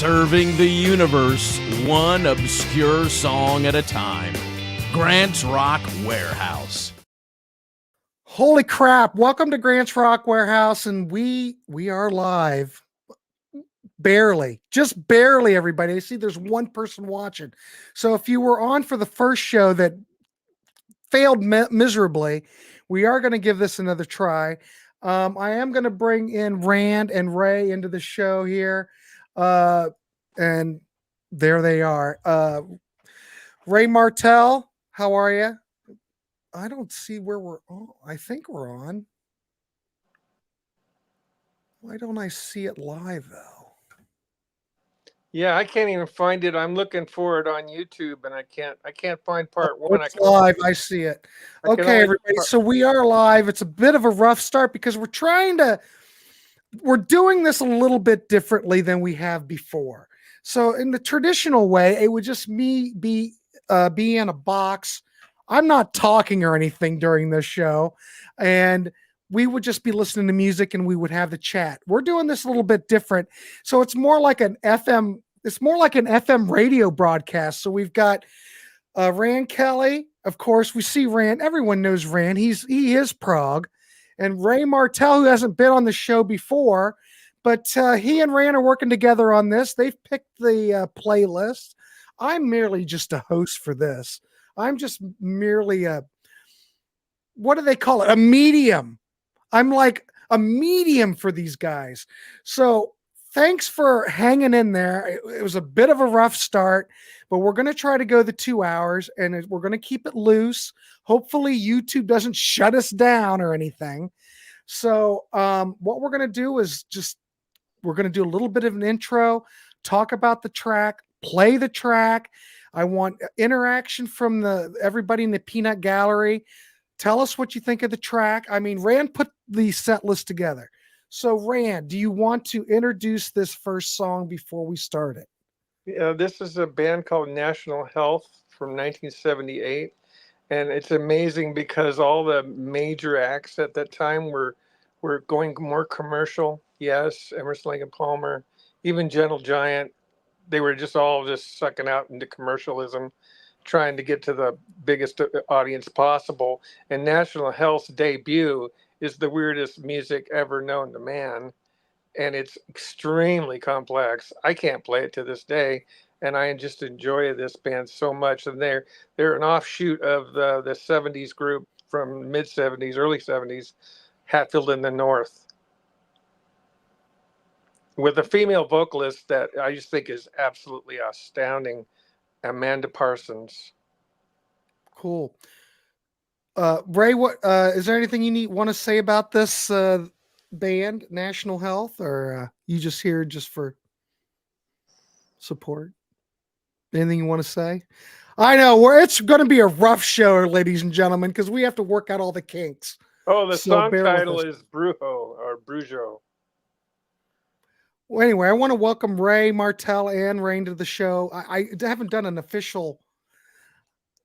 Serving the universe, one obscure song at a time. Grant's Rock Warehouse. Holy crap. Welcome to Grant's Rock Warehouse, and we are live. Barely. Just barely, everybody. I see there's one person watching. So if you were on for the first show that failed miserably, we are going to give this another try. I am going to bring in Rand and Ray into the show here. And there they are. Ray Martell, how are you? I don't see where we're on. I think we're on. Why don't I see it live though? Yeah, I can't even find it. I'm looking for it on YouTube, and I can't find part one. It's live. I see it. Okay, everybody. So we are live. It's a bit of a rough start because we're doing this a little bit differently than we have before. So in the traditional way, it would just be in a box. I'm not talking or anything during this show, and we would just be listening to music and we would have the chat. We're doing this a little bit different. So it's more like an FM. It's more like an FM radio broadcast. So we've got Rand Kelly. Of course, we see Rand. Everyone knows Rand. He is Prog. And Ray Martell, who hasn't been on the show before, but he and Rand are working together on this. They've picked the playlist. I'm merely just a host for this. I'm just merely what do they call it? A medium. I'm like a medium for these guys. So thanks for hanging in there. It was a bit of a rough start, but we're going to try to go the 2 hours, and we're going to keep it loose. Hopefully YouTube doesn't shut us down or anything. So what we're going to do is we're going to do a little bit of an intro, talk about the track, play the track. I want interaction from everybody in the Peanut Gallery. Tell us what you think of the track. I mean, Rand put the set list together. So Rand, do you want to introduce this first song before we start it? Yeah, this is a band called National Health from 1978. And it's amazing because all the major acts at that time were going more commercial. Yes, Emerson, Lake and Palmer, even Gentle Giant. They were just all sucking out into commercialism, trying to get to the biggest audience possible. And National Health's debut is the weirdest music ever known to man. And it's extremely complex. I can't play it to this day. And I just enjoy this band so much. And they're an offshoot of the 70s group from mid-70s, early 70s, Hatfield in the North, with a female vocalist that I just think is absolutely astounding, Amanda Parsons. Cool. Ray, what is there anything you want to say about this band, National Health, or you just here just for support? Anything you want to say? I know it's going to be a rough show, ladies and gentlemen, because we have to work out all the kinks. Oh, the song title is Brujo or Brujo. Well, anyway, I want to welcome Ray Martell and Rain to the show. I haven't done an official.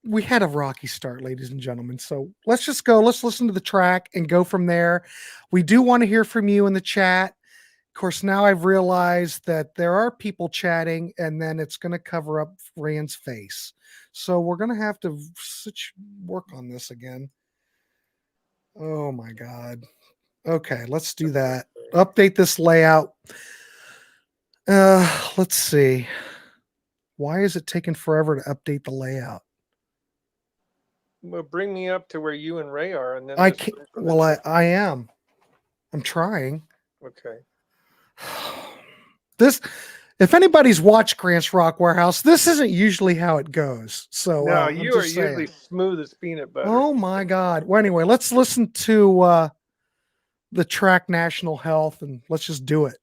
We had a rocky start, ladies and gentlemen. So let's just go. Let's listen to the track and go from there. We do want to hear from you in the chat. Of course, now I've realized that there are people chatting, and then it's going to cover up Rand's face. So we're going to have to work on this again. Oh my God. Okay, let's do that. Update this layout. Let's see. Why is it taking forever to update the layout? Well, bring me up to where you and Ray are, and then I can't. Well, I am. I'm trying. Okay. This, if anybody's watched Grant's Rock Warehouse, this isn't usually how it goes. So no, you are usually smooth as peanut butter. Oh my God. Well, anyway, let's listen to the track National Health, and let's just do it.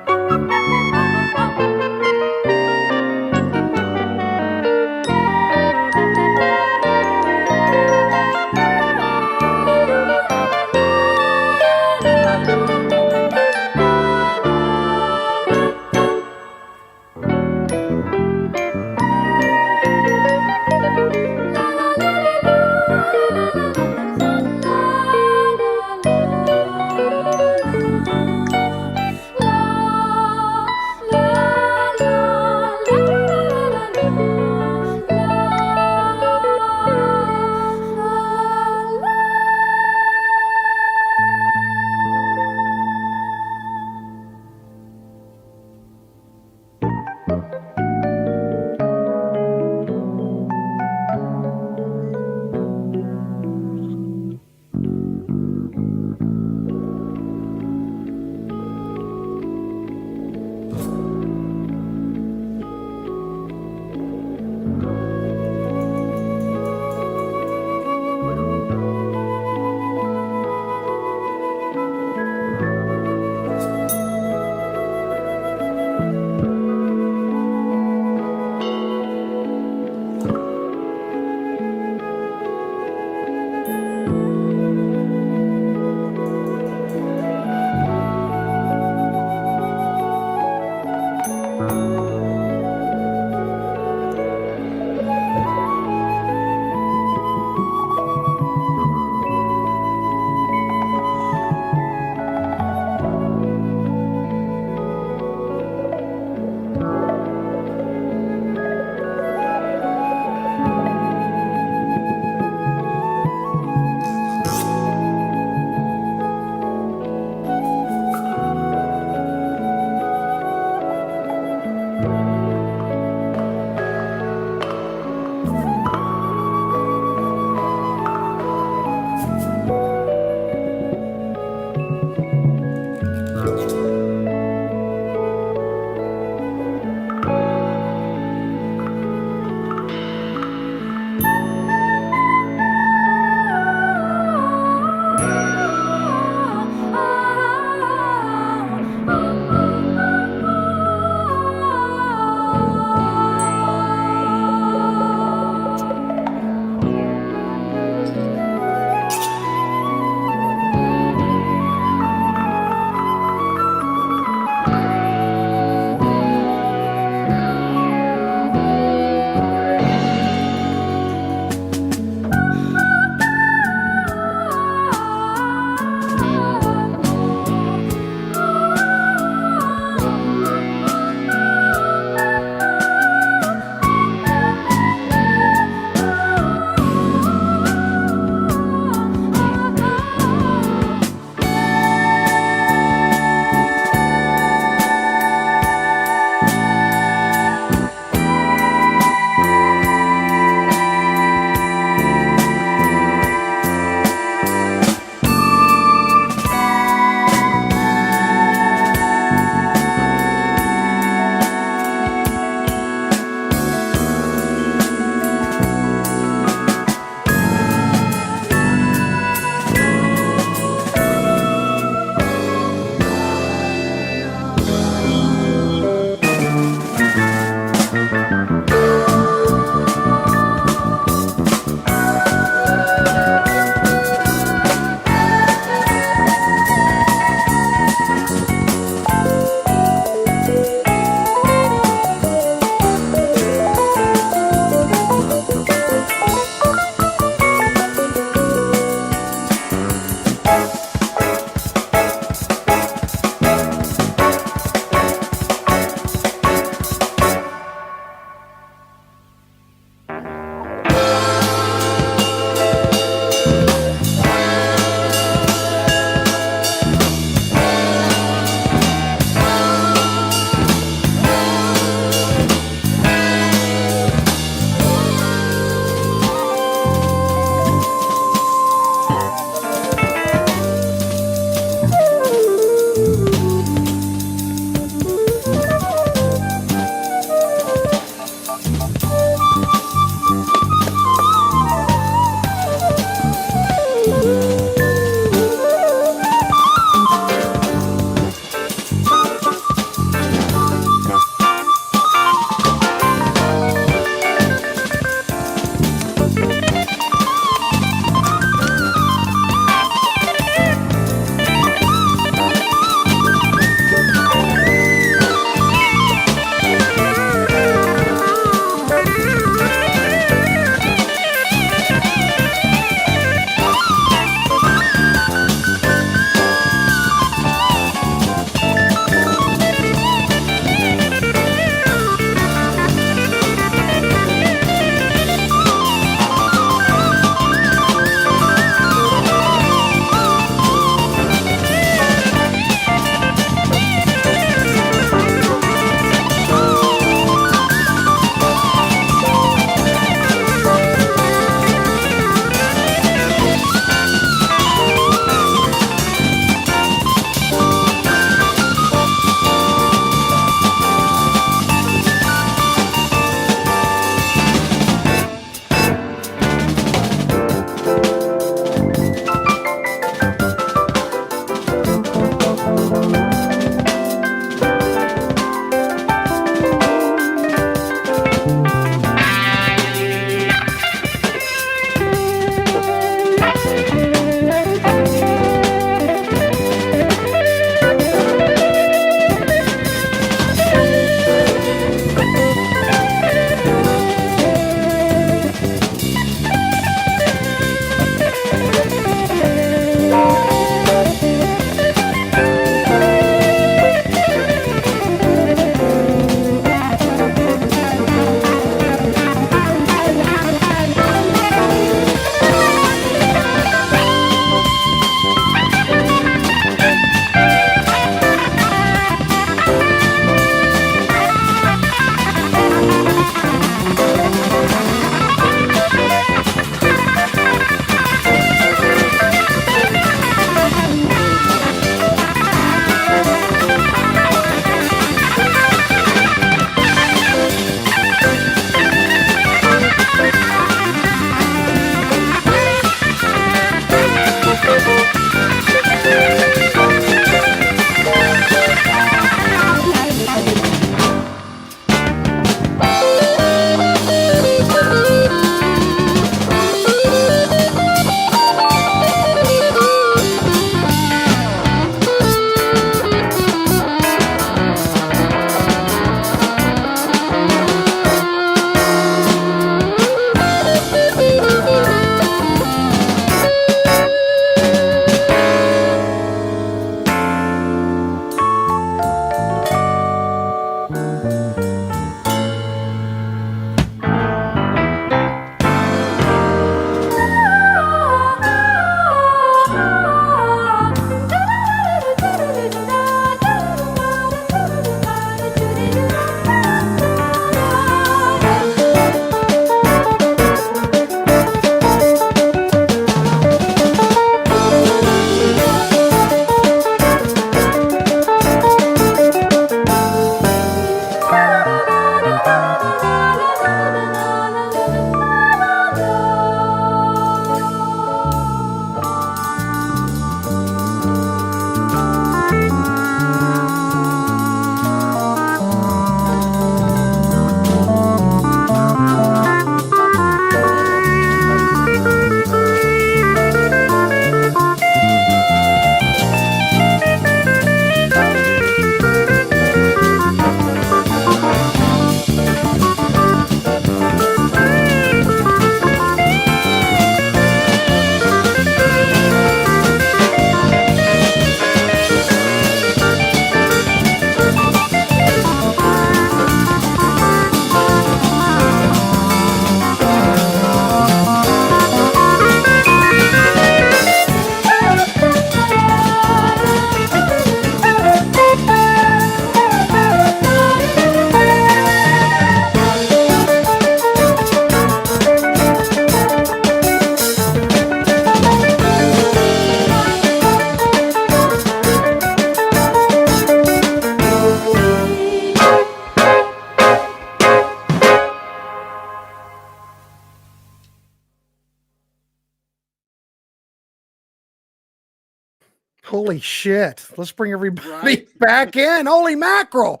Holy shit. Let's bring everybody Right? back in. Holy mackerel.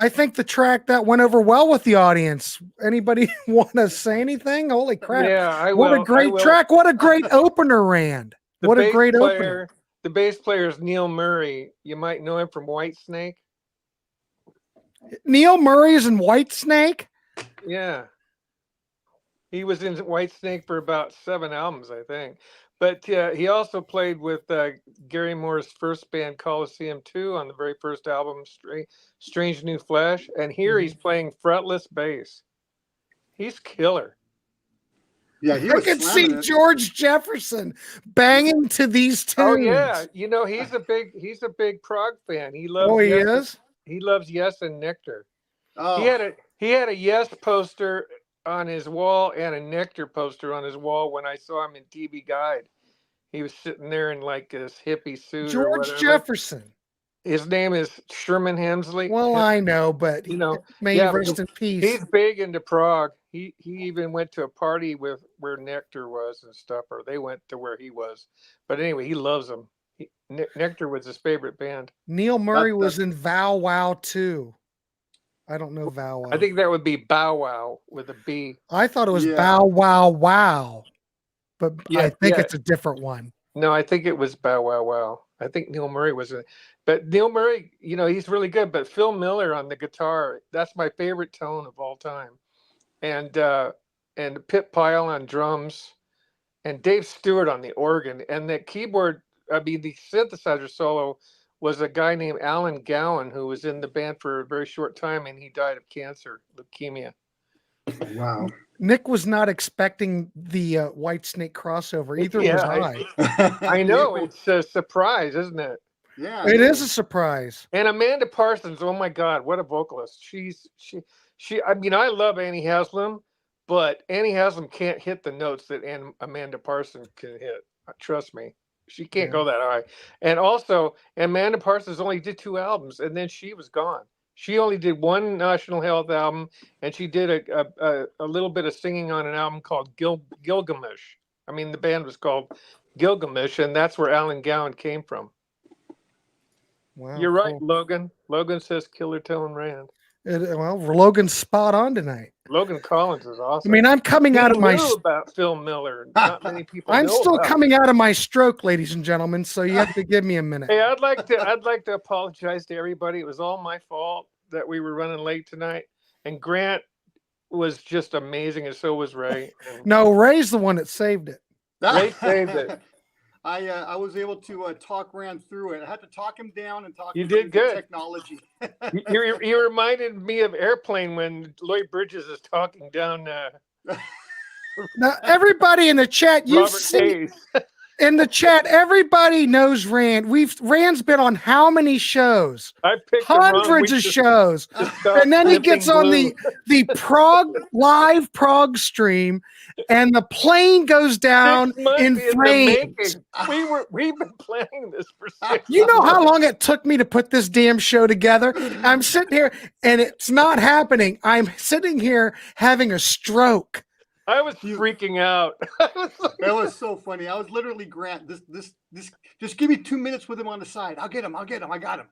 I think the track that went over well with the audience. Anybody want to say anything? Holy crap. Yeah, I What a will. great track. What a great opener, Rand. The What a bass great player, opener. the bass player is Neil Murray. You might know him from Whitesnake. Neil Murray is in Whitesnake? Yeah. He was in Whitesnake for about 7 albums, I think. But he also played with Gary Moore's first band, Coliseum 2, on the very first album, Strange New Flesh. And here he's playing fretless bass. He's killer. Yeah, he I was could see slamming it. George Jefferson banging to these tunes. Oh yeah, he's a big Prog fan. He loves. He is. He loves Yes and Nectar. Oh, He had a Yes poster on his wall and a Nectar poster on his wall when I saw him in TV Guide. He was sitting there in like this hippie suit. George Jefferson. His name is Sherman Hemsley. Well, I know, but may he rest in peace. He's big into Prague. He even went to a party where Nectar was and stuff, or they went to where he was. But anyway, he loves them. Nectar was his favorite band. Neil Murray was in Bow Wow too. I don't know Bow Wow. I think that would be Bow Wow with a B. I thought it was Bow Wow Wow, but I think it's a different one. No, I think it was Bow Wow Wow. I think Neil Murray was in, but Neil Murray, he's really good. But Phil Miller on the guitar, that's my favorite tone of all time. And Pip Pyle on drums, and Dave Stewart on the organ, and the keyboard. The synthesizer solo was a guy named Alan Gowan who was in the band for a very short time, and he died of cancer, leukemia. Wow. Nick was not expecting the Whitesnake crossover. Either was I. I know. It's a surprise, isn't it? Yeah. It is a surprise. And Amanda Parsons, oh my God, what a vocalist. I love Annie Haslam, but Annie Haslam can't hit the notes that Amanda Parsons can hit. Trust me. She can't go that high. And also, Amanda Parsons only did 2 albums, and then she was gone. She only did 1 National Health album, and she did a little bit of singing on an album called Gilgamesh. The band was called Gilgamesh, and that's where Alan Gowan came from. Wow, you're right, Logan. Logan says Killer Tone Rand. Logan's spot on tonight. Logan Collins is awesome. I'm coming out of my about Phil Miller. Not many people. I'm still coming out of my stroke, ladies and gentlemen. So you have to give me a minute. Hey, I'd like to apologize to everybody. It was all my fault that we were running late tonight. And Grant was just amazing, and so was Ray. No, Ray's the one that saved it. Ray saved it. I was able to talk Rand through it. I had to talk him down and talk. You did good. Technology. you reminded me of Airplane when Lloyd Bridges is talking down. Now, everybody in the chat, in the chat, everybody knows Rand. Rand's been on how many shows? Hundreds of shows. And then he gets on the live Prog stream, and the plane goes down in flames. We've been planning this for 6 months. You know how long it took me to put this damn show together? I'm sitting here and it's not happening. I'm sitting here having a stroke. I was freaking out. That was so funny. I was literally Grant. This. Just give me 2 minutes with him on the side. I'll get him. I got him.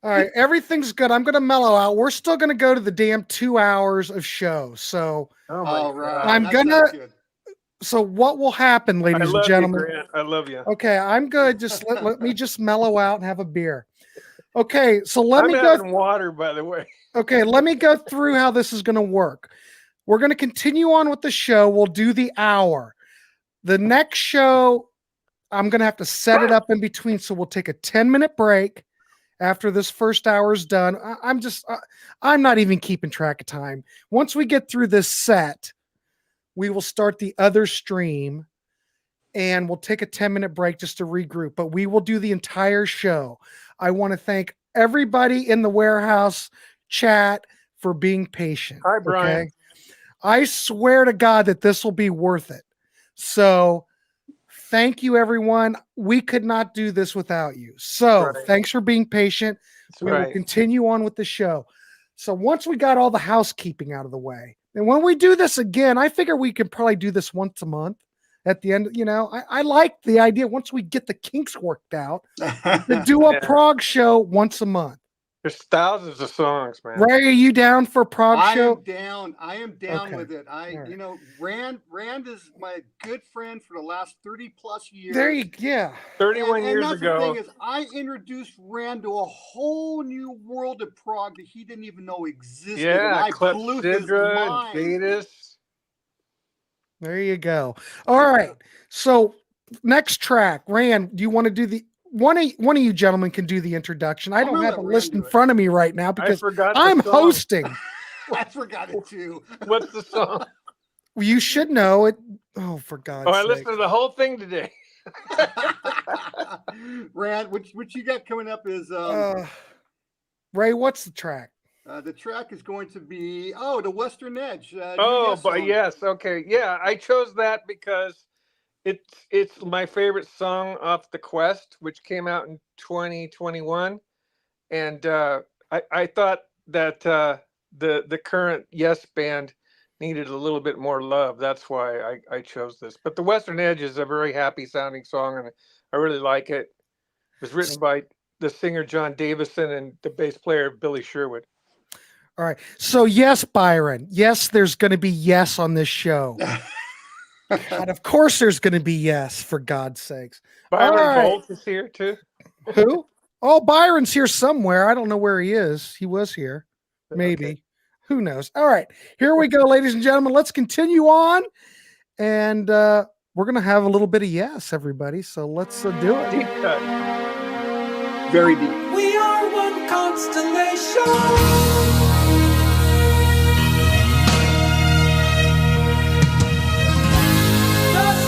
All right, everything's good. I'm gonna mellow out. We're still gonna go to the damn 2 hours of show. So, I'm gonna. So what will happen, ladies and gentlemen? Grant. I love you. Okay, I'm good. Just let me just mellow out and have a beer. Okay, so let me go. I'm having water, by the way. Okay, let me go through how this is going to work. We're going to continue on with the show. We'll do the hour. The next show, I'm going to have to set it up in between. So we'll take a 10-minute break after this first hour is done. I'm not even keeping track of time. Once we get through this set, we will start the other stream and we'll take a 10-minute break just to regroup. But we will do the entire show. I want to thank everybody in the Warehaus chat for being patient. Hi, Brian. Okay? I swear to God that this will be worth it. So thank you, everyone. We could not do this without you. So thanks for being patient. We will continue on with the show. So once we got all the housekeeping out of the way, and when we do this again, I figure we can probably do this once a month at the end. I like the idea once we get the kinks worked out to do a prog show once a month. There's thousands of songs, man. Ray, are you down for a prog show? I am down Okay. with it. Right. Rand is my good friend for the last 30 plus years. 31 years that's ago. The thing is, I introduced Rand to a whole new world of prog that he didn't even know existed. Yeah, I blew his mind. Vetus. There you go. All right. So next track, Rand, do you want to do the one of you gentlemen can do the introduction. I don't have a list in front of me right now because I'm hosting. I forgot it too. What's the song? You should know it. Oh, for God's sake. I listened to the whole thing today. Rand, what you got coming up is Ray, what's the track? The track is going to be The Western Edge. Yes. Okay. Yeah, I chose that because it's my favorite song off The Quest, which came out in 2021, and I thought that the current Yes band needed a little bit more love. That's why I chose this. But The Western Edge is a very happy sounding song, and I really like it. It was written by the singer John Davison and the bass player Billy Sherwood. All right. So yes, Byron. Yes, there's going to be yes on this show. God, of course there's going to be yes, for God's sakes. Byron Bolt is here too. Who? Oh, Byron's here somewhere. I don't know where he is. He was here. Maybe. Okay. Who knows? All right. Here we go, ladies and gentlemen. Let's continue on. And we're going to have a little bit of yes, everybody. So let's do it. Deep cut. Very deep. We are one constellation.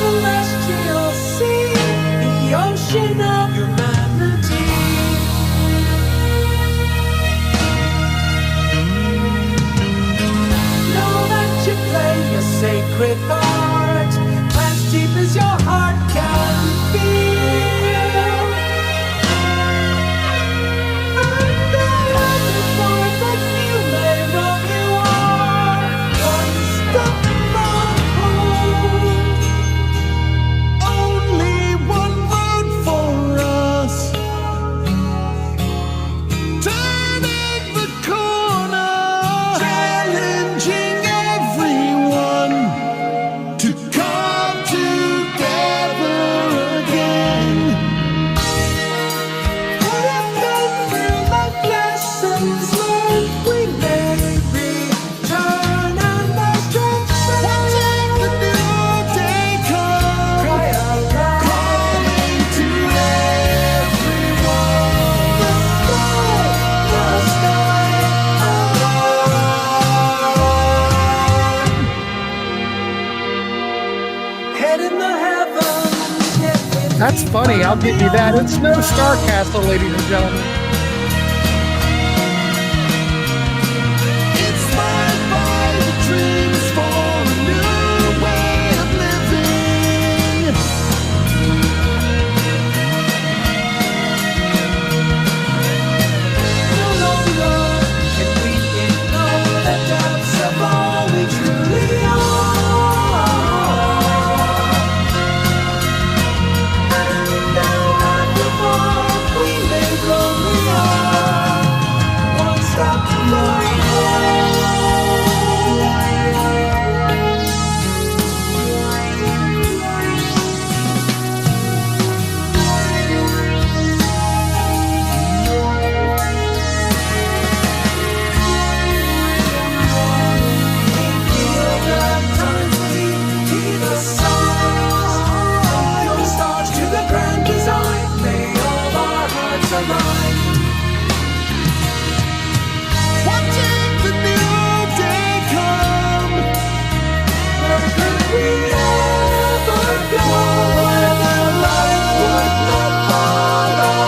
Celestial sea, the ocean of humanity. Know that you play a sacred part, as deep as your heart can feel. And the far that you may roam, you are one step from home. Only one vote for us, turning the corner, challenging everyone to come together again. What if every life lessons learned we may return and our strength set? Watching the new day come, cry out loud, calling to everyone. The sky above. Head in the heavens, yet with That's me funny. I'll give you that. It's no Star Castle, ladies and gentlemen. Inspired by the dreams for a new way of living. No longer can we ignore the depths of all we truly are. And now and before we may roam, we are one step from home. Watching the new day come, where could we ever go where the light would not follow?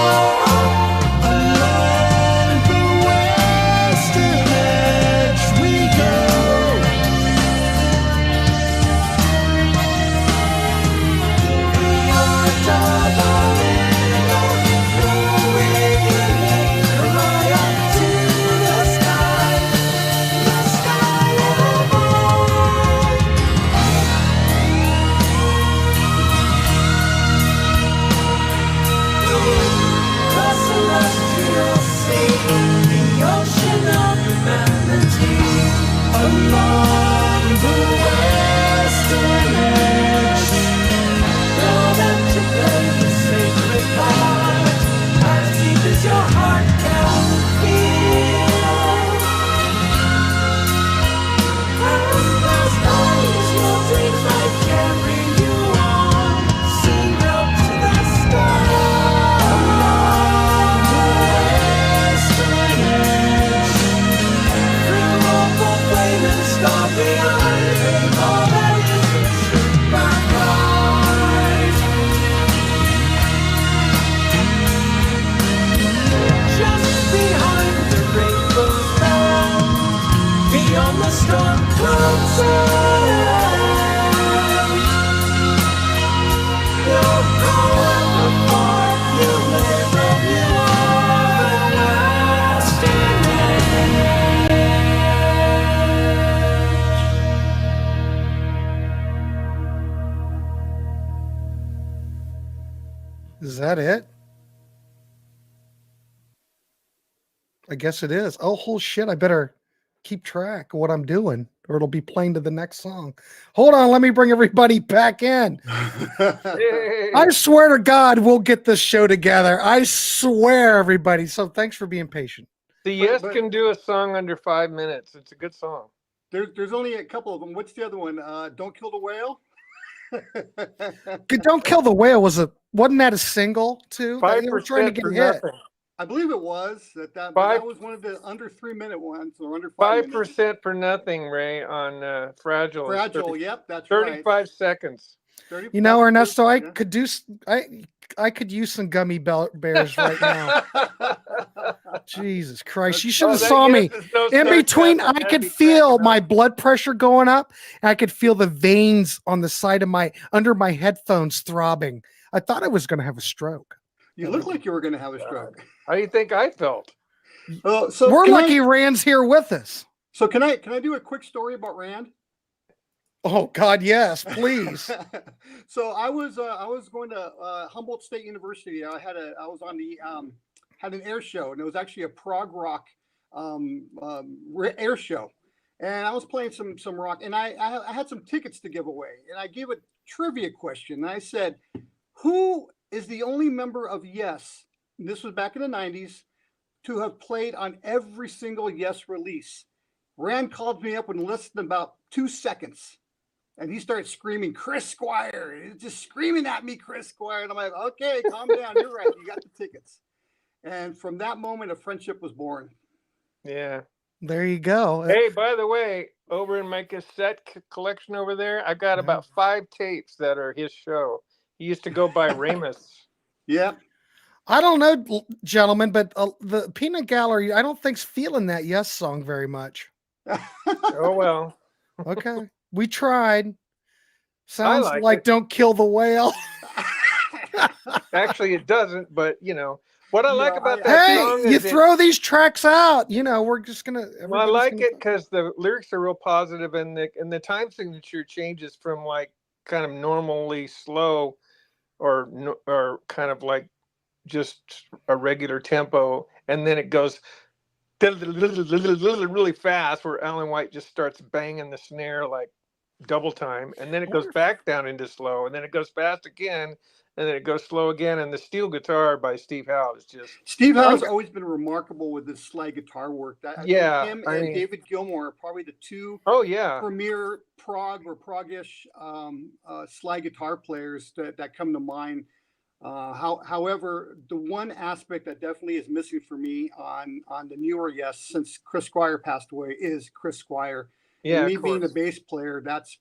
Along the western edge we go. Is that it? I guess it is. Oh, whole shit. I better keep track of what I'm doing or it'll be playing to the next song. Hold on. Let me bring everybody back in. I swear to God, we'll get this show together. I swear, everybody. So thanks for being patient. The Yes can do a song under 5 minutes. It's a good song. There's only a couple of them. What's the other one? Don't Kill the Whale. Don't Kill the Whale wasn't that a single too? They were 5% trying to get for hit. nothing. I believe it was that was one of the under 3 minute ones or under 5 minutes. 5% for nothing, Ray, on Fragile. Fragile, yep, that's 35 right. seconds. You know, Ernesto, I could use some gummy bears right now. Jesus Christ. You should have saw me. In between, I could feel my blood pressure going up, and I could feel the veins on the side of under my headphones throbbing. I thought I was going to have a stroke. You look like you were going to have a stroke. How do you think I felt? So we're lucky Rand's here with us. So can I do a quick story about Rand? Oh God, yes, please. So I was going to Humboldt State University. I was on the had an air show, and it was actually a prog rock air show, and I was playing some rock, and I had some tickets to give away, and I gave a trivia question, and I said, who is the only member of Yes, and this was back in the 90s, to have played on every single Yes release? Rand called me up in less than about 2 seconds. And he started screaming, Chris Squire. He's just screaming at me, Chris Squire. And I'm like, okay, calm down. You're right. You got the tickets. And from that moment, a friendship was born. Yeah. There you go. Hey, by the way, over in my cassette collection over there, I got about 5 tapes that are his show. He used to go by Ramus. Yeah. I don't know, gentlemen, but the Peanut Gallery, I don't think's feeling that Yes song very much. Oh, well. Okay. We tried. Sounds like Don't Kill the Whale. Actually, it doesn't, but you know what I like about that song. Hey, you throw these tracks out. You know, we're just gonna. Well, I like it because the lyrics are real positive, and the time signature changes from like kind of normally slow, or kind of like just a regular tempo, and then it goes really fast, where Alan White just starts banging the snare like double time, and then it goes back down into slow, and then it goes fast again, and then it goes slow again. And the steel guitar by Steve Howe is just Steve Howe's always been remarkable with his slide guitar work. Him and David Gilmour are probably the two premier prog or prog-ish slide guitar players that come to mind. However, the one aspect that definitely is missing for me on the newer Yes, since Chris Squire passed away, is Chris Squire. Yeah, me being the bass player, that's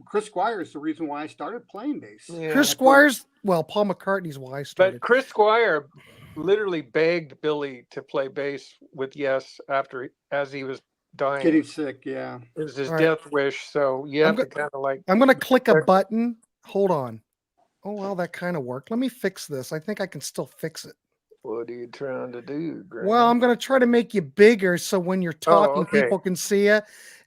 Chris Squire is the reason why I started playing bass. Yeah, Chris Squire's, well, Paul McCartney's why I started. But Chris Squire literally begged Billy to play bass with Yes as he was dying. Getting sick, yeah. It was his death wish, so you have to kind of like... I'm going to click a button. Hold on. Oh, well, that kind of worked. Let me fix this. I think I can still fix it. What are you trying to do, Graham? Well, I'm going to try to make you bigger so when you're talking, people can see you.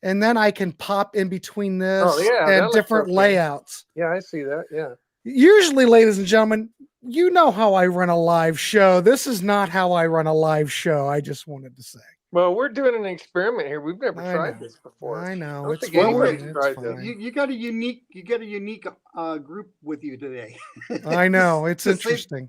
And then I can pop in between this and different layouts. Yeah, I see that. Yeah. Usually, ladies and gentlemen, you know how I run a live show. This is not how I run a live show. I just wanted to say. Well, we're doing an experiment here. We've never tried this before. I know. It's fine. You got a unique group with you today. I know. It's interesting.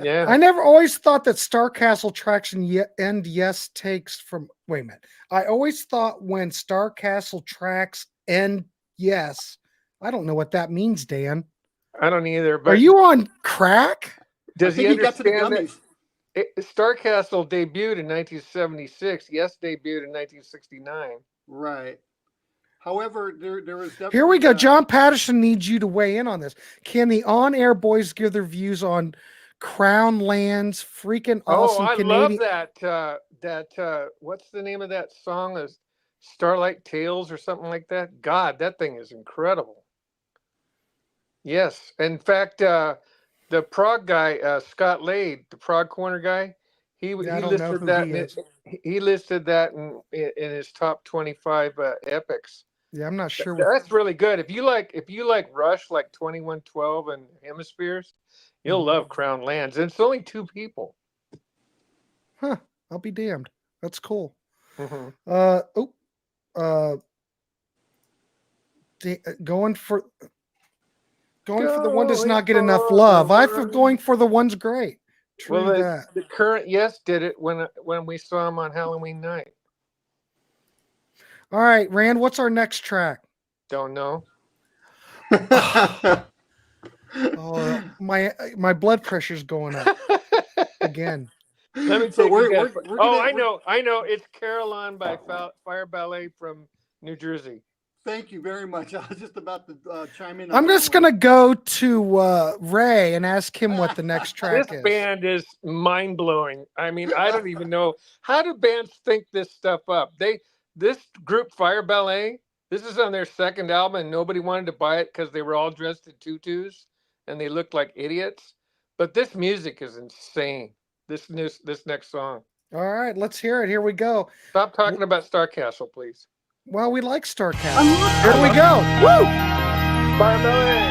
Yeah. I never always thought that Starcastle tracks and Yes takes from. Wait a minute. I always thought when Starcastle tracks end Yes. I don't know what that means, Dan. I don't either. But are you on crack? Does he understand that? Starcastle debuted in 1976. Yes, debuted in 1969. Right. However, there was definitely... Here we go. John Patterson needs you to weigh in on this. Can the on-air boys give their views on Crown Land's freaking awesome Canadian... love that. What's the name of that song? Is Starlight Tales or something like that? God, that thing is incredible. Yes. In fact, the prog guy, Scott Lade, the Prog Corner guy, he listed that in his top 25 epics. Yeah, I'm not sure. That's really good. If you like Rush, like 2112 and Hemispheres, you'll love Crown Lands. And it's only 2 people. Huh. I'll be damned. That's cool. Mm-hmm. Going for the one does not get enough love. I thought going for the one's great. True that. The Current Yes did it when we saw him on Halloween night. All right, Rand, what's our next track? Don't know. Oh, my blood pressure's going up again. Let me take a guess. I know. It's Caroline by Fire Ballet from New Jersey. Thank you very much. I was just about to chime in. I'm just going to go to Ray and ask him what the next track is. This band is mind-blowing. I mean, I don't even know. How do bands think this stuff up? This group, Fire Ballet, this is on their second album, and nobody wanted to buy it because they were all dressed in tutus, and they looked like idiots. But this music is insane. This next song. All right, let's hear it. Here we go. Stop talking about Star Castle, please. Well, we like Star Castle. Here we go. Woo! Fire Ballet.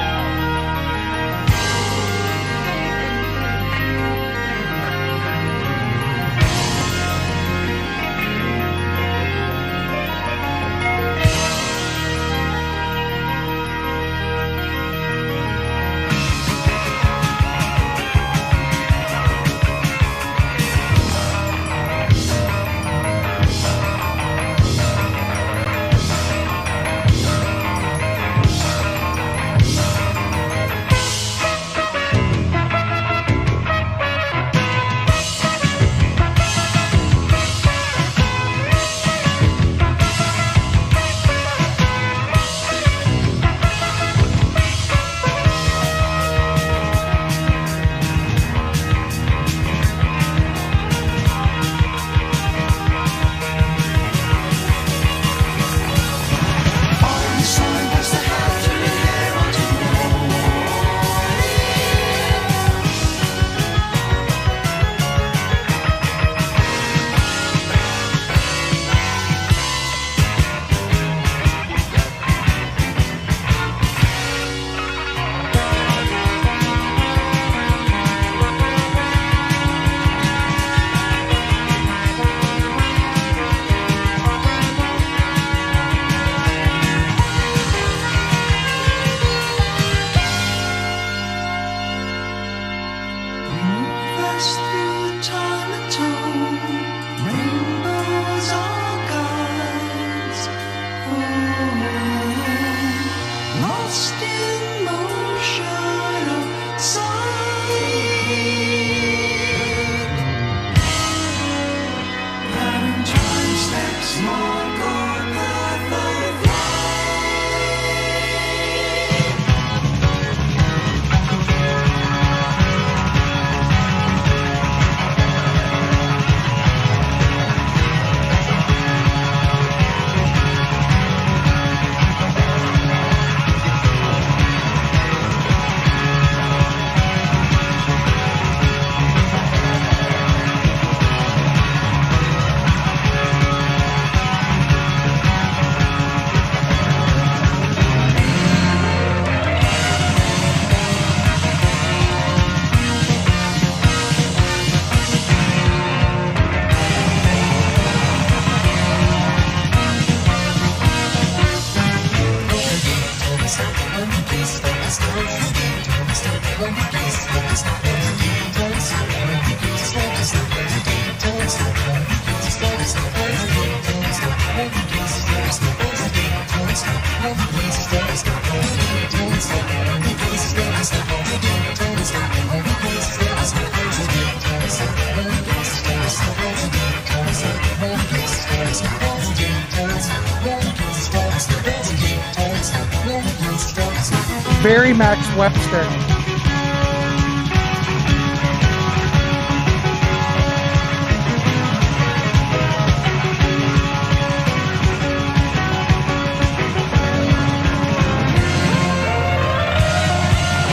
Barry Max Webster.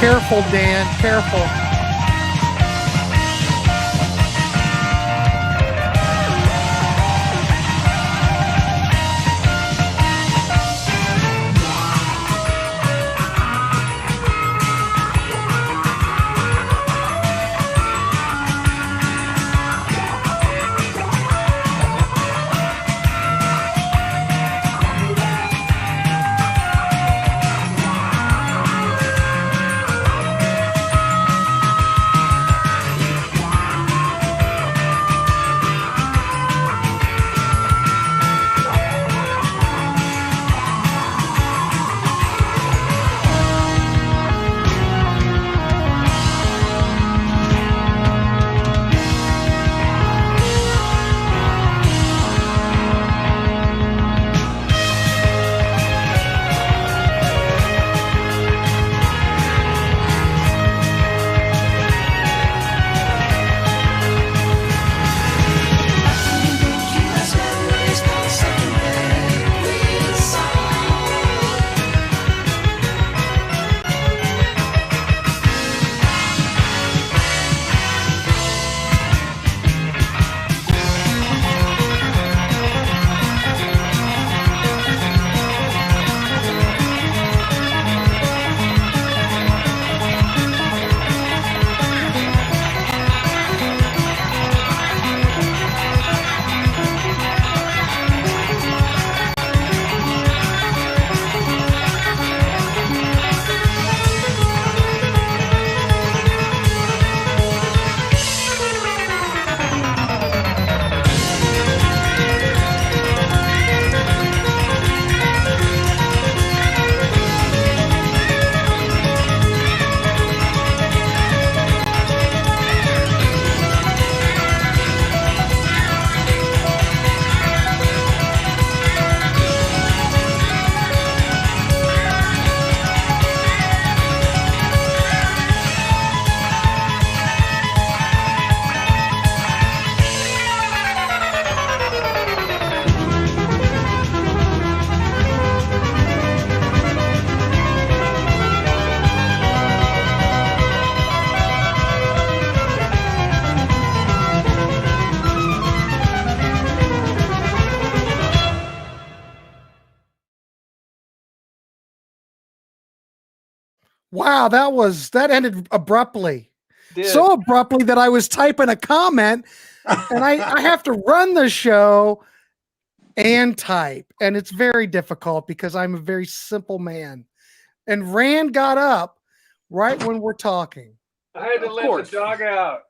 Careful, Dan, careful. Wow, that ended abruptly. Did. So abruptly that I was typing a comment and I have to run the show and type. And it's very difficult because I'm a very simple man. And Rand got up right when we're talking. I had to Of let course. the dog out.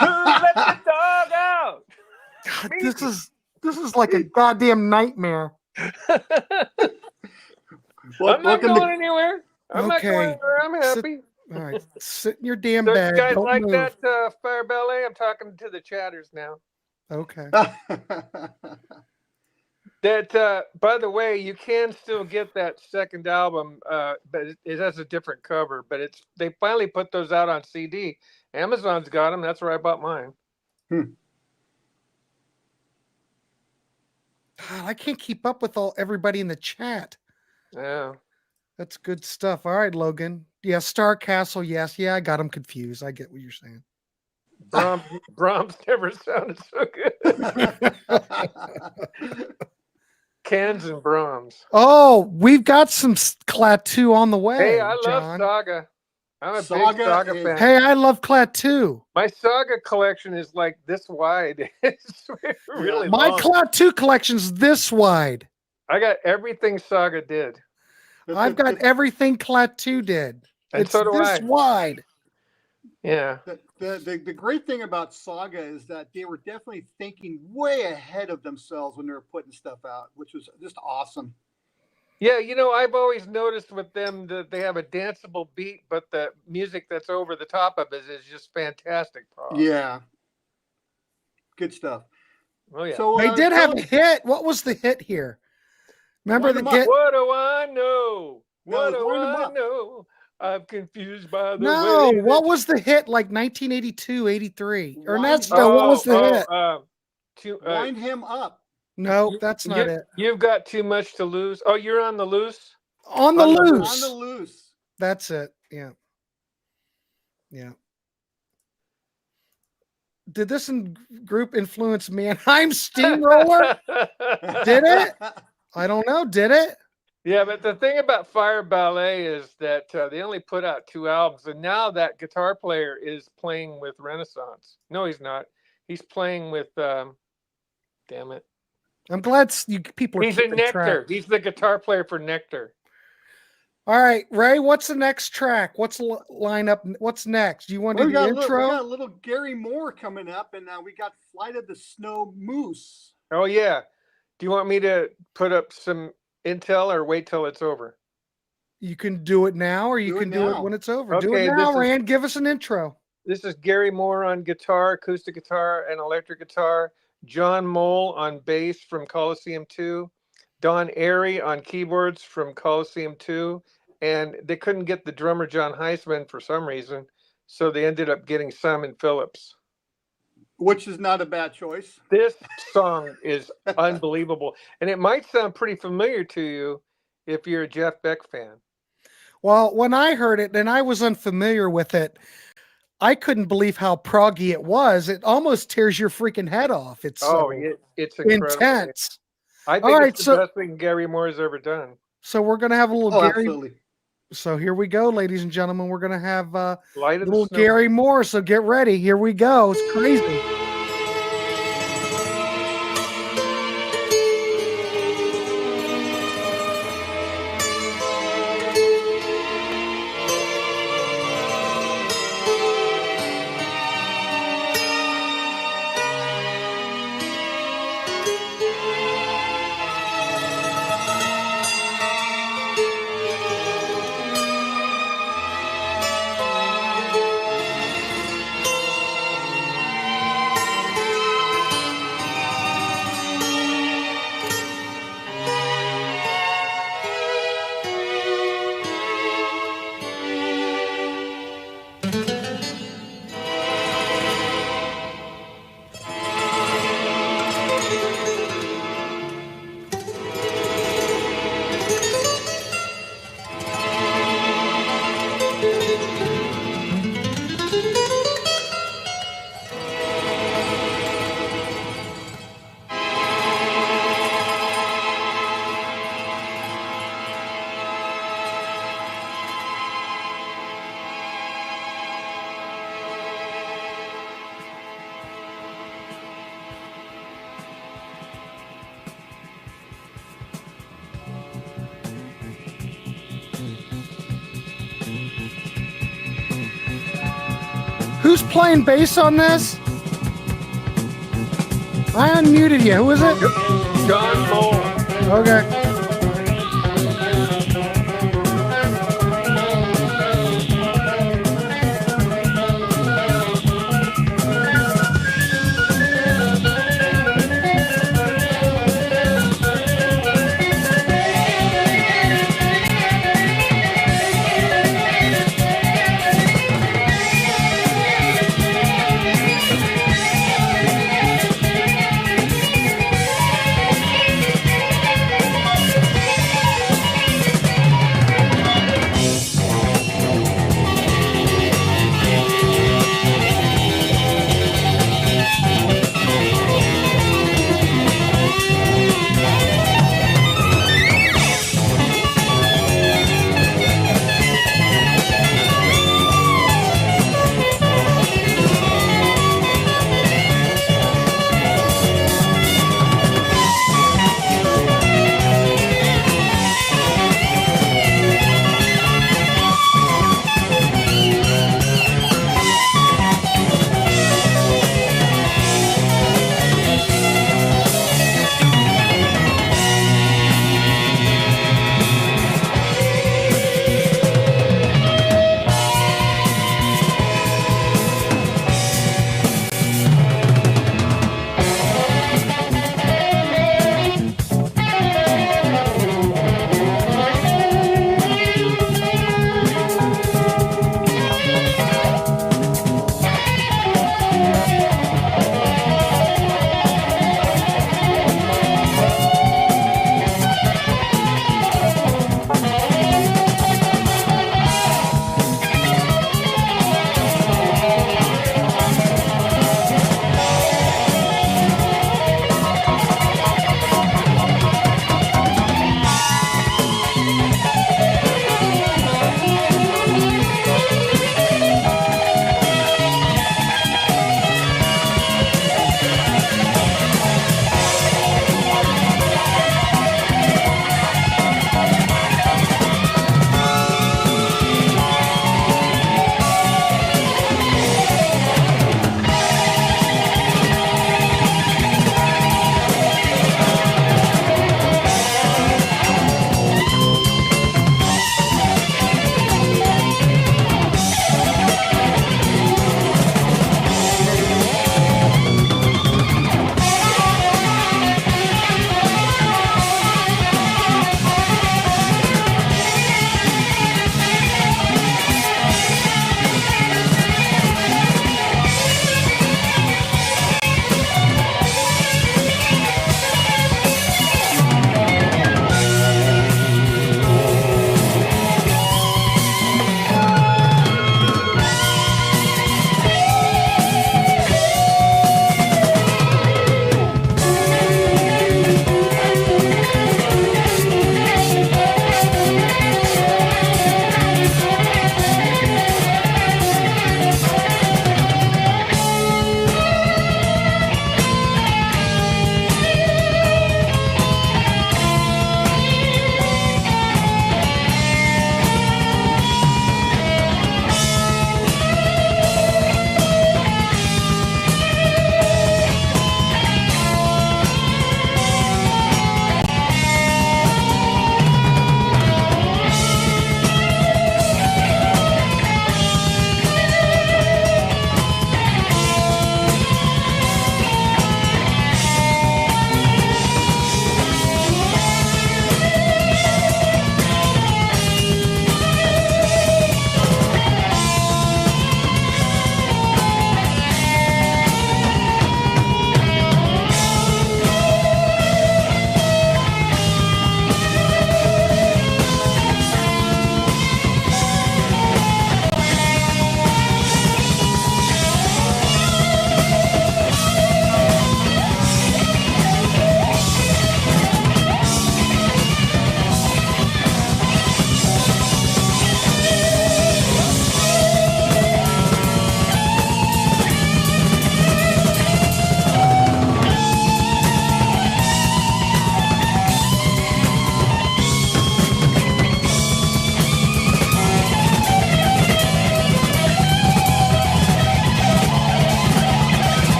Who let the dog out? God, this is like a goddamn nightmare. I'm not welcome going to anywhere. I'm not going Okay. anywhere. I'm happy. All right, sit in your damn So bed. you guys Don't like move. that fire ballet? I'm talking to the chatters now. Okay. That by the way, you can still get that second album, but it has a different cover. But they finally put those out on CD. Amazon's got them. That's where I bought mine. God, I can't keep up with everybody in the chat. Yeah. That's good stuff. All right, Logan. Yeah, Star Castle. Yes. Yeah, I got them confused. I get what you're saying. Brahms never sounded so good. Cans and Brahms. Oh, we've got some Klaatu on the way. Hey, I love John. Saga. I'm a big Saga Saga is- fan. Hey, I love Klaatu. My Saga collection is like this wide. It's really My long. Klaatu collection's this wide. I got everything Saga did. I've got everything Klaatu did. And It's so do this I. wide. Yeah. The great thing about Saga is that they were definitely thinking way ahead of themselves when they were putting stuff out, which was just awesome. Yeah, I've always noticed with them that they have a danceable beat, but the music that's over the top of it is just fantastic. Prog. Yeah. Good stuff. Oh, yeah. So They did have a hit. What was the hit here? Remember Wind the 'em up. hit? What do I know? No, What it's do Wind 'em I Up. know? I'm confused by the No, way. what that- was the hit like 1982, 83? Or Wind that's Him no, what Oh, was the hit? Wind him up. No, that's not it. You've got too much to lose. Oh, you're on the loose? On the On the loose. On the loose. That's it. Yeah. Yeah. Did this group influence Mannheim Steamroller? Did it? I don't know. Did it? Yeah, but the thing about Fire Ballet is that they only put out 2 albums, and now that guitar player is playing with Renaissance. No, he's not. He's playing with, damn it. I'm glad you people are He's a keeping Nectar. track. He's the guitar player for Nectar. All right, Ray, what's the next track? What's the lineup? What's next? Do you want to We do the got, we intro? got a little Gary Moore coming up, and we got Flight of the Snow Moose. Oh, yeah. Do you want me to put up some intel or wait till it's over? You can do it now, or you Do it can do it now. when it's over. Do Okay, it now, this is- Rand. Give us an intro. This is Gary Moore on guitar, acoustic guitar, and electric guitar. John Mole on bass from Coliseum 2. Don Airy on keyboards from Coliseum 2. And they couldn't get the drummer John Heisman for some reason, so they ended up getting Simon Phillips. Which is not a bad choice. This song is unbelievable. And it might sound pretty familiar to you if you're a Jeff Beck fan. Well, when I heard it and I was unfamiliar with it, I couldn't believe how proggy it was. It almost tears your freaking head off. It's so It's incredible. intense. I think All right, it's the so- best thing Gary Moore's ever done. So we're gonna have a little Oh, Gary. absolutely. So here we go, ladies and gentlemen. We're gonna have Light of the little Snow. Gary Moore. So get ready. Here we go. It's crazy. Who's playing bass on this? I unmuted you. Who is it? John Lowell. Okay.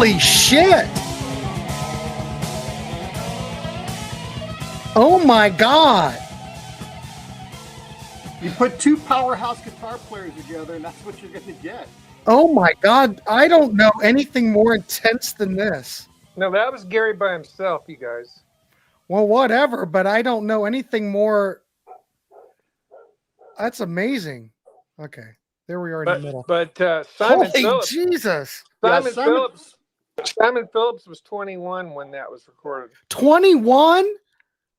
Holy shit! Oh my god! You put two powerhouse guitar players together, and that's what you're going to get. Oh my god! I don't know anything more intense than this. No, that was Gary by himself, you guys. Well, whatever, but I don't know anything more. That's amazing. Okay, there we are in the middle. But Simon Holy Phillips. Jesus! Simon Phillips was 21 when that was recorded. 21?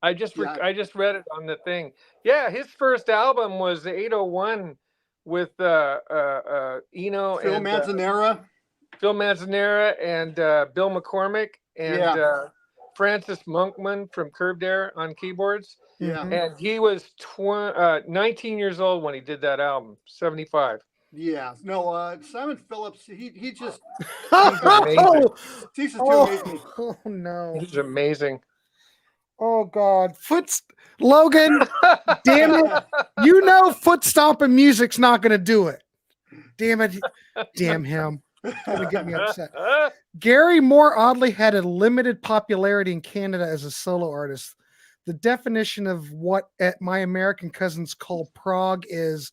I just read it on the thing. Yeah, his first album was 801 with Eno Phil and Manzanera. and Bill McCormick and Francis Monkman from Curved Air on keyboards. Yeah. And he was 19 years old when he did that album, 75. Yeah. No, Simon Phillips, he just amazing. ceases to amaze me. Oh no. He's amazing. Oh God. Logan, damn it. You know foot stomping music's not gonna do it. Damn it. Damn him. It's gonna get me upset. Gary Moore oddly had a limited popularity in Canada as a solo artist. The definition of what my American cousins call prog is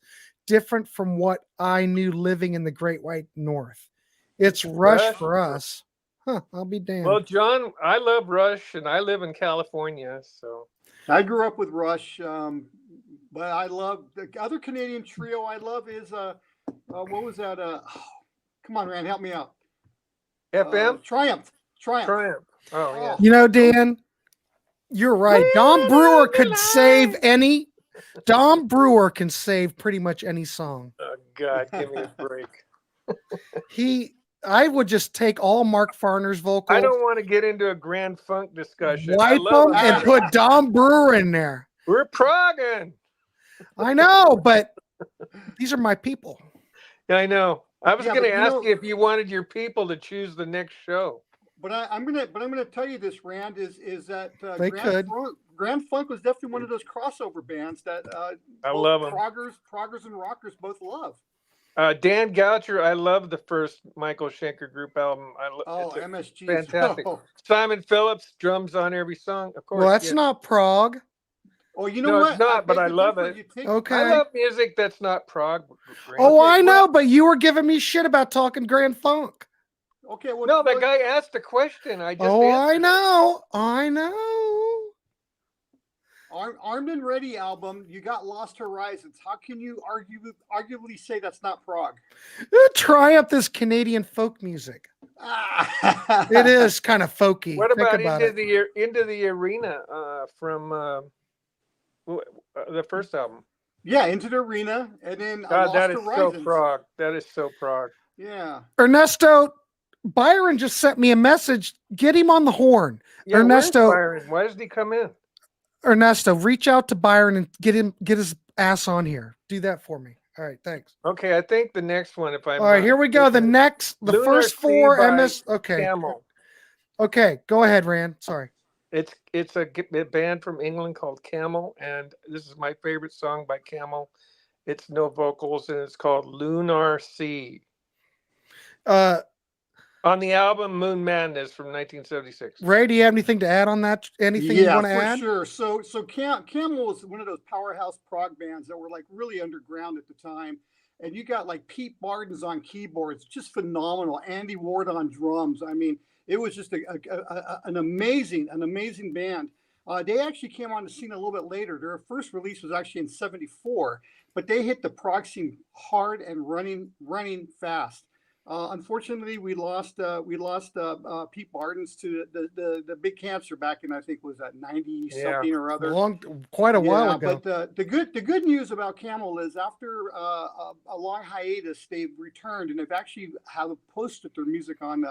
different from what I knew living in the Great White North. It's Rush for us. Huh, I'll be damned. Well, John, I love Rush, and I live in California, so. I grew up with Rush, but I love the other Canadian trio I love is what was that? Come on, Rand, help me out. FM? Triumph. Oh, yeah. You know, Dan, you're right. Dom Brewer could save any. Dom Brewer can save pretty much any song. Oh, God, give me a break. I would just take all Mark Farner's vocals. I don't want to get into a Grand Funk discussion. Wipe them and put Dom Brewer in there. We're progging. I know, but these are my people. Yeah, I know. I was going to ask you you if you wanted your people to choose the next show. But I'm gonna tell you this, Rand, is that Grand Funk was definitely one of those crossover bands that I love them. Proggers and rockers both love. Dan Goucher, I love the first Michael Schenker group album. MSG, fantastic. Simon Phillips drums on every song, of course. Well, that's not prog. Oh, you know what? It's not, but I love it. Okay. I love music that's not prog. Oh, I know, but you were giving me shit about talking Grand Funk. Okay, well, no, the guy asked a question. I know. Armed and Ready album, you got Lost Horizons. How can you arguably say that's not prog? Triumph is Canadian folk music. It is kind of folky. What about Into the Arena from the first album? Yeah, Into the Arena, and then God, that is Horizons. so prog. That is so prog. Yeah. Ernesto, Byron just sent me a message. Get him on the horn. Yeah, Ernesto, Byron? Why doesn't he come in? Ernesto, reach out to Byron and get his ass on here. Do that for me. All right, thanks. Okay, I think the next one, if I'm all right, here we go. The first four MS. Okay. Camel. Okay, go ahead, Rand. Sorry. It's a band from England called Camel, and this is my favorite song by Camel. It's no vocals, and it's called Lunar Sea. On the album Moon Madness from 1976. Ray, do you have anything to add on that? Anything you want to add? Yeah, for sure. So Camel was one of those powerhouse prog bands that were like really underground at the time. And you got like Pete Barden's on keyboards, just phenomenal. Andy Ward on drums. I mean, it was just an amazing band. They actually came on the scene a little bit later. Their first release was actually in '74, but they hit the prog scene hard and running fast. Unfortunately, we lost Pete Bardens to the big cancer back in, I think, was that 90 something or other. Quite a while ago. But the good news about Camel is after a long hiatus, they've returned and they've actually have posted their music on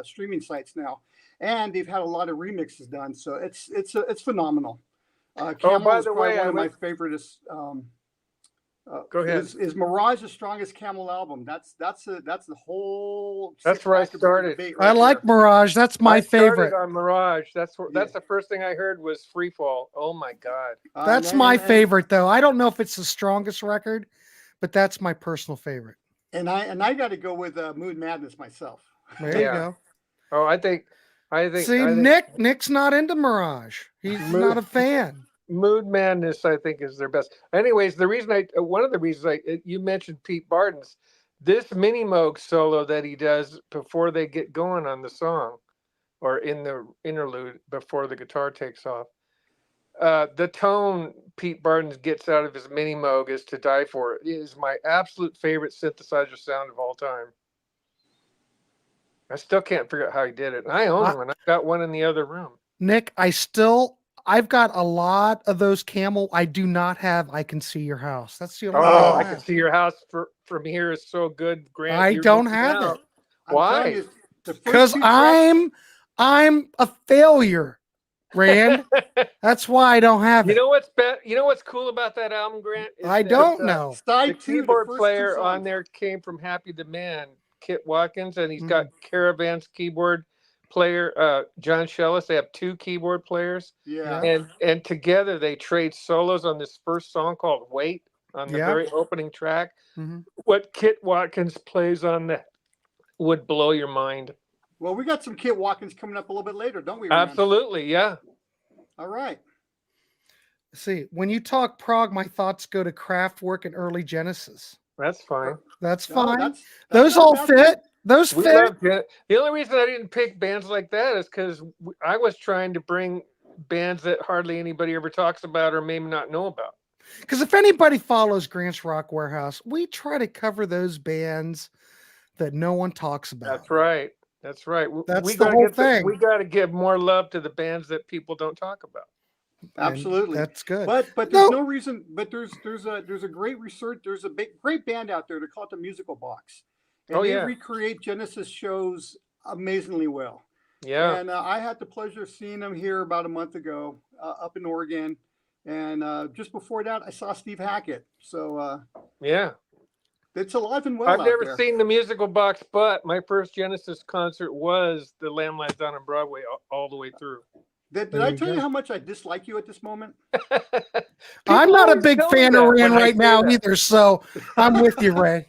streaming sites now, and they've had a lot of remixes done. So it's phenomenal. Camel by is the probably way, one of my favorites. Go ahead. Is Mirage the strongest Camel album? That's the whole. That's where I started. Right I like Mirage. That's my favorite. On Mirage. That's the first thing I heard was Free Fall. Oh my God. That's my favorite though. I don't know if it's the strongest record, but that's my personal favorite. And I got to go with Moon Madness myself. There you go. Oh, I See, think Nick's not into Mirage. He's Mood, not a fan. Mood Madness, I think, is their best. Anyways, one of the reasons you mentioned Pete Barton's, this Mini Moog solo that he does before they get going on the song, or in the interlude before the guitar takes off. The tone Pete Barton gets out of his Mini Moog is to die for. It is my absolute favorite synthesizer sound of all time. I still can't figure out how he did it. I own one. I've got one in the other room. Nick, I've got a lot of those Camel. I do not have I Can See Your House. That's the only one Oh, I have. Can See Your House from here is so good, Grant. I You're don't missing have out. it. Why? Because I'm a failure, Rand. That's why I don't have You it. know what's cool about that album, Grant? Is I that, don't know. The keyboard player on there came from Happy the Man, Kit Watkins, and he's got Caravan's keyboard player, John Shellis. They have 2 keyboard players. Yeah. And together they trade solos on this first song called Wait on the very opening track. What Kit Watkins plays on that would blow your mind. Well, we got some Kit Watkins coming up a little bit later, don't we, Rand? Absolutely, yeah. All right. See, when you talk prog, my thoughts go to Kraftwerk and early Genesis. That's fine. That's No, fine. that's Those not all bad. fit. Those We fit. loved it. The only reason I didn't pick bands like that is because I was trying to bring bands that hardly anybody ever talks about or maybe not know about. Because if anybody follows Grant's Rock Warehouse, we try to cover those bands that no one talks about. That's right. That's right. That's we the gotta whole get thing. we got to give more love to the bands that people don't talk about. Absolutely. And that's good. But there's no reason. But there's a great research. There's a great band out there. They call it the Musical Box, and they recreate Genesis shows amazingly well. Yeah. And I had the pleasure of seeing them here about a month ago up in Oregon, and just before that, I saw Steve Hackett. So yeah, it's alive and well. I've out never there. seen the Musical Box, but my first Genesis concert was the Lamb Lies Down on Broadway all the way through. Did I tell you how much I dislike you at this moment? I'm not a big tell me fan that of when Rand I right say now that. either, so I'm with you, Ray.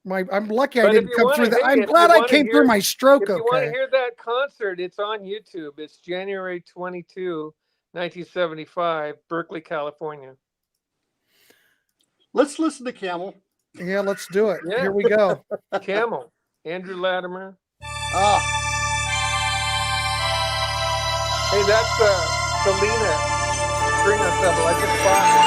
I'm lucky I But if didn't you come wanna- through that. hey, I'm if glad you I wanna came hear- through my stroke If you want to okay. hear that concert, it's on YouTube. It's January 22, 1975, Berkeley, California. Let's listen to Camel. Yeah, let's do it. Yeah. Here we go. Camel, Andrew Latimer. Ah, Hey, that's Selena string ensemble. I just bought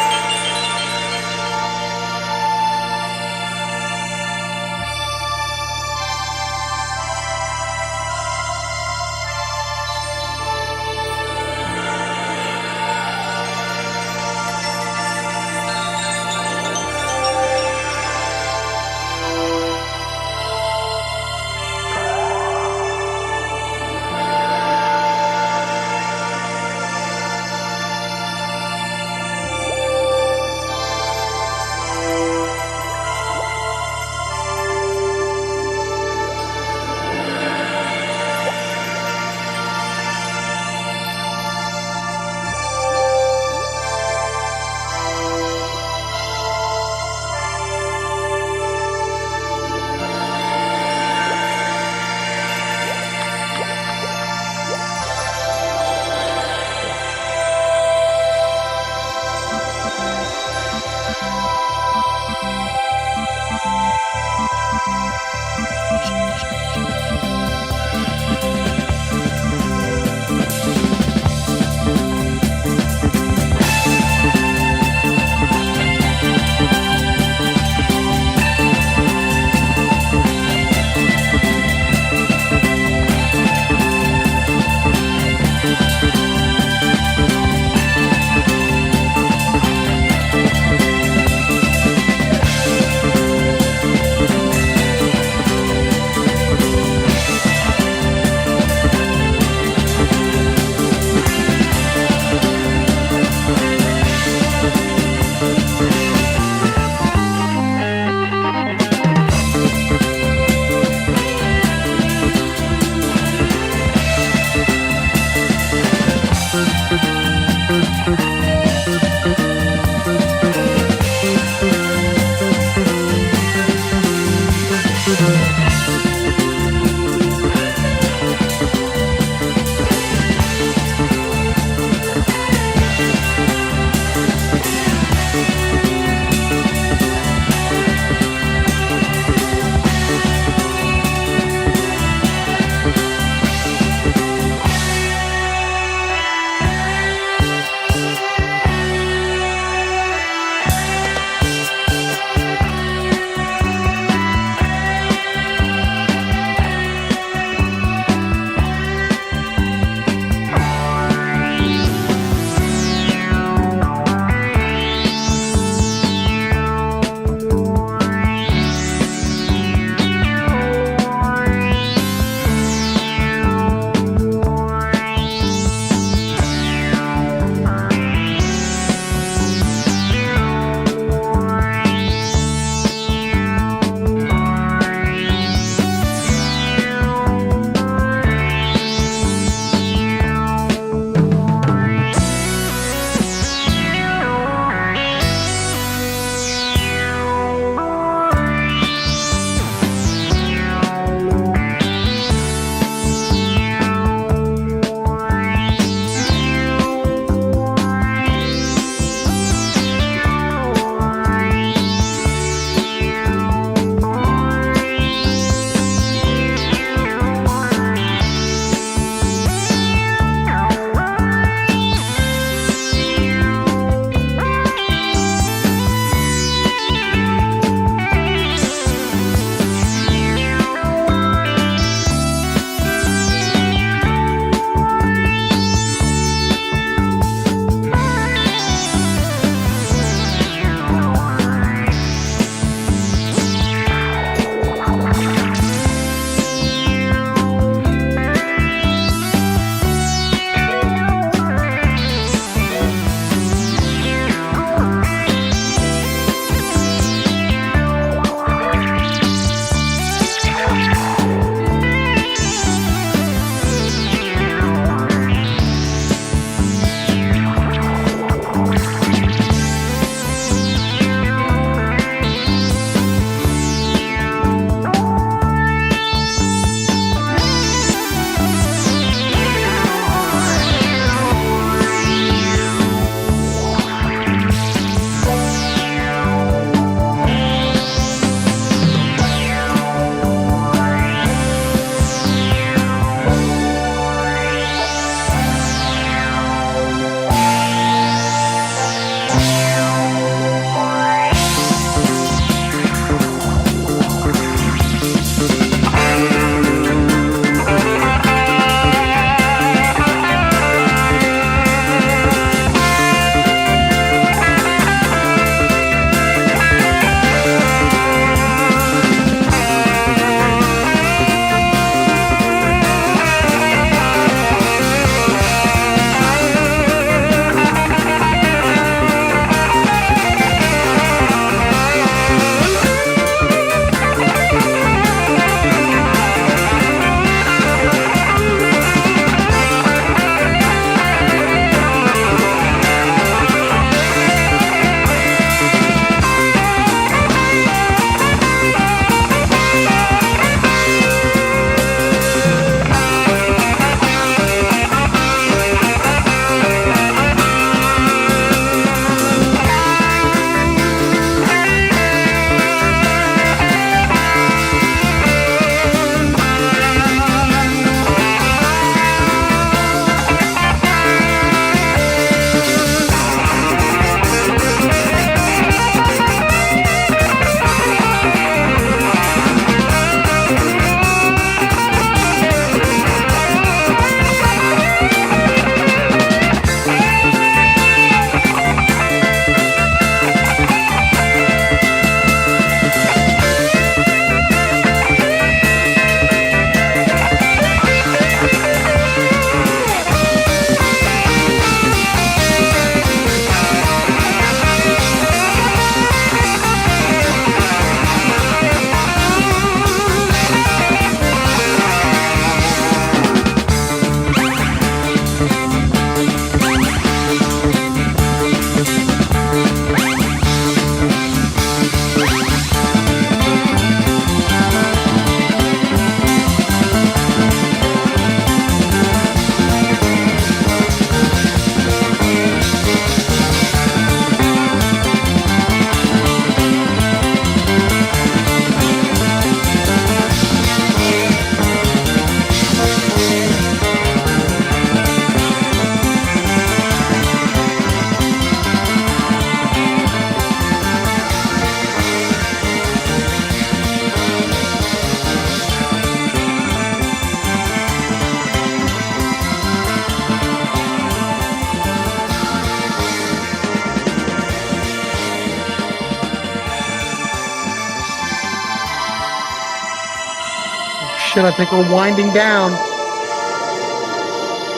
shit, I think we're winding down.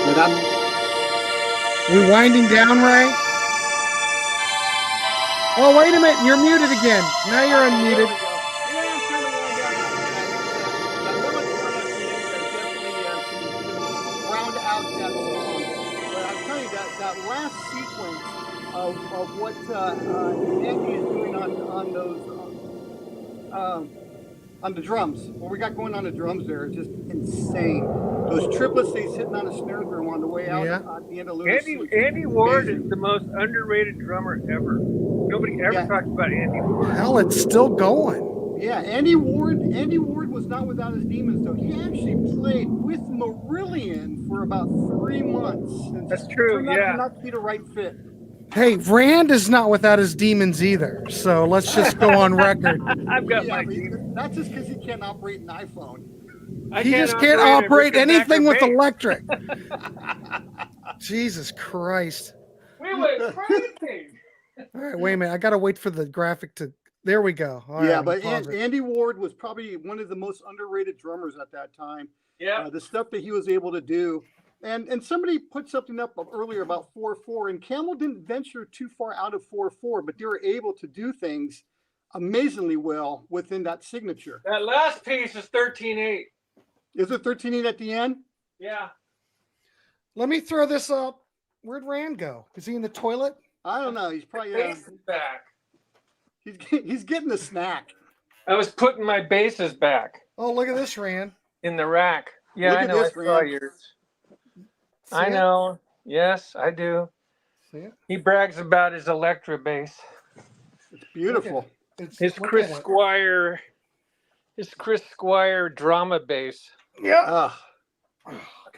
But I'm, We winding down, Ray? Oh, wait a minute. You're muted again. Now you're there unmuted. we go. Yeah, I'm trying to wind down now. I know it's one of the things that definitely can round out that song. But I'm telling you that last sequence of what Andy is doing on those on the drums, what we got going on the drums there is just insane. Those triplets he's hitting on a snare drum on the way out Yeah. at the end of Lunar Suits. Andy Ward Amazing. is the most underrated drummer ever. Nobody ever Yeah. talks about Andy Ward. Hell, it's still going. Yeah, Andy Ward was not without his demons though. He actually played with Marillion for about 3 months. And That's just true, turned out yeah. to not be the right fit. Hey, Rand is not without his demons either. So let's just go on record. I've got Yeah, my but demons. that's just because he can't operate an iPhone. He just can't operate a anything with Rickenbacker electric. Jesus Christ. bass. We went crazy. All right, wait a minute. I got to wait for the graphic to. There we go. All Yeah, right, but pause it. Andy Ward was probably one of the most underrated drummers at that time. Yeah. The stuff that he was able to do. And somebody put something up earlier about 4/4, and Camel didn't venture too far out of 4/4, but they were able to do things amazingly well within that signature. That last piece is 13/8. Is it 13/8 at the end? Yeah. Let me throw this up. Where'd Rand go? Is he in the toilet? I don't know. He's probably Bass is back. he's getting a snack. I was putting my basses back Oh, look at this, Rand. in the rack. Yeah, Look I at know. this, I saw Rand. yours. See I it? know. Yes, I do. See it? He brags about his Electra bass. It's beautiful. It's, His look Chris at it. Squire. His Chris Squire drama bass. Yeah. Ah,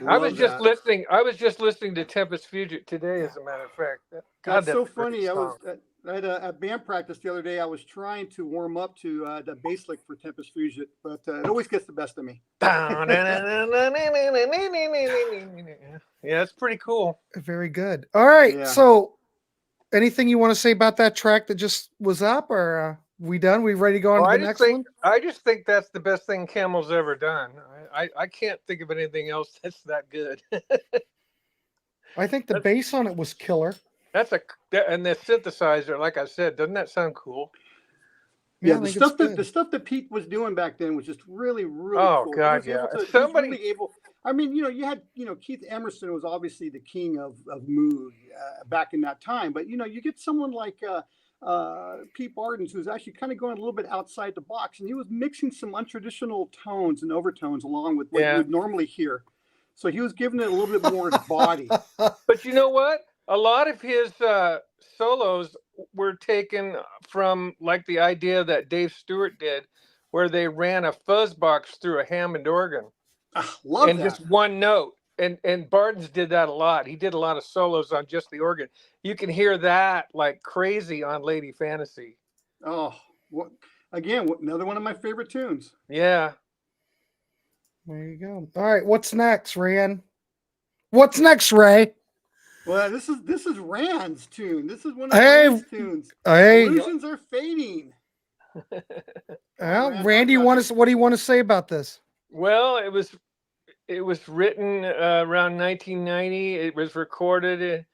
I was love just that. listening. I was just listening to Tempest Fugit today, as a matter of fact. God, That's so a great funny. I was song. at a band practice the other day. I was trying to warm up to the bass lick for Tempest Fugit, but it always gets the best of me. Yeah, it's pretty cool. Very good. All right. Yeah. So, anything you want to say about that track that just was up, or we done? We ready to go on Well, to the next one? I just think that's the best thing Camel's ever done. I can't think of anything else that's that good. I think the bass on it was killer. And the synthesizer, like I said, doesn't that sound cool? Yeah, I the think stuff it's that good. the stuff that Pete was doing back then was just really, really Oh, cool. God, He was able yeah. to- he was Somebody- really able. I mean, you had, Keith Emerson was obviously the king of mood back in that time, but you get someone like Pete Bardens, who's actually kind of going a little bit outside the box, and he was mixing some untraditional tones and overtones along with what Yeah. you would normally hear. So he was giving it a little bit more body. But you know what? A lot of his solos were taken from like the idea that Dave Stewart did, where they ran a fuzz box through a Hammond organ Love and that. just one note. And Bardens did that a lot. He did a lot of solos on just the organ. You can hear that like crazy on Lady Fantasy. Oh, again, another one of my favorite tunes. Yeah. There you go. All right. What's next, Rand? What's next, Ray? Well, this is Rand's tune. This is one of Hey, Rand's tunes. Hey, Illusions are fading. well, Randy, what do you want to say about this? Well, it was written around 1990. It was recorded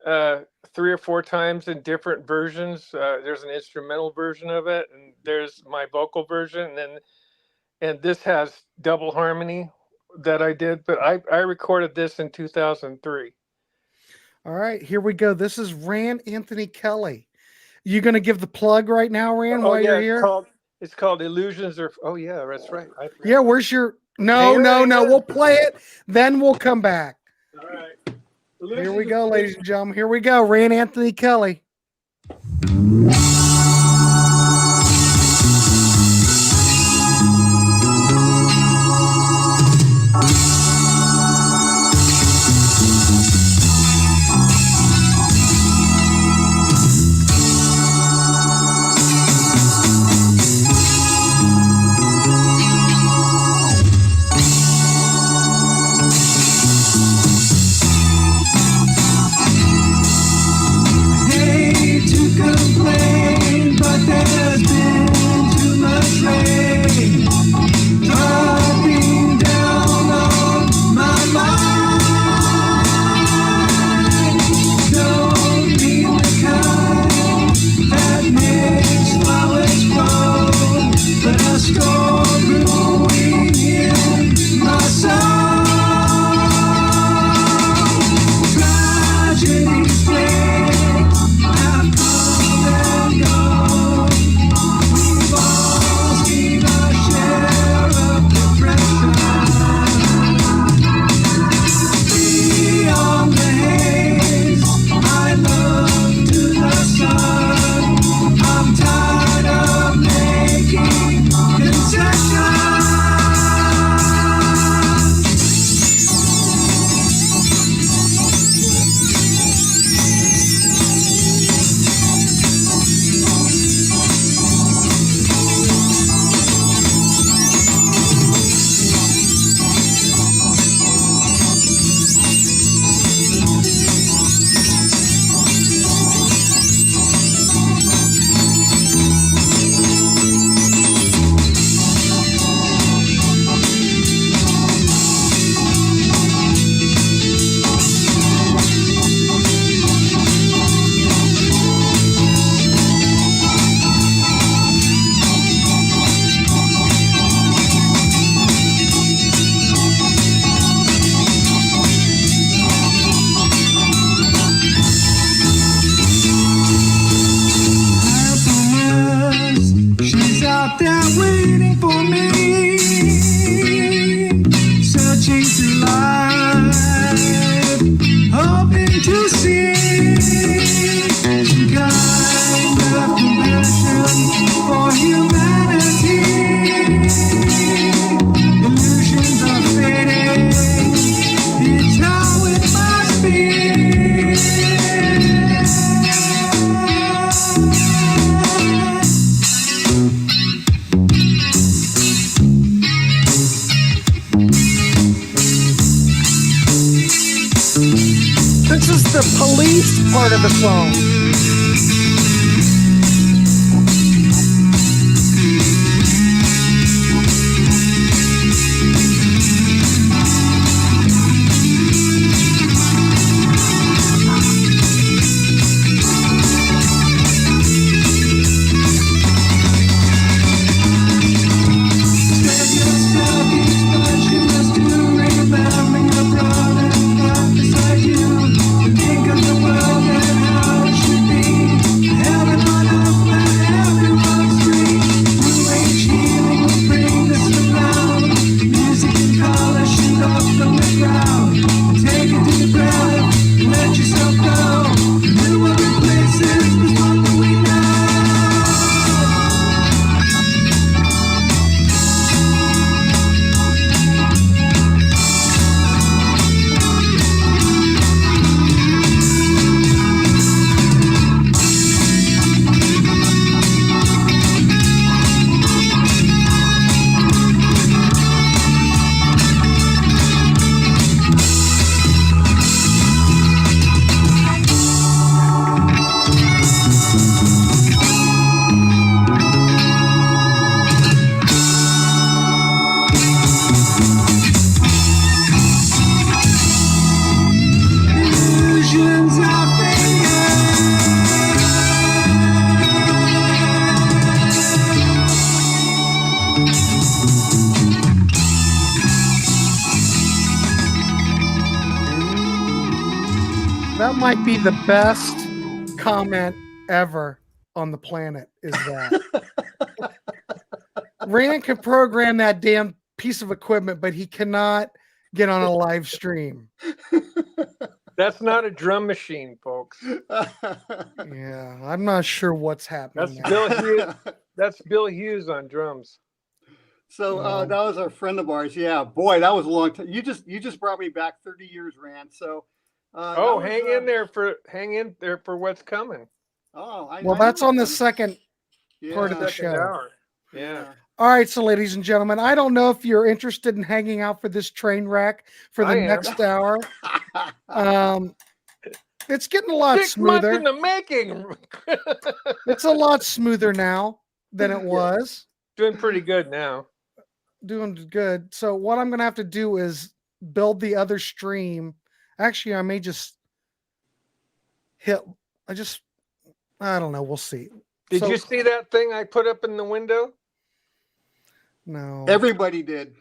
3 or 4 times in different versions. There's an instrumental version of it, and there's my vocal version, and this has double harmony that I did. But I recorded this in 2003. All right, here we go. This is Rand Anthony Kelly. You going to give the plug right now, Rand, while you're here? It's called Illusions Are. Oh yeah, that's right. I forgot. Yeah, where's your? No. We'll play it, then we'll come back. All right. Here we go, ladies and gentlemen. Here we go. Rand Anthony Kelly. Hate to complain. This is the Police part of the song. That might be the best comment ever on the planet, is that. Rand can program that damn piece of equipment, but he cannot get on a live stream. That's not a drum machine, folks. Yeah, I'm not sure what's happening. That's Bill Hughes. That's Bill Hughes on drums. So that was a friend of ours. Yeah, boy, that was a long time. You just brought me back 30 years, Rand. So hang in there for what's coming. Well, that's on the second part of the show. Hour. Yeah. All right, so ladies and gentlemen, I don't know if you're interested in hanging out for this train wreck for the next hour. It's getting a lot 6 smoother. months in the making. It's a lot smoother now than it was. Doing pretty good now. Doing good. So what I'm going to have to do is build the other stream. Actually, I may just I don't know. We'll see. Did you see that thing I put up in the window? No. Everybody did.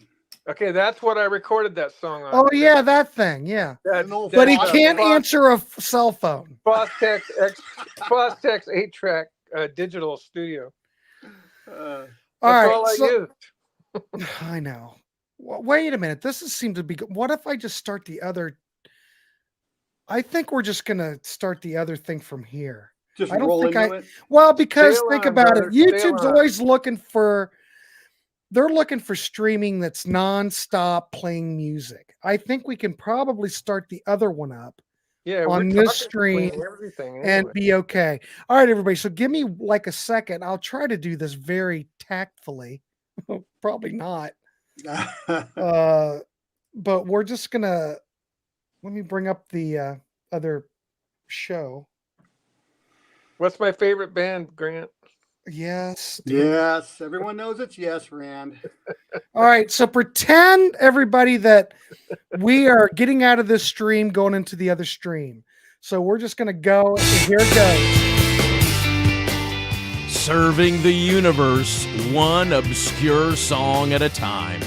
Okay, that's what I recorded that song on. Oh yeah, that thing. Yeah. But he can't answer a cell phone. Fostex 8-track digital studio. All right. All I used. I know. Wait a minute. This seems to be good. What if I just start the other? I think we're just gonna start the other thing from here. Just I don't roll think into it. Well, because think about brother. it. YouTube's always looking for. They're looking for streaming that's nonstop playing music. I think we can probably start the other one up on this stream and be okay. All right, everybody. So give me like a second. I'll try to do this very tactfully. Probably not. But we're just gonna let me bring up the other show. What's my favorite band, Grant? Yes. Yes. Everyone knows it's yes, Rand. All right. So pretend, everybody, that we are getting out of this stream, going into the other stream. So we're just going to go. Here it goes. Serving the universe one obscure song at a time.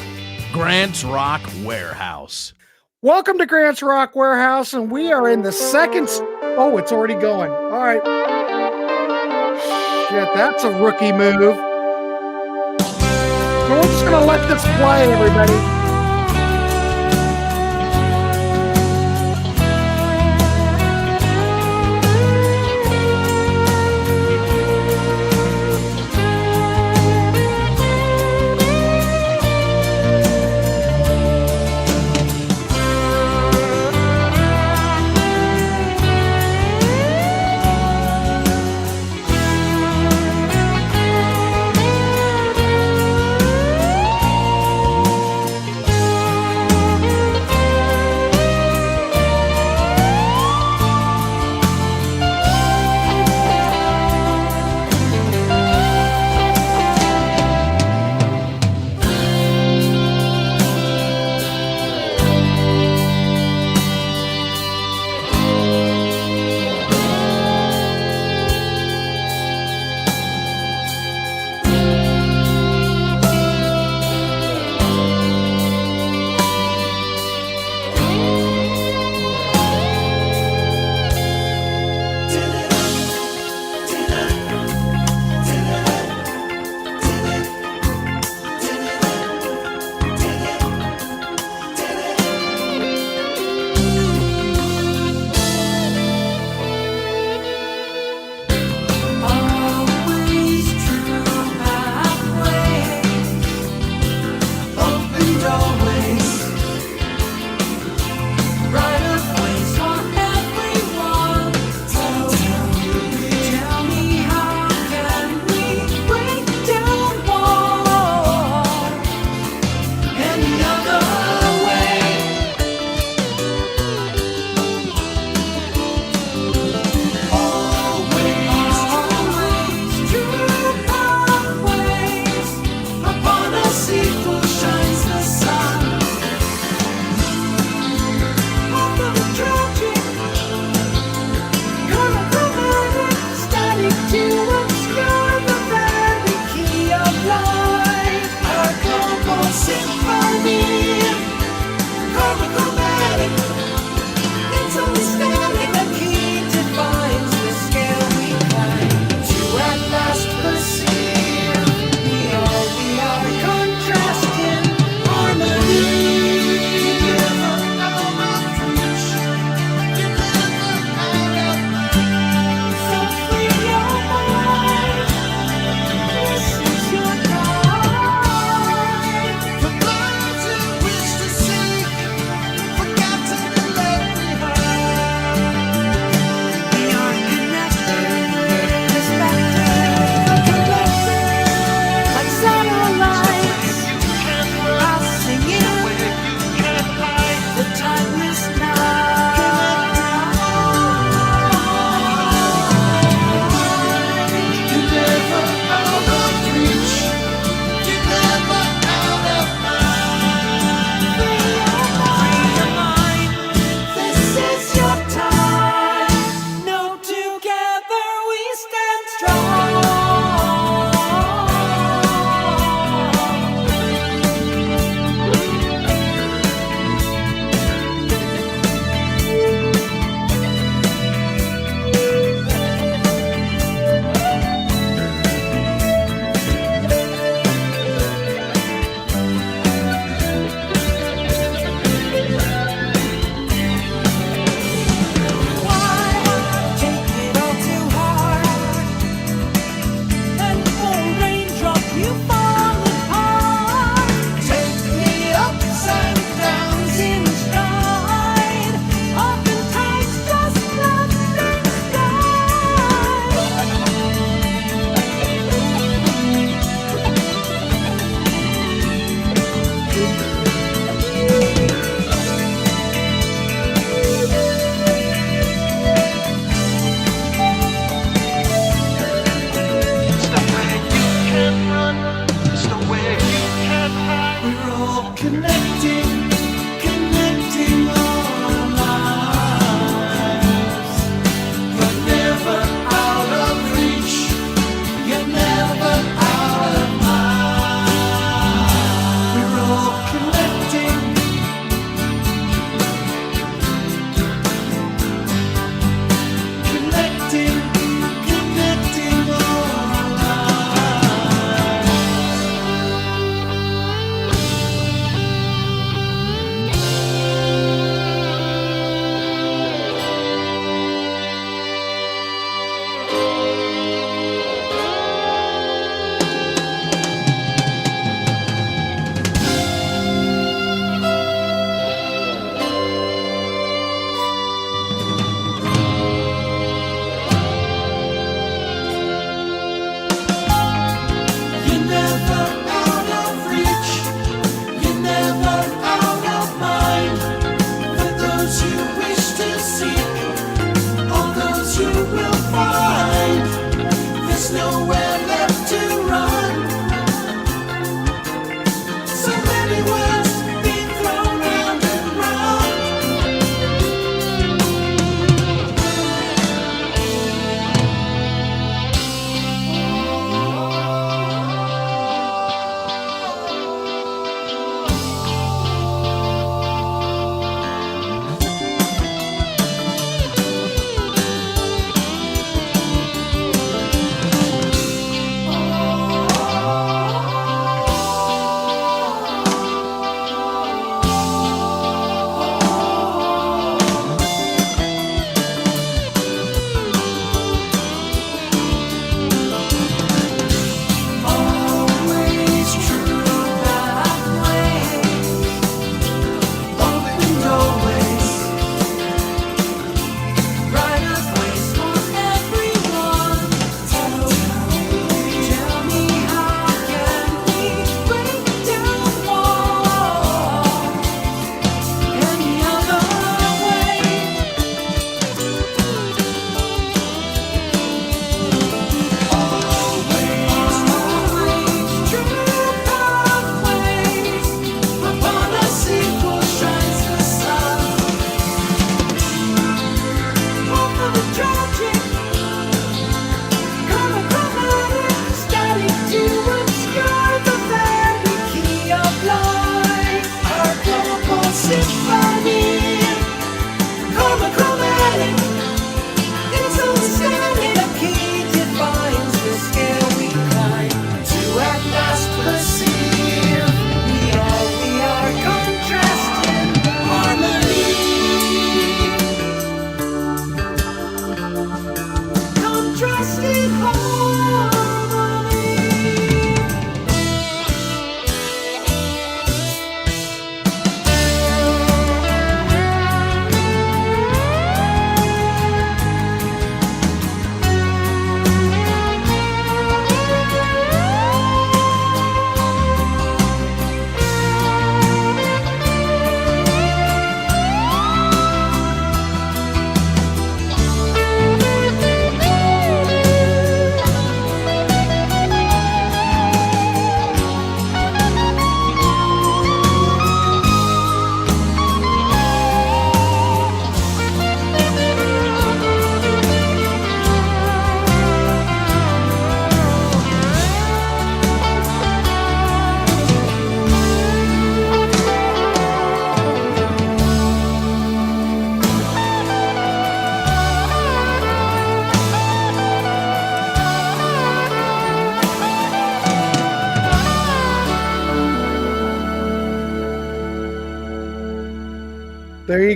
Grant's Rock Warehouse. Welcome to Grant's Rock Warehouse, and we are in the second. Oh, it's already going. All right. Shit, that's a rookie move. So we're just gonna let this play, everybody.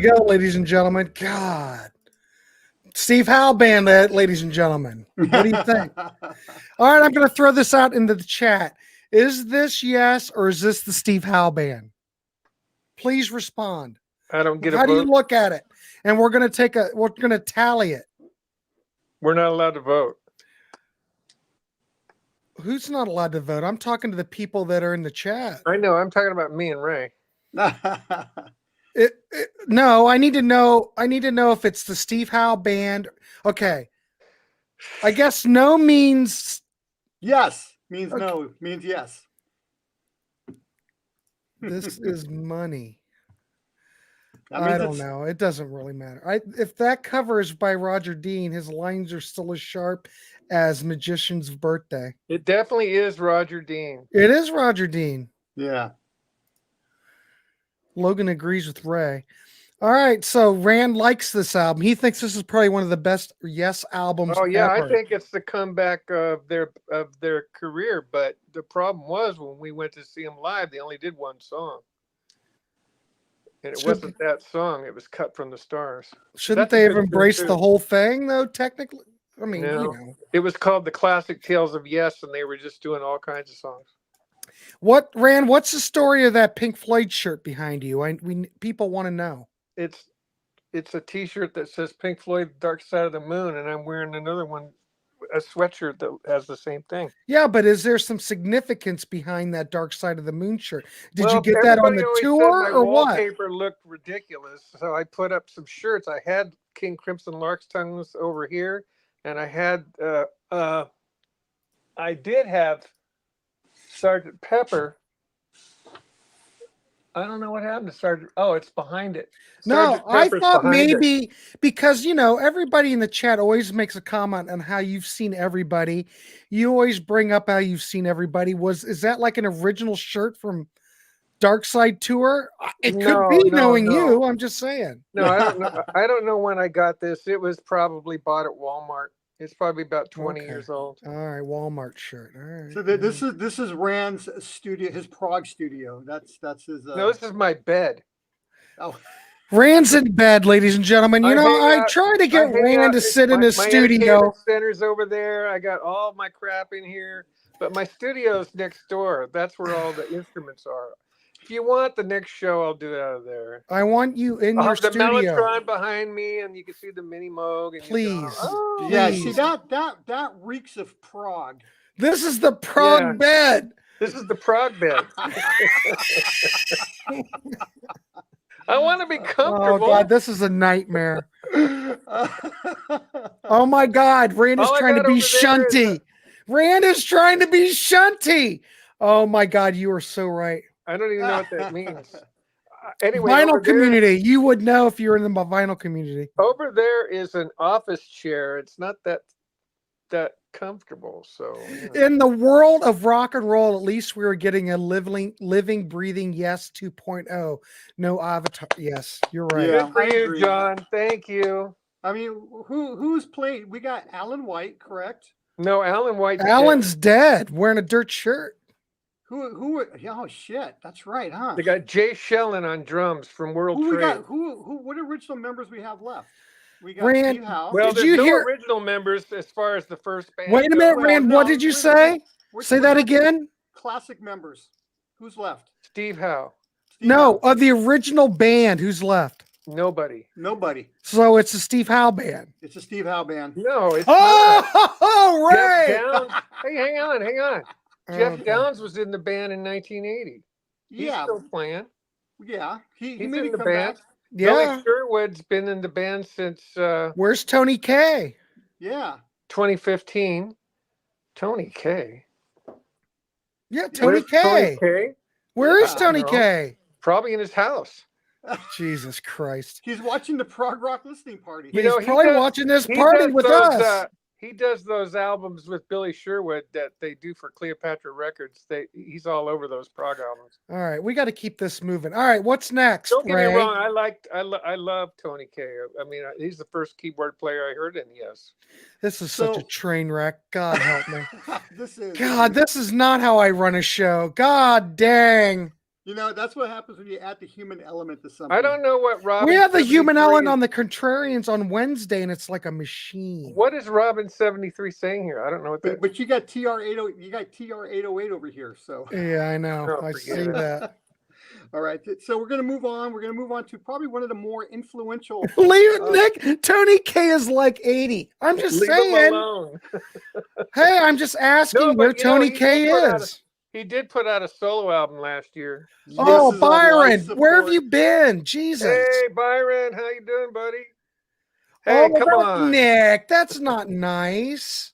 you go, ladies and gentlemen. God. Steve Howe band, ladies and gentlemen. What do you think? All right, I'm going to throw this out into the chat. Is this yes or is this the Steve Howe band? Please respond. I don't get a How do you vote. look at it? And we're going to tally it. We're not allowed to vote. Who's not allowed to vote? I'm talking to the people that are in the chat. I know. I'm talking about me and Ray. No, I need to know. I need to know if it's the Steve Howe band. Okay. I guess no means Yes means Okay. no, means yes. this is money. That means I don't it's- know. It doesn't really matter. If that cover is by Roger Dean, his lines are still as sharp as Magician's Birthday. It definitely is Roger Dean. It is Roger Dean. Yeah. Logan agrees with Ray. All right, so Rand likes this album. He thinks this is probably one of the best Yes albums. Oh yeah, ever. I think it's the comeback of their career. But the problem was when we went to see them live, they only did one song, and it Should- wasn't that song. It was cut from the stars. Shouldn't That's a they have good thing, embraced too. the whole thing though? Technically, I mean, No. you know. It was called the Classic Tales of Yes, and they were just doing all kinds of songs. What, Rand? What's the story of that Pink Floyd shirt behind you? People want to know. It's a T-shirt that says Pink Floyd, Dark Side of the Moon, and I'm wearing another one, a sweatshirt that has the same thing. Yeah, but is there some significance behind that Dark Side of the Moon shirt? Did you Well, get that on everybody the always said tour my or what? wallpaper looked ridiculous, so I put up some shirts. I had King Crimson Lark's tongues over here, and I had I did have Sergeant Pepper. I don't know what happened to Sergeant. Oh, it's behind it. No, Sergeant I Pepper's thought behind it. maybe because everybody in the chat always makes a comment on how you've seen everybody. You always bring up how you've seen everybody. Is that like an original shirt from Dark Side Tour? It could No, be, no, knowing no. you. I'm just saying. No, I don't know. I don't know when I got this. It was probably bought at Walmart. It's probably about 20 Okay. years old. All right, Walmart shirt. All right. So this is Rand's studio, his Prague studio. That's his. No, this is my bed. Oh, Rand's in bed, ladies and gentlemen. I hang I out- try to get I hang Rand out- to sit in my- his my studio. entertainment center's over there. I got all my crap in here, but my studio's next door. That's where all the instruments are. If you want the next show, I'll do it out of there. I want you in I'll your have the studio. Mellotron behind me, and you can see the Mini Moog. And you go, Please. "Oh." yeah. Please. See that reeks of Prague. This is the Prague Yeah. bed. This is the Prague bed. I want to be Oh comfortable. God, this is a nightmare. Oh my God, Rand is All I trying to got be over there is shunty. Rand is trying to be shunty. Oh my God, you are so right. I don't even know what that means. Anyway, Vinyl over there- community. You would know if you were in the vinyl community. Over there is an office chair. It's not that comfortable. So In the world of rock and roll, at least we were getting a living, breathing Yes 2.0. No avatar. Yes, you're right. Yeah. good for I you, agree. John. Thank you. I mean, who's playing? We got Alan White, correct? No, Alan White. Alan's dead, wearing a dirt shirt. Who? Oh shit, that's right, huh? They got Jay Shellen on drums from World Who we Trade. got? Who? What original members we have left? We got Rand, Steve Howe. Well, Did there's you no hear- original members as far as the first band. Wait a minute, goes. Rand. no, What did you wait a say? minute. Say that again. Classic members. Who's left? Steve Howe. Steve No, Howe. of the original band, who's left? Nobody. Nobody. So it's a Steve Howe band. It's a Steve Howe band. No, it's not. Oh, Jeff right. Downs. Hey, hang on. Jeff Okay. Downs was in the band in 1980. He's Yeah, still playing. yeah. He He's made in a the comeback. band. Yeah. Billy Sherwood's been in the band since Where's Tony K? Yeah. 2015. Tony K. Yeah, Tony Where's K. Tony K? Where is Yeah, Tony no. K? Probably in his house. Jesus Christ. He's watching the prog rock listening party. You He's know, he probably does- watching this He party does with those, us. he does those albums with Billy Sherwood that they do for Cleopatra Records. He's all over those prog albums. All right, we got to keep this moving. All right, what's next, Don't get Ray? me wrong. I love Tony K. I mean, he's the first keyboard player I heard in Yes. This is such So- a train wreck. God help me. This is God, this is not how I run a show. God dang. You know, that's what happens when you add the human element to something. I don't know what Robin. We have the human 73 element on the Contrarians on Wednesday, and it's like a machine. What is Robin 73 saying here? I don't know what that. But you got TR808. You got TR808 over here. So Yeah, I know. Oh, I forget see it. that. all right. So we're gonna move on. We're gonna move on to probably one of the more influential. Leave it, Nick. Tony K is like 80. I'm just Leave him saying. alone. Hey, I'm just asking No, where but, you know, Tony he K did put out is. He did put out a solo album last year. Oh, This is a life Byron, where have support. you been? Jesus. Hey, Byron, how you doing, buddy? Oh, Hey, come on. Nick, that's not nice.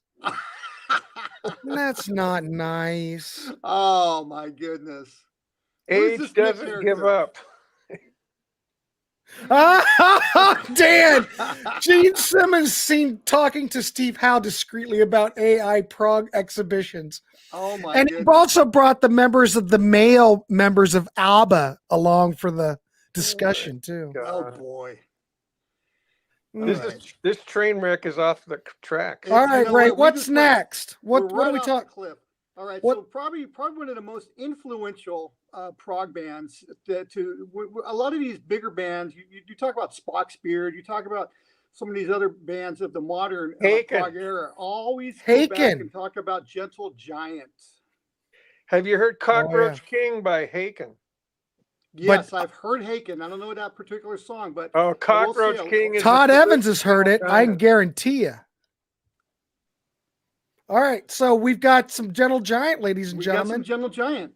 That's not nice. Oh my goodness. Who's Age this Nick doesn't give character? up. Dan, Gene Simmons seen talking to Steve Howe discreetly about AI prog exhibitions. Oh my And goodness. he also brought the male members of ABBA along for the discussion too. Oh God. boy. This All right. this train wreck is off the track. It's- All you right, know Ray, what? We what's just went- next? What We're are right we off the talking? cliff. All right, What- so probably one of the most influential prog bands a lot of these bigger bands. You talk about Spock's Beard, you talk about some of these other bands of the modern Haken. prog era. Always go back Haken. and talk about Gentle Giant. Have you heard Cockroach yeah. King by Haken? Yes, I've heard Haken. I don't know that particular song, but Oh, I will Cockroach say- King is Todd the Evans has heard it. I can Giant. guarantee you. All right, so we've got some Gentle Giant, ladies and we got some gentlemen. Gentle Giant.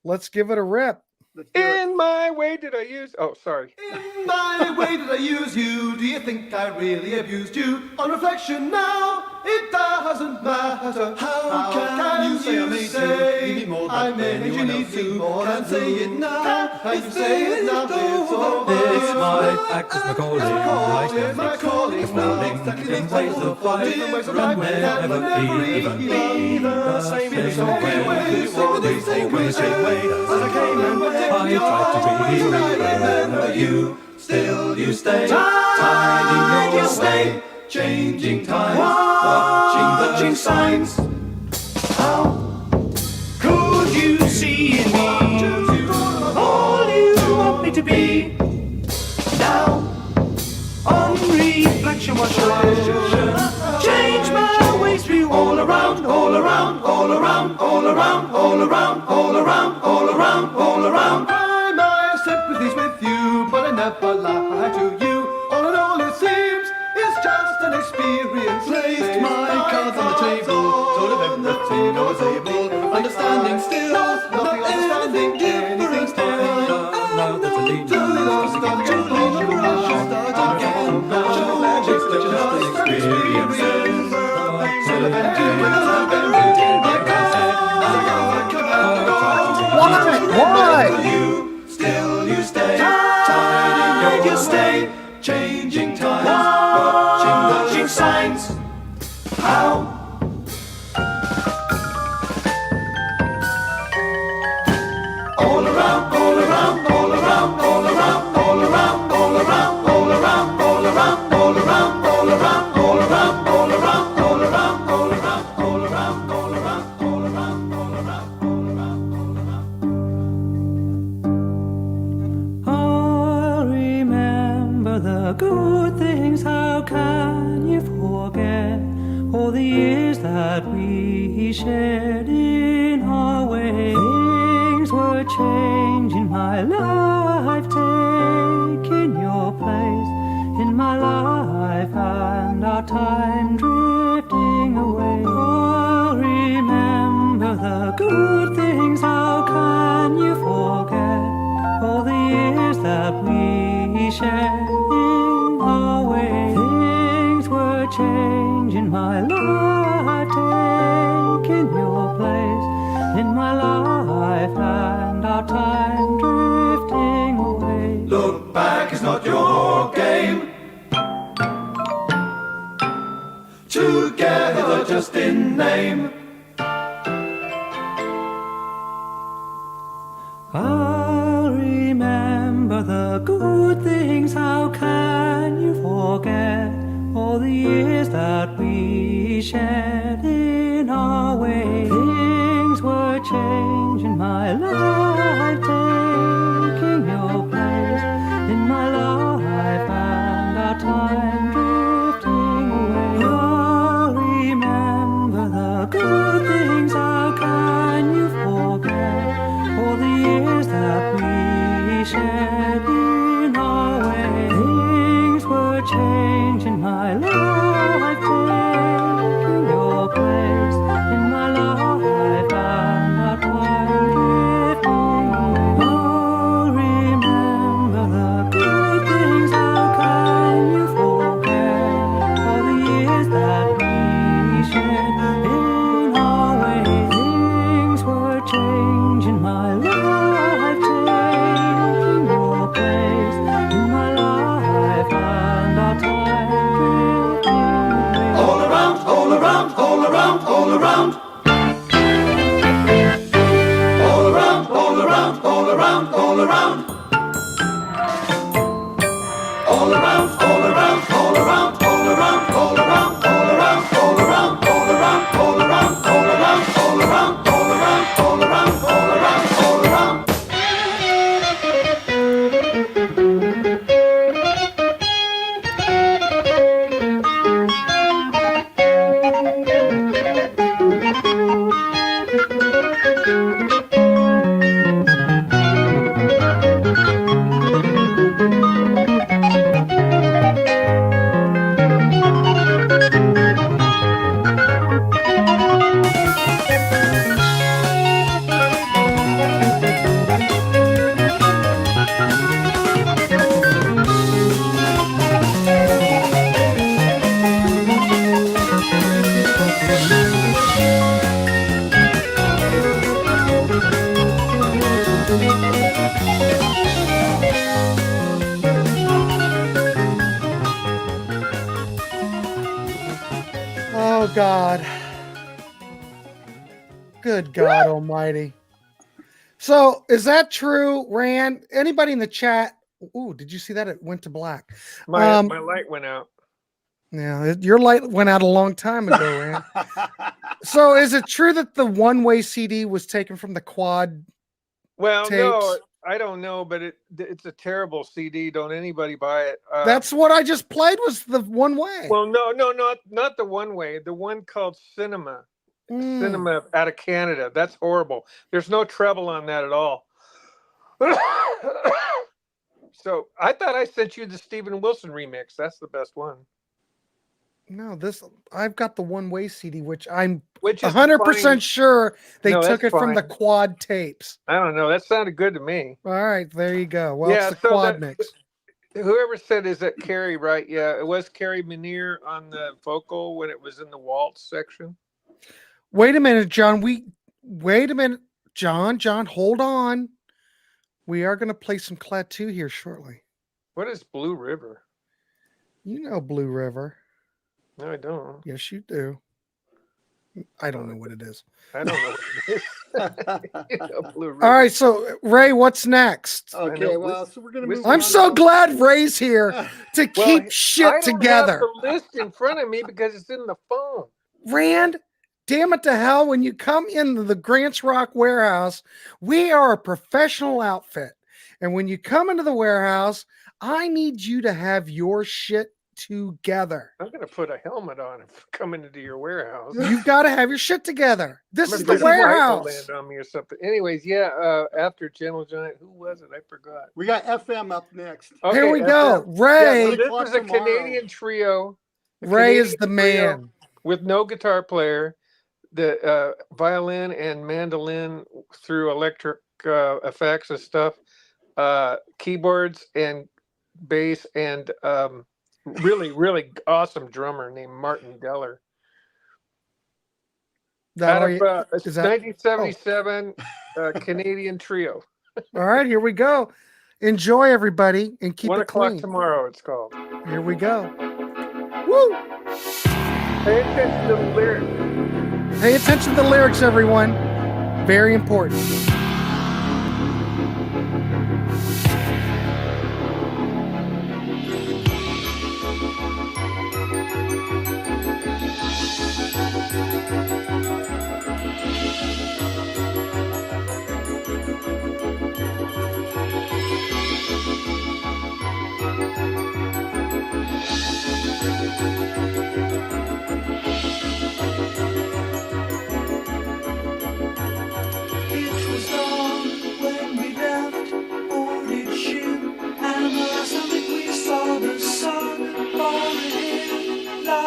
Let's give it a rip. Let's do it. In my way did I use? Oh, sorry. In my way did I use you? Do you think I really abused you? On reflection now, it doesn't matter. How can you say I made you more than anyone else do? Can't say it now. Can you say it now? It's over. It's my act, it's my calling. It's my calling. It's falling in ways of life and never be the same as always. Always As I came and went, I tried to be I remember you. Still you stay, tied in your way, changing times, watching the signs. How Could you see in me all you want me to be? now? On reflection, what shall I do? Change my ways through All around, all around, all around, all around, all around, all around, all around, all around. I might have sympathies with you, but I never lie to you. All in all, it seems it's just an experience. Placed my cards on the table, told of everything I was able. Understanding still, nothing understanding, anything's fine. Now that's a lead. Why? Still you stay, tied in your stay, changing times, watching signs. How? All around, all around, all around, all around, all around, all around, all around, all around, all around, all around, all around, all around, all around, all around, all around, all around, all around, all around, all around. I'll remember the good things. How can you forget all the years that we shared in our way? Things were changing my life, taking your place in my life, and our time drifting away. I'll remember the good things. How can you forget all the years that we shared in our way? Things were changing my life, taking your place in my life, and our time drifting away. Look back is not your game. Together just in name. I'll remember the good things. How can you forget all the years that we shared in our way? Things were changing my life, taking your place in my life and our time drifting away. Oh, remember the good things, how can you forget all the years that we shared in our way? Things were changing my life, taking your place in my life and our time drifting away. Oh, remember the good things, how can you forget all the years that we shared in our way? Things were changing my life, taking your place in my life and our time drifting away. All around, all around, all around, all around. All around, all around, all around, all around. All around, all around, all around, all around, all around, all around, all around, all around, all around, all around, all around, all around, all around, all around, all around. Oh God. Good God Almighty. So is that true, Rand? Anybody in the chat? Ooh, did you see that? It went to black. My light went out. Yeah, your light went out a long time ago, Rand. So is it true that the one-way CD was taken from the quad? Well, no, tapes? I don't know, but it's a terrible CD. Don't anybody buy it. That's what I just played, was the one-way. Well, no, not the one way. The one called Cinema. Cinema out of Canada. That's horrible. There's no treble on that at all. So I thought I sent you the Steven Wilson remix. That's the best one. No, I've got the one-way CD, which I'm Which is 100% sure they No, took it that's from the fine. quad tapes. I don't know. That sounded good to me. All right, there you go. Well, Yeah, it's the so quad that- mix. Whoever said, is that Carrie, right? Yeah, it was Carrie Minier on the vocal when it was in the waltz section. Wait a minute, John. Wait a minute, John. John, hold on. We are going to play some Klaatu here shortly. What is Blue River? You know Blue River. No, I don't. Yes, you do. I don't know what it is. I don't know what it is. You know, Blue River. All right, so Ray, what's next? Okay, know, well, so we're gonna with- move. I'm on so now. glad Ray's here to Well, keep I shit don't together. have the list in front of me because it's in the phone. Rand, damn it to hell, when you come into the Grants Rock Warehouse, we are a professional outfit. And when you come into the warehouse, I need you to have your shit together. I'm going to put a helmet on if I come into your warehouse. You've got to have your shit together. This I'm is gonna the put a rifle warehouse. land on me or something. Anyways, yeah. After Gentle Giant, who was it? I forgot. We got FM up next. Here we go. FM. Ray. Yeah, so this O'clock is a tomorrow. Canadian trio. A Ray is Canadian the trio man. with no guitar player. The violin and mandolin through electric effects and stuff. Keyboards and bass and really, really awesome drummer named Martin Deller. That Out all of you- it's is that- 1977 Canadian trio. all right, here we go. Enjoy, everybody, and keep 1 it o'clock clean. tomorrow, it's called. Here we go. Woo! Pay attention to the lyrics. Pay attention to the lyrics, everyone. Very important.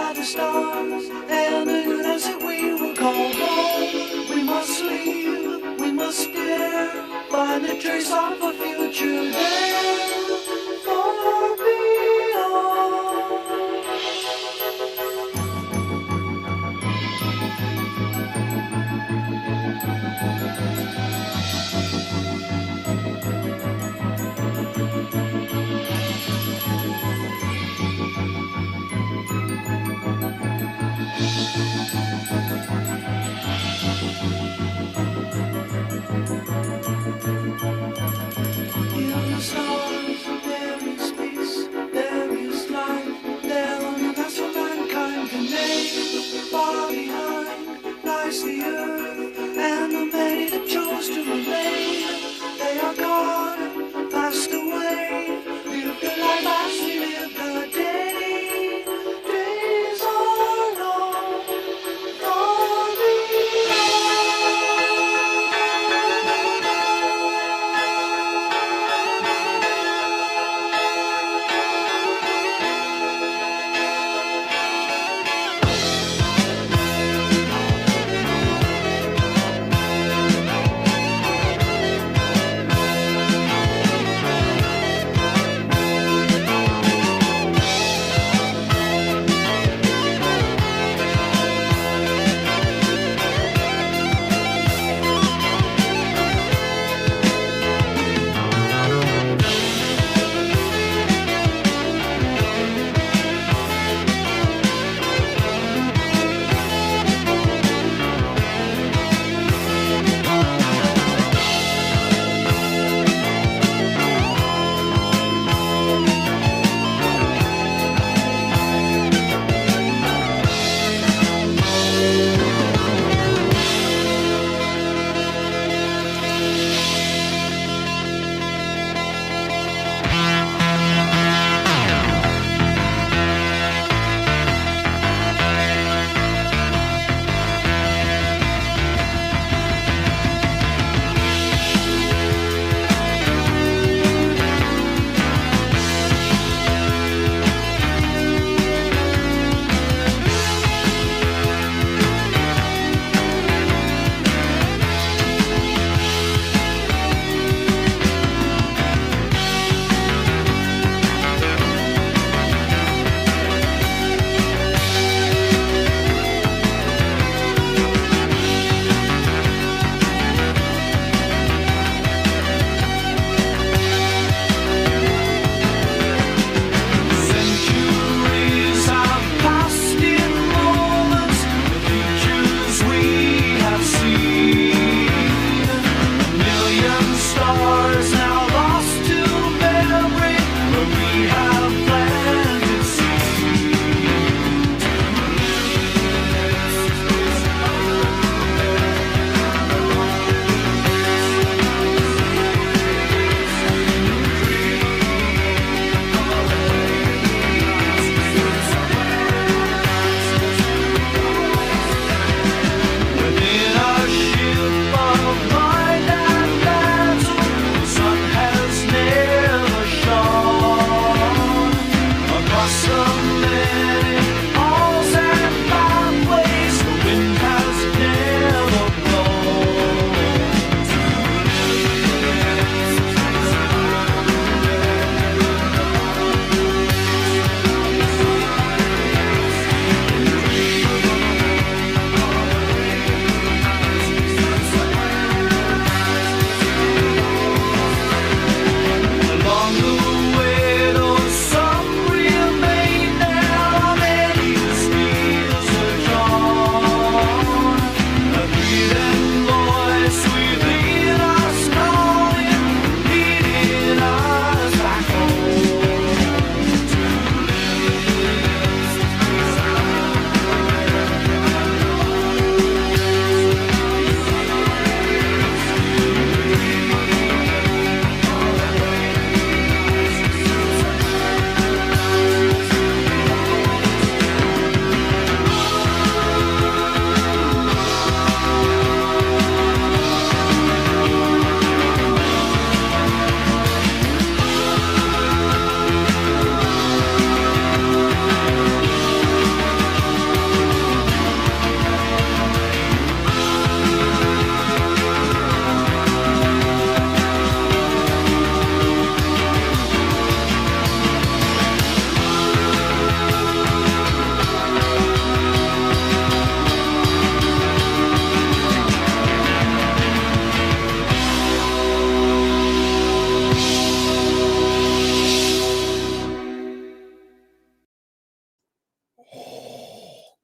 by the stars, and who knows if we will call home. We must leave, we must dare, find a trace of a future there, far beyond. In the stars,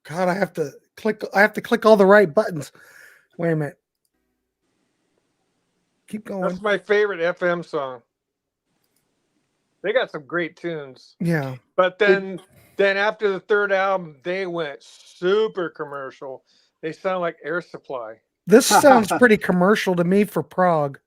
God, I have to click all the right buttons. Wait a minute. Keep going. That's my favorite FM song. They got some great tunes. Yeah. But then after the third album, they went super commercial. They sound like Air Supply. This sounds pretty commercial to me for Prog.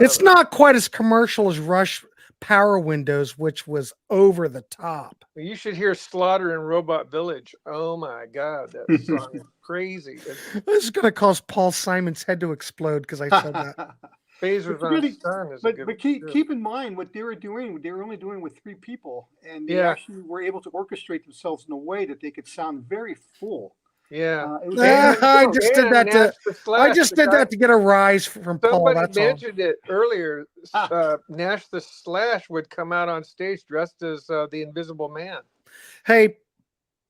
It's it. not quite as commercial as Rush Power Windows, which was over the top. You should hear Slaughter in Robot Village. Oh my God, that song is crazy. This is going to cause Paul Simon's head to explode because I said that. Phasers on Really, Sun is but a good keep in mind what they were doing. They were only doing with 3 people, and they Yeah. actually were able to orchestrate themselves in a way that they could sound very full. Yeah. It was I just did that Nash the Slash, I just the did guy- that to get a rise from Paul. Somebody That's all. mentioned it earlier. Nash the Slash would come out on stage dressed as the Invisible Man. Hey,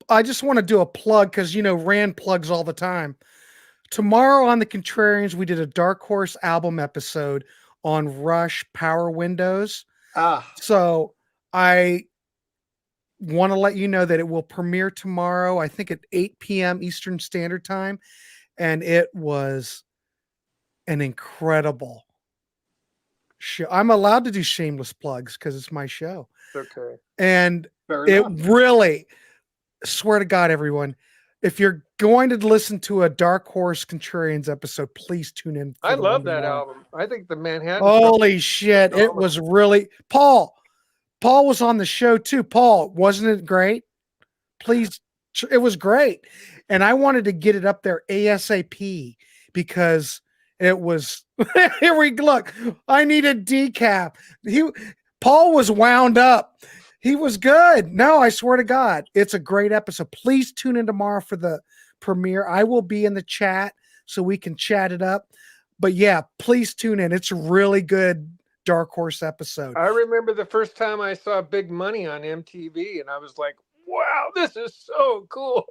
I just want to do a plug because Rand plugs all the time. Tomorrow on the Contrarians, we did a Dark Horse album episode on Rush Power Windows. So I want to let you know that it will premiere tomorrow, I think at 8 p.m. Eastern Standard Time. And it was an incredible show. I'm allowed to do shameless plugs because it's my show. Okay. And Fair it enough. really, swear to God, everyone, if you're going to listen to a Dark Horse Contrarians episode, please tune in. I the love one that tomorrow. album. I think the Manhattan. Holy shit. It was really Paul was on the show too. Paul, wasn't it great? Please. It was great. And I wanted to get it up there ASAP because it was here we look. I needed decaf. Paul was wound up. He was good. No, I swear to God, it's a great episode. Please tune in tomorrow for the premiere. I will be in the chat so we can chat it up. But yeah, please tune in. It's a really good Dark Horse episode. I remember the first time I saw Big Money on MTV, and I was like, "Wow, this is so cool."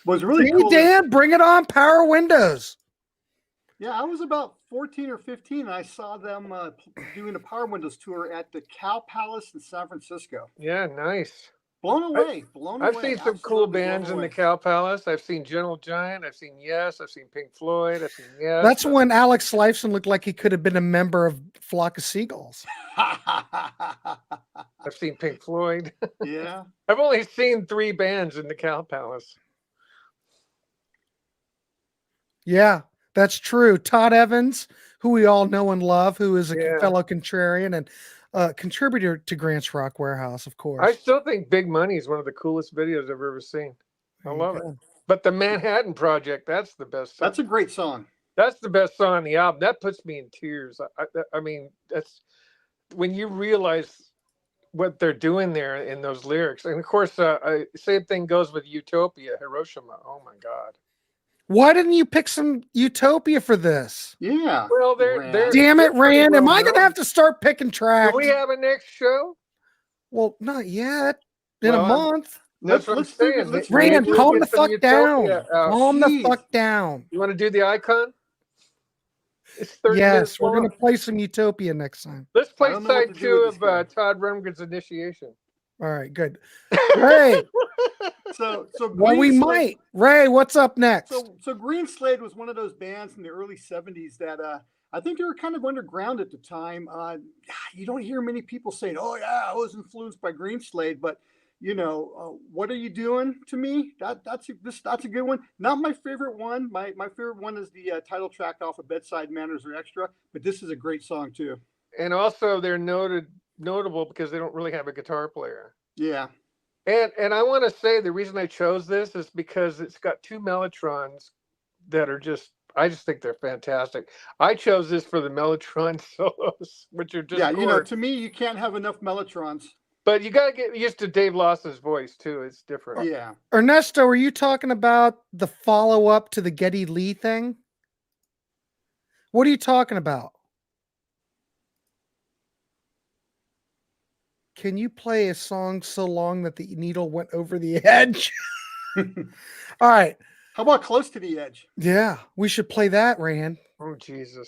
Was really Hey, cool. Dan, bring it on, Power Windows. Yeah, I was about 14 or 15, and I saw them doing a Power Windows tour at the Cow Palace in San Francisco. Yeah, nice. Blown away. I've seen some cool absolutely blown bands in the away. Cow Palace. I've seen Gentle Giant. I've seen Yes. I've seen Pink Floyd. I've seen Yes. That's when Alex Lifeson looked like he could have been a member of Flock of Seagulls. I've seen Pink Floyd. Yeah. I've only seen 3 bands in the Cow Palace. Yeah, that's true. Todd Evans, who we all know and love, who is a Yeah. fellow Contrarian and contributor to Grant's Rock Warehouse, of course. I still think Big Money is one of the coolest videos I've ever seen. I There you love go. it. But the Manhattan Project, that's the best song. That's a great song. That's the best song on the album. That puts me in tears. I mean, that's when you realize what they're doing there in those lyrics. And of course, same thing goes with Utopia, Hiroshima. Oh my God. Why didn't you pick some Utopia for this? Yeah. Well, they're Damn it, pretty Rand. Am well I going to known. have to start picking Do tracks? we have a next show? Well, not yet. In Well, a month. That's what I'm let's do saying. this. Let's Rand, Maybe calm we'll the get some fuck down. Utopia out. Calm the Jeez. fuck down. You want to do the icon? It's 30 Yes, minutes we're going long. to play some Utopia next time. Let's I play don't know what side to do 2 with of this guy. Todd Rundgren's Initiation. All right, good. Ray, So well, we Green Slade- might. Ray, what's up next? So Green Slade was one of those bands in the early 70s that I think they were kind of underground at the time. You don't hear many people saying, "Oh yeah, I was influenced by Green Slade," but what are you doing to me? That's a good one. Not my favorite one. My favorite one is the title track off of Bedside Manners Are Extra, but this is a great song too. And also they're notable because they don't really have a guitar player. Yeah. And I want to say the reason I chose this is because it's got 2 Mellotrons that are I just think they're fantastic. I chose this for the Mellotron solos, which are just gorgeous. to me, you can't have enough Mellotrons. But you got to get used to Dave Lawson's voice too. It's different. Yeah. Ernesto, are you talking about the follow-up to the Geddy Lee thing? What are you talking about? Can you play a song so long that the needle went over the edge? All right. How about Close to the Edge? Yeah, we should play that, Rand. Oh Jesus!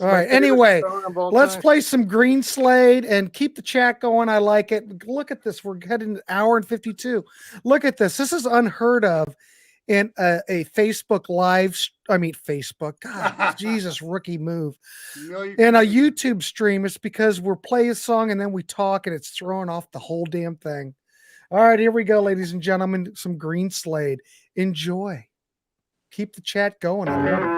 All right. Anyway, let's play some Green Slade and keep the chat going. I like it. Look at this. We're heading to hour and 52. Look at this. This is unheard of in a Facebook live. Facebook. God, Jesus, rookie move. In a YouTube stream, it's because we're playing a song and then we talk and it's throwing off the whole damn thing. All right, here we go, ladies and gentlemen. Some Green Slade. Enjoy. Keep the chat going. I love it.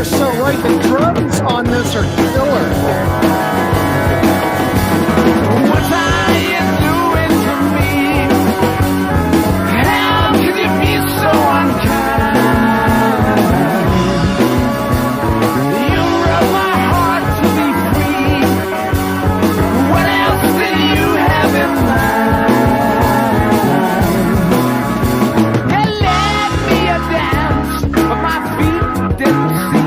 So right, the drums on this are killer. What are you doing to me? How could you be so unkind? You broke my heart to be free. What else did you have in mind? You let me a dance, but my feet didn't see.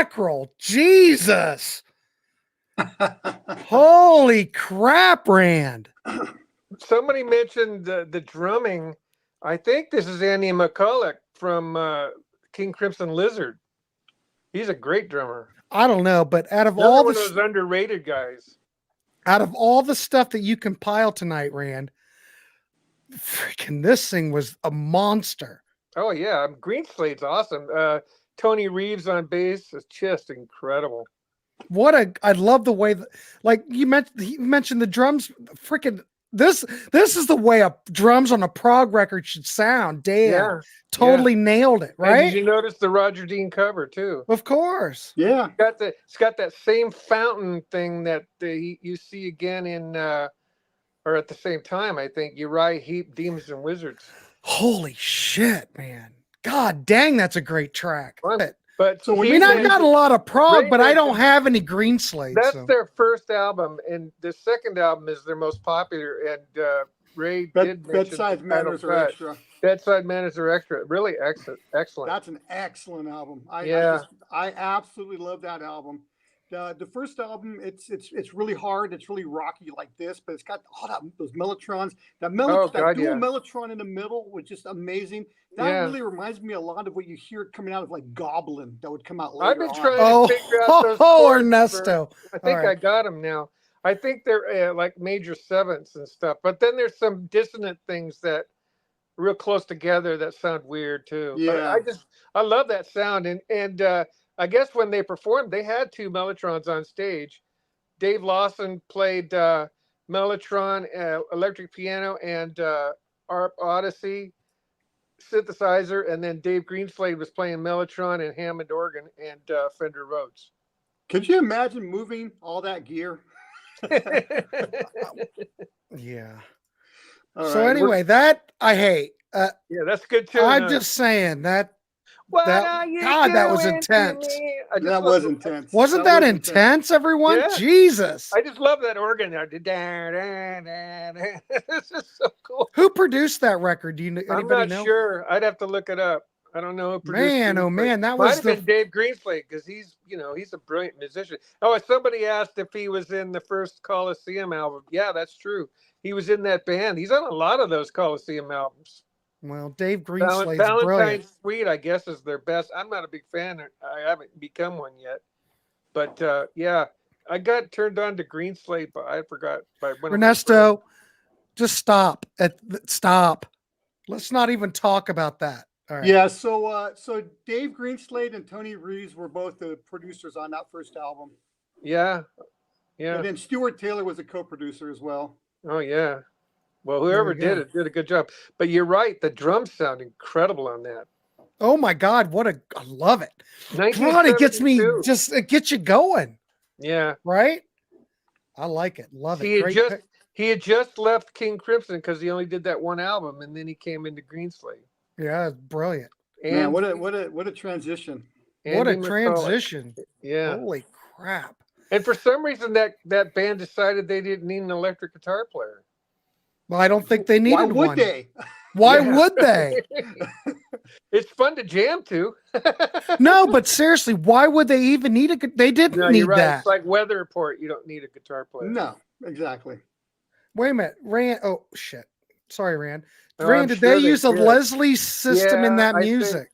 mackerel. Jesus. Holy crap, Rand. Somebody mentioned the drumming. I think this is Andy McCulloch from King Crimson Lizard. He's a great drummer. I don't know, but out of Another all one the of those underrated guys. out of all the stuff that you compiled tonight, Rand, freaking this thing was a monster. Oh yeah, Green Slate's awesome. Tony Reeves on bass is just incredible. I love the way that, like he mentioned the drums. Freaking this is the way a drums on a prog record should sound. Damn, Yeah, totally nailed it, And right? did you notice the Roger Dean cover too? Of course. Yeah. It's got that same fountain thing that you see again in or at the same time. I think Uriah Heep, Demons and Wizards. Holy shit, man. God dang, that's a great track. But So when I he mean, I've mentioned- got a lot of prog, Ray but I don't mentioned- have any Green Slate. That's so. their first album, and the second album is their most popular. And Ray did mention Bedside Manners are extra. Bedside Manners are extra. Really excellent. That's an excellent album. Yeah. I absolutely love that album. The first album, it's really hard. It's really rocky like this, but it's got all those mellotrons. That dual mellotron in the middle was just amazing. That really reminds me a lot of what you hear coming out of like Goblin that would come out later. I've been on. trying to figure out those chords Ernesto. I think All right. I got them now. I think they're like major sevenths and stuff, but then there's some dissonant things that real close together that sound weird too. Yeah. But I love that sound, and I guess when they performed, they had two mellotrons on stage. Dave Lawson played mellotron, electric piano, and ARP Odyssey synthesizer, and then Dave Greenslade was playing mellotron and Hammond organ and Fender Rhodes. Could you imagine moving all that gear? Yeah. All So right, anyway, that I hate. Yeah, that's good too. I'm just saying that What that- are you God, that was doing to intense. me? I just that love was the- intense. wasn't That that was intense, everyone? Yeah. Jesus. I just love that organ there. This is so cool. Who produced that record? Do you know? I'm Anybody not know? sure. I'd have to look it up. I don't know who produced Man, it, oh but man, that might was have the been Dave Greenslade because he's a brilliant musician. Oh, somebody asked if he was in the first Coliseum album. Yeah, that's true. He was in that band. He's on a lot of those Coliseum albums. well, Dave Greenslade's brilliant. Valentine's Suite, I guess, is their best. I'm not a big fan. I haven't become one yet. But yeah, I got turned on to Greenslade, but I forgot. By one of my friends. Ernesto, just stop. Stop. Let's not even talk about that. All right. Yeah, so Dave Greenslade and Tony Reeves were both the producers on that first album. Yeah. And then Stuart Taylor was a co-producer as well. Oh yeah. Well, There whoever we go. did it did a good job. But you're right, the drums sound incredible on that. Oh my God, I love it. God, it gets me 1972. it gets you going, Yeah. right? I like it. Love He it. had Great just pick. he had just left King Crimson because he only did that one album, and then he came into Greenslade. Yeah, it's brilliant. And Man, what a transition. What a Andy McCulloch. transition. Yeah. Holy crap. And for some reason that band decided they didn't need an electric guitar player. Well, I don't think they needed Why would one. they? Why Yeah. would they? It's fun to jam to. No, but seriously, why would they even need they didn't No, need you're right. that. It's like Weather Report. You don't need a guitar player. No, exactly. Wait a minute. Rand. Oh shit. Sorry, Rand. Oh, Rand, I'm did sure they use a did. Leslie system in Yeah, that I think- music?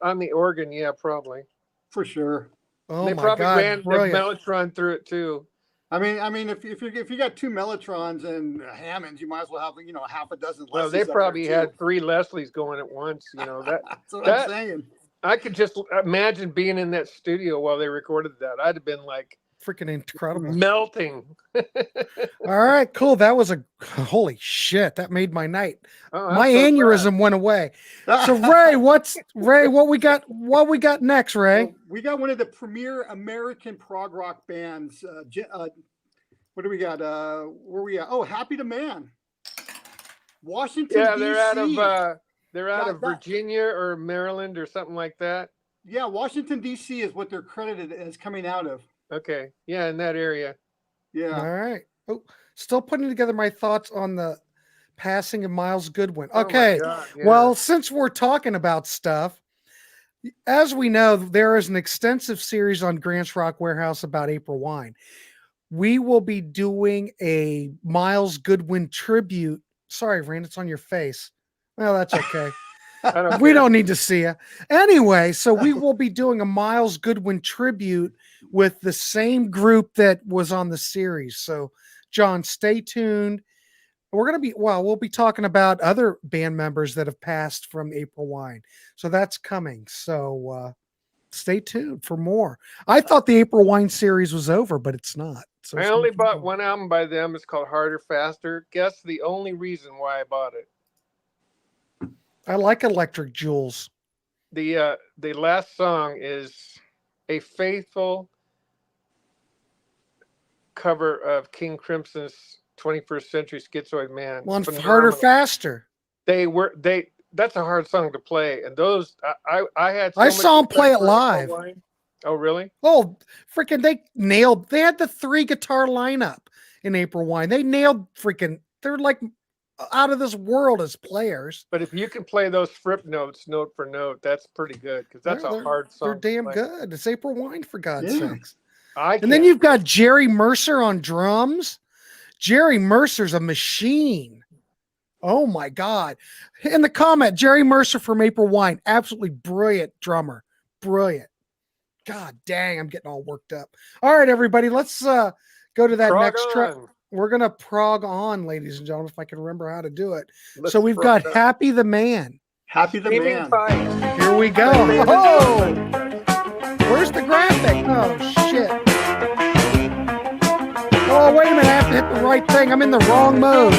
On the organ, yeah, probably. For sure. Oh They my probably God. ran the Brilliant. Mellotron through it too. I mean, if you got two Mellotrons and Hammonds, you might as well have half a dozen. Well, they Leslies up probably there, had too. 3 3 Leslies going at once. That That's what that- I'm saying. I could just imagine being in that studio while they recorded that. I'd have been like Freaking incredible. melting. All right, cool. That was holy shit. That made my night. Oh, I'm My so glad. aneurysm went away. So Ray, what we got next, Ray? Well, we got one of the premier American prog rock bands. What do we got? Where we at? Oh, Happy to Man. Washington. Yeah, they're out DC. of That- Virginia or Maryland or something like that. Yeah, Washington D.C. is what they're credited as coming out of. Okay, yeah, in that area. Yeah. All right. Oh, still putting together my thoughts on the passing of Miles Goodwin. Oh my Okay. God, yeah. Well, since we're talking about stuff, as we know, there is an extensive series on Grant's Rock Warehouse about April wine. We will be doing a Miles Goodwin tribute. Sorry, Rand, it's on your face. Well, that's okay. We don't need to see you. Anyway, so we will be doing a Miles Goodwin tribute with the same group that was on the series. So, John, stay tuned. We'll be talking about other band members that have passed from April Wine. So that's coming. So stay tuned for more. I thought the April Wine series was over, but it's not. So I only bought one album by them. It's called Harder, Faster. Guess the only reason why I bought it. I like Electric Jewels. The last song is a faithful cover of King Crimson's 21st Century Schizoid Man. One Harder, Faster. That's a hard song to play. And those, I saw them play it live. Oh, really? Oh, freaking, they had the 3 guitar lineup in April Wine. They nailed they're like out of this world as players. But if you can play those Fripp notes note for note, that's pretty good, because that's a hard song. They're damn good. It's April Wine, for God's sakes. And then you've got Jerry Mercer on drums. Jerry Mercer's a machine. Oh my God. In the comment, Jerry Mercer from April Wine, absolutely brilliant drummer. Brilliant. God dang, I'm getting all worked up. All right, everybody, let's go to that next track. We're going to prog on, ladies and gentlemen, if I can remember how to do it. So we've got Happy the Man. Happy the Man. Here we go. Oh, where's the graphic? Oh, shit. Oh, wait a minute. I have to hit the right thing. I'm in the wrong mode.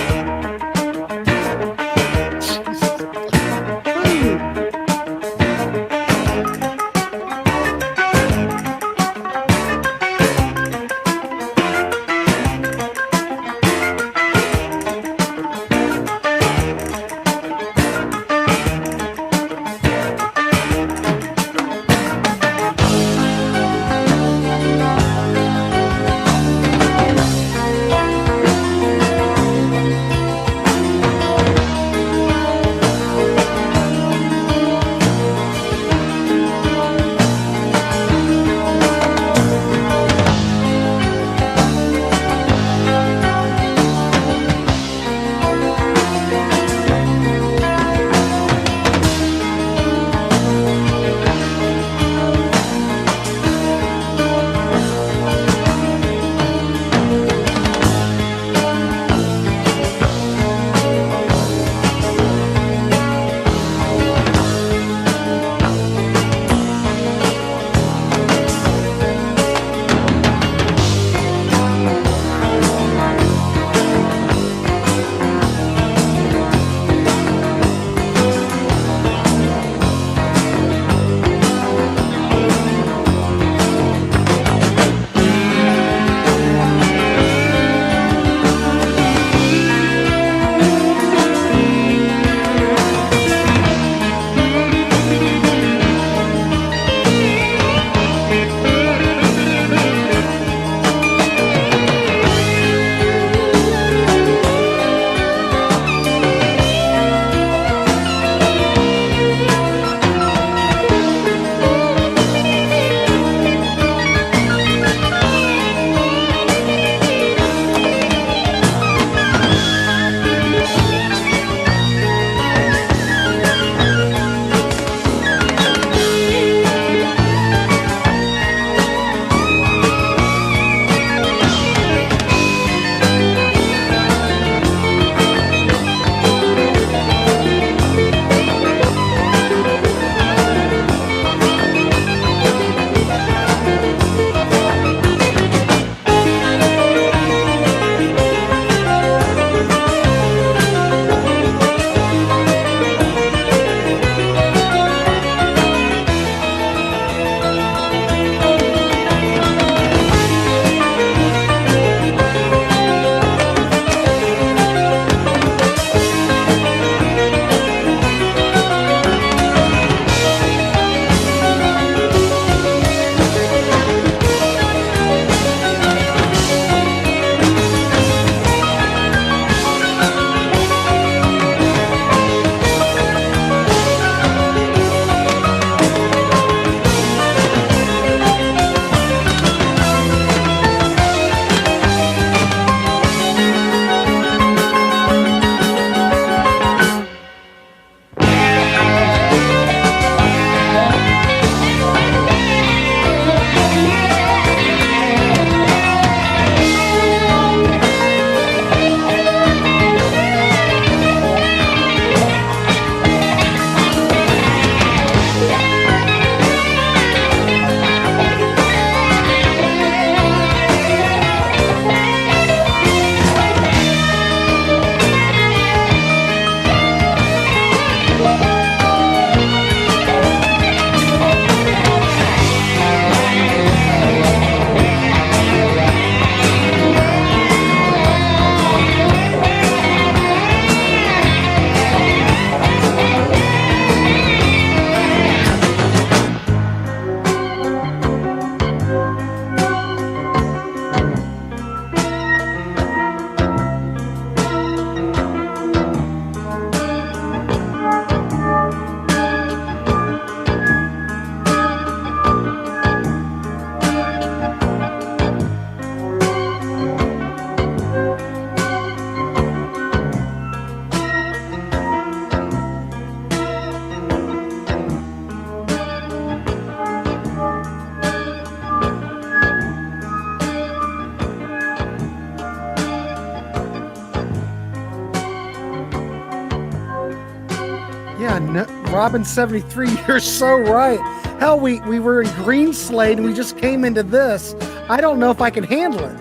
Yeah, no, Robin 73, you're so right. Hell, we were in Green Slade and we just came into this. I don't know if I can handle it.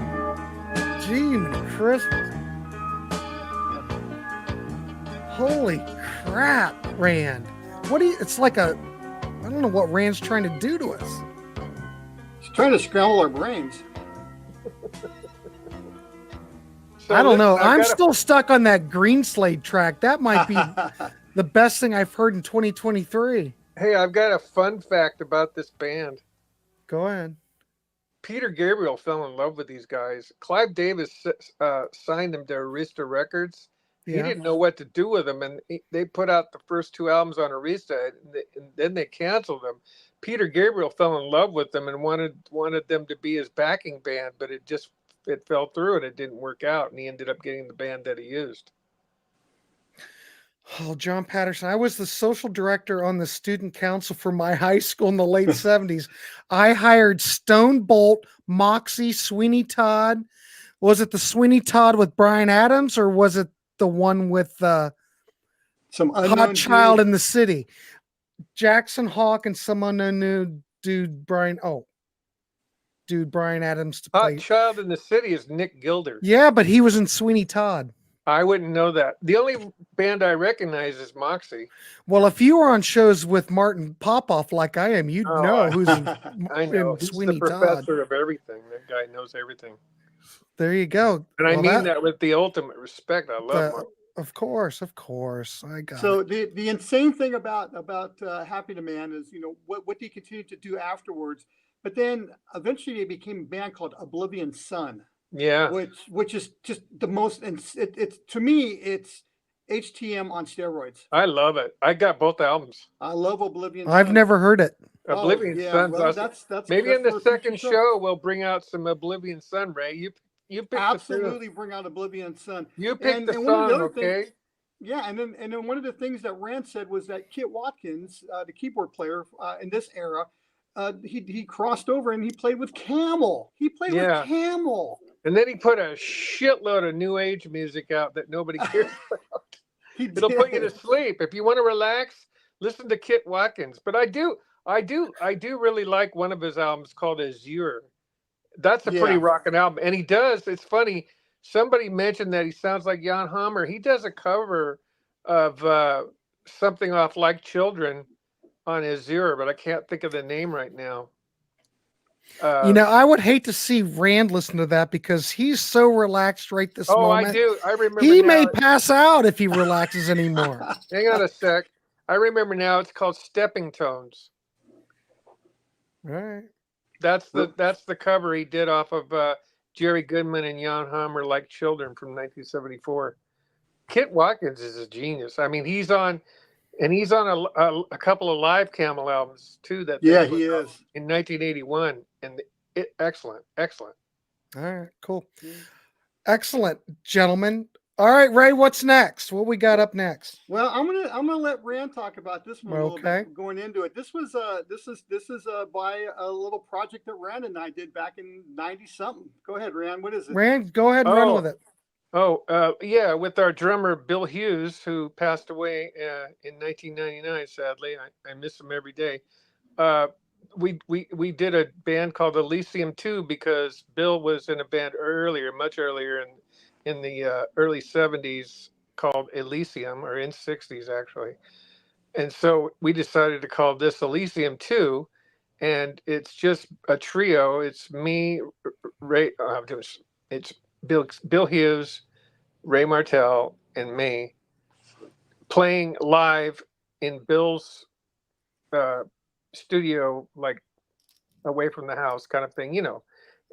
Gee, Christmas. Holy crap, Rand. What do you, it's like a, I don't know what Rand's trying to do to us. He's trying to scramble our brains. So I don't know. listen, I'm still stuck on that Green Slade track. That might be the best thing I've heard in 2023. Hey, I've got a fun fact about this band. Go ahead. Peter Gabriel fell in love with these guys. Clive Davis signed them to Arista Records. He Yeah. didn't know what to do with them, and they put out the first 2 albums on Arista, and then they canceled them. Peter Gabriel fell in love with them and wanted them to be his backing band, but it fell through and it didn't work out, and he ended up getting the band that he used. Oh, John Patterson. I was the social director on the student council for my high school in the late 70s. I hired Stone Bolt, Moxie, Sweeney Todd. Was it the Sweeney Todd with Bryan Adams, or was it the one with Some unknown Hot Child dude. in the City? Jackson Hawk and some unknown dude, Bryan Adams to play. Hot Child in the City is Nick Gilder. Yeah, but he was in Sweeney Todd. I wouldn't know that. The only band I recognize is Moxie. Well, if you were on shows with Martin Popoff like I am, you'd know who's in, I know. in He's Sweeney the Todd. professor of everything. That guy knows everything. There you go. And I Well, mean that with the ultimate respect. I love Mark. Of course. I got So it. the insane thing about Happy to Man is, what do you continue to do afterwards? But then eventually they became a band called Oblivion Sun, Yeah. which is just the most. And it's to me, it's HTM on steroids. I love it. I got both albums. I love Oblivion. I've Sun. never heard it. Oblivion Sun's well, awesome. that's Maybe that's in the for a future second show we'll bring out some Oblivion Sun, Ray. You pick absolutely bring out Oblivion Sun. You pick And- the and one of song, the other okay? things- Yeah, and then one of the things that Rand said was that Kit Watkins, the keyboard player in this era, he crossed over and he played with Camel. He played Yeah. with Camel. And then he put a shitload of new age music out that nobody cares about. He It'll put you to did. sleep. If you want to relax, listen to Kit Watkins. But I do really like one of his albums called Azure. That's a pretty Yeah. rocking album. And he does, it's funny, somebody mentioned that he sounds like Jan Hammer. He does a cover of something off Like Children on Azure, but I can't think of the name right now. I would hate to see Rand listen to that because he's so relaxed right this moment. I do. I remember He now. may pass out if he relaxes anymore. Hang on a sec. I remember now. It's called Stepping Tones. All right. That's the cover he did off of Jerry Goodman and Jan Hammer, Like Children from 1974. Kit Watkins is a genius. I mean, he's on a couple of live Camel albums too. Yeah, he is. In 1981, and excellent. All right, cool. Excellent, gentlemen. All right, Ray, what's next? What we got up next? Well, I'm gonna let Rand talk about this one a little Okay. bit going into it. This is by a little project that Rand and I did back in 90 something. Go ahead, Rand. What is it? Rand, go ahead and run with it. Yeah, with our drummer Bill Hughes, who passed away in 1999. Sadly, I miss him every day. We did a band called Elysium 2 because Bill was in a band much earlier in the early 70s called Elysium, or in 60s actually. And so we decided to call this Elysium 2, and it's just a trio. It's me, Ray, it's Bill Hughes, Ray Martell, and me playing live in Bill's studio, like away from the house kind of thing,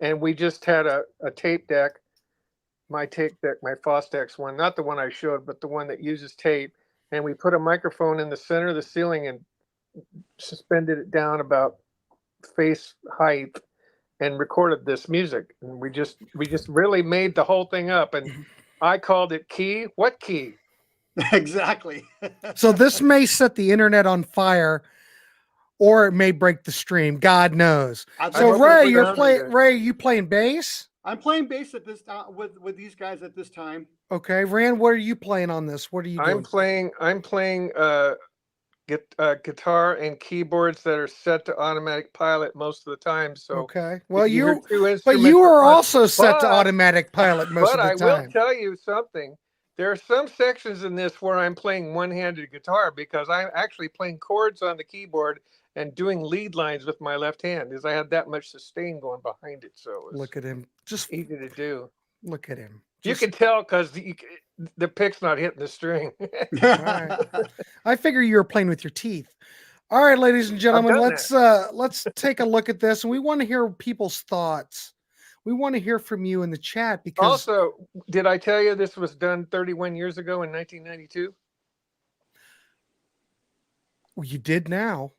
And we just had a tape deck, my Fostex one, not the one I showed, but the one that uses tape. And we put a microphone in the center of the ceiling and suspended it down about face height and recorded this music. And we just really made the whole thing up. And I called it Key. What Key? Exactly. So this may set the internet on fire, or it may break the stream. God knows. So Ray, you playing bass? I'm playing bass at this with these guys at this time. Okay, Rand, what are you playing on this? What are you doing? I'm playing guitar and keyboards that are set to automatic pilot most of the time. So Okay. Well, if you hear two but instruments you at are once- also set to but- automatic pilot most But of I the will time. tell you something. There are some sections in this where I'm playing one-handed guitar because I'm actually playing chords on the keyboard and doing lead lines with my left hand, because I had that much sustain going behind it. So it was Look at him. Just easy to do. look at him. You Just- can tell because the pick's not hitting the string. right. I figure you were playing with your teeth. All right, ladies and gentlemen, done let's take a look at this, and we want to hear people's thoughts. We want to hear from you in the chat because Also, did I tell you this was done 31 years ago in 1992? you did now.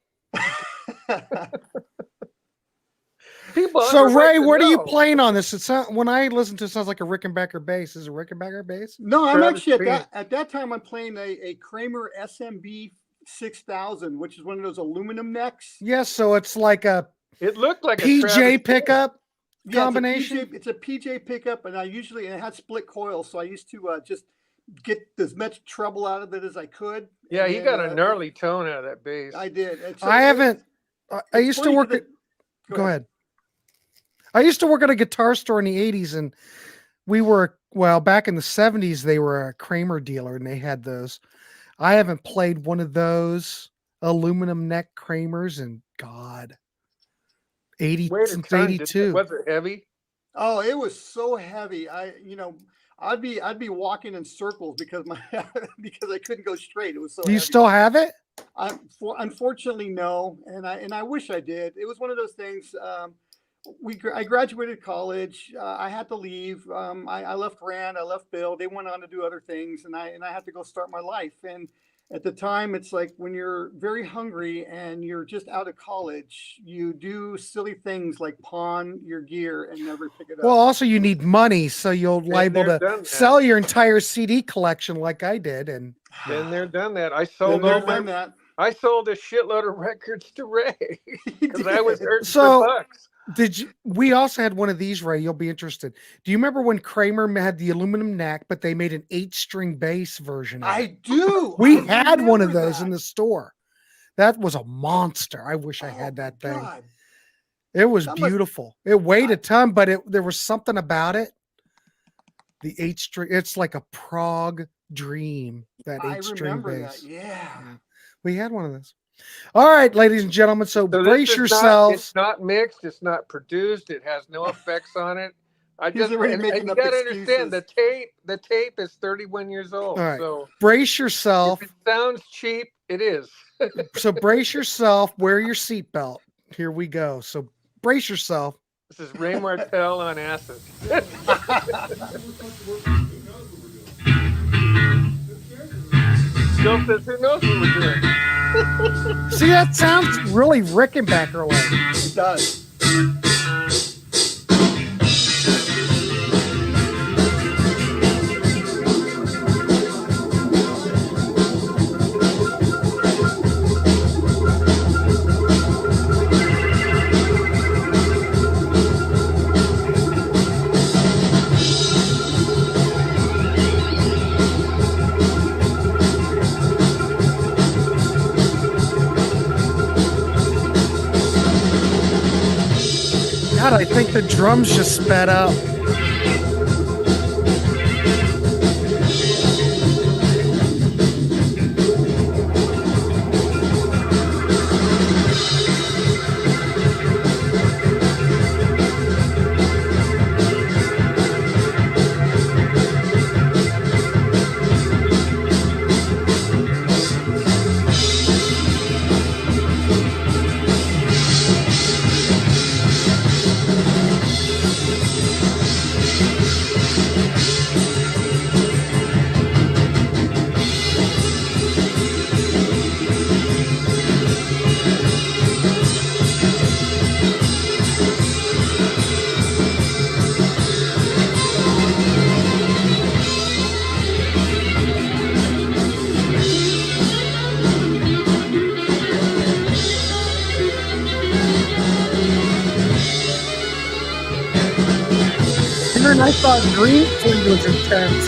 People So have a right Ray, to what are you know. playing on this? It sounds, when I listen to it, sounds like a Rickenbacker bass. Is it a Rickenbacker bass? No, I'm Travis actually Green. at that time I'm playing a Kramer SMB 6000, which is one of those aluminum necks. Yes, so it's like a It looked like a PJ Travis pickup Yeah, combination. It's a PJ pickup, and and it had split coils, so I used to just get as much treble out of it as I could. Yeah, and he then, got a gnarly tone out of that bass. I did. And so I it- haven't. I it's used to funny work that- at. Go ahead. I used to work at a guitar store in the 80s, and we were, well, back in the 70s, they were a Kramer dealer, and they had those. I haven't played one of those aluminum neck Kramers in, God, 80 Way to since turn, 82. was it heavy? Oh, it was so heavy. I'd be walking in circles because because I couldn't go straight. It was so Do you heavy. still have it? Unfortunately, no, and I wish I did. It was one of those things. I graduated college. I had to leave. I left Rand. I left Bill. They went on to do other things, and I had to go start my life. And at the time, it's like when you're very hungry and you're just out of college, you do silly things like pawn your gear and never pick it up. Well, also you need money, so you'll liable they're to done that. sell your entire CD collection like I did. And Been there, done that. I Been sold there, all my done that. I sold a shitload of records to Ray He because I was did. hurting So- for bucks. did you? We also had one of these, Ray. You'll be interested. Do you remember when Kramer had the aluminum neck, but they made an 8-string bass version? Of it? I do. We I had one of remember those in that. the store. That was a monster. I wish I Oh had that my thing. God. It was That must- beautiful. It weighed a ton, but there was something about it. The 8-string, it's like a Prog Dream. That I 8-string remember bass. that. Yeah. We had one of those. All right, ladies and gentlemen. So, So brace this is yourselves. It's not mixed. It's not produced. It has no effects on it. I He's just already and making you up gotta understand excuses. the tape is 31 years old. All right. So Brace yourself. if it sounds cheap, it is. So brace yourself. Wear your seatbelt. Here we go. So brace yourself. This is Ray Martell on acid. Still says, who knows what we're doing? See, that sounds really Rickenbacker like. It does. God, I think the drums just sped up. And I thought Green Fleet was intense.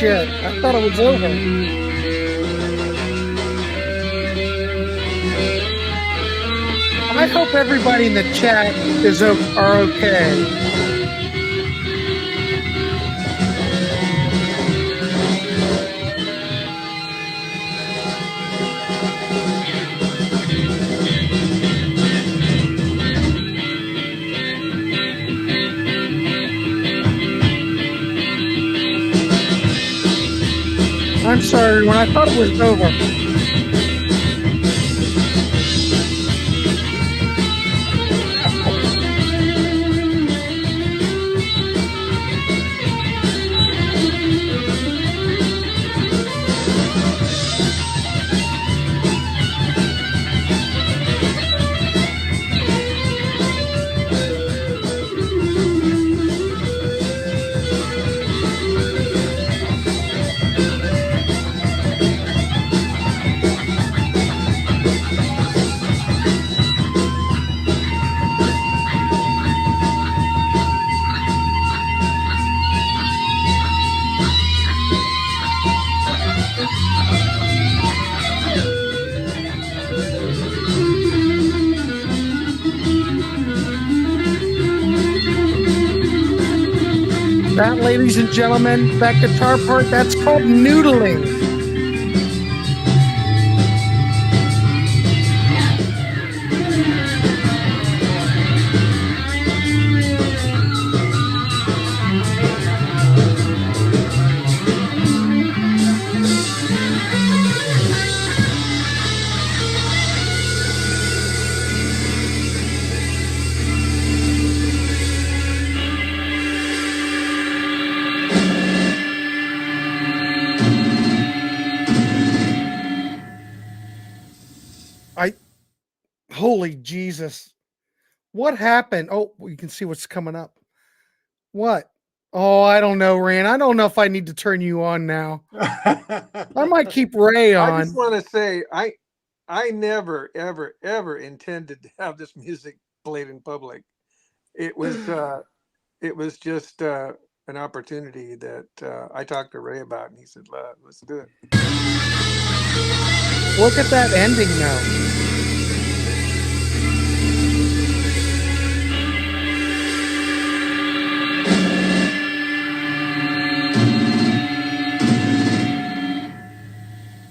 shit. I thought it was over. I hope everybody in the chat are okay. I'm sorry, when I thought it was over. That, ladies and gentlemen, that guitar part, that's called noodling. Holy Jesus. What happened? Oh, you can see what's coming up. What? Oh, I don't know, Rand. I don't know if I need to turn you on now. I might keep Ray on. I just want to say, I never, ever, ever intended to have this music played in public. It was just an opportunity that I talked to Ray about, and he said, "Let's do it." Look at that ending now.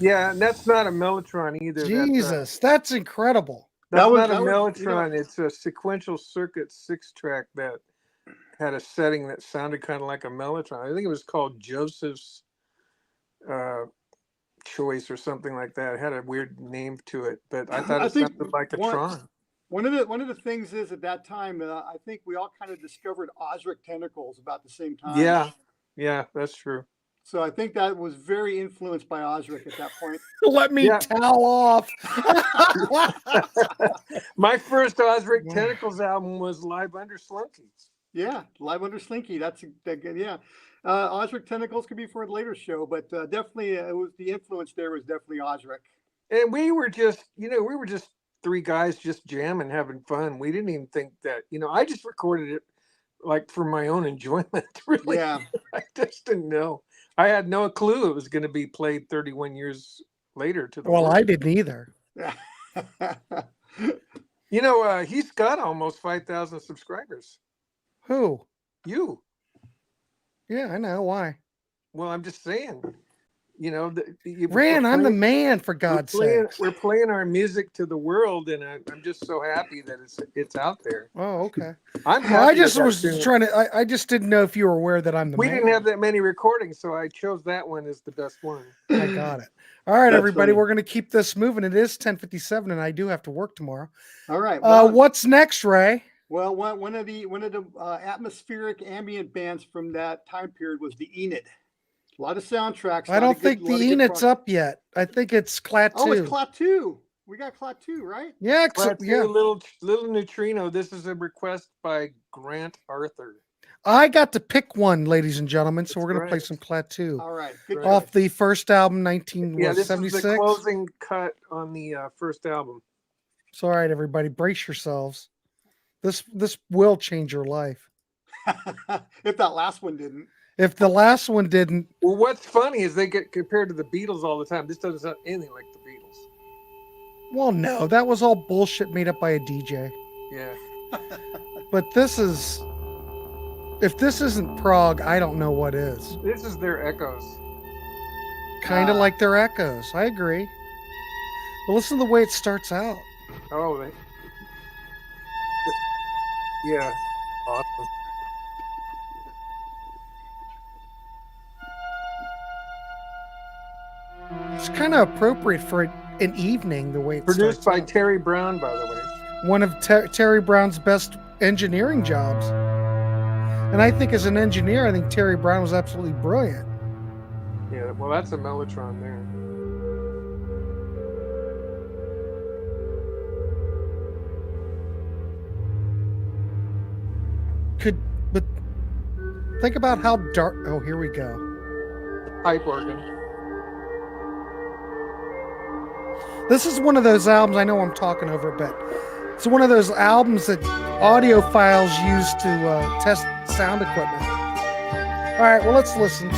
Yeah, and that's not a Mellotron either. Jesus, that's incredible. That's not a Mellotron. It's a sequential circuit 6-track that had a setting that sounded kind of like a Mellotron. I think it was called Joseph's Choice or something like that. It had a weird name to it, but I thought it sounded like a Tron. One of the things is at that time, I think we all kind of discovered Osric Tentacles about the same time. Yeah, that's true. So I think that was very influenced by Osric at that point. Let me towel off. My first Osric Tentacles album was Live Under Slunky. Yeah, Live Under Slinky. That's good. Yeah. Osric Tentacles could be for a later show, but definitely it was the influence there was definitely Osric. And we were just three guys just jamming, having fun. We didn't even think that, I just recorded it like for my own enjoyment. Really. Yeah. I just didn't know. I had no clue it was going to be played 31 years later to the world. I didn't either. He's got almost 5,000 subscribers. Who? You. Yeah, I know. Why? Well, I'm just saying. Rand, I'm the man, for God's sake. We're playing our music to the world, and I'm just so happy that it's out there. Oh, okay. I'm happy. I just didn't know if you were aware that I'm the man. We didn't have that many recordings, so I chose that one as the best one. I got it. All right, everybody, we're going to keep this moving. It is 10:57, and I do have to work tomorrow. All right. What's next, Ray? Well, one of the atmospheric ambient bands from that time period was the Enid. A lot of soundtracks. I don't think the Enid's up yet. I think it's Clat 2. Oh, it's Clat 2. We got Clat 2, right? Yeah, Clat 2, little neutrino. This is a request by Grant Arthur. I got to pick one, ladies and gentlemen, so we're going to play some Clat 2. All right. Good off the first album, 1976. This is the closing cut on the first album. So, all right, everybody, brace yourselves. This will change your life. If that last one didn't. If the last one didn't, Well, what's funny is they get compared to the Beatles all the time. This doesn't sound anything like the Beatles. well, no, that was all bullshit made up by a DJ. Yeah. But this is, if this isn't prog, I don't know what is. This is their echoes. Kind of like their echoes. I agree. But listen to the way it starts out. Oh, yeah. Awesome. It's kind of appropriate for an evening, the way it Produced by starts out. Terry Brown, by the way. One of Terry Brown's best engineering jobs. And I think as an engineer, I think Terry Brown was absolutely brilliant. Yeah, well, that's a Mellotron there. But think about how dark. Oh, here we go. Pipe organ. This is one of those albums. I know I'm talking over, but it's one of those albums that audiophiles use to test sound equipment. All right, well, let's listen.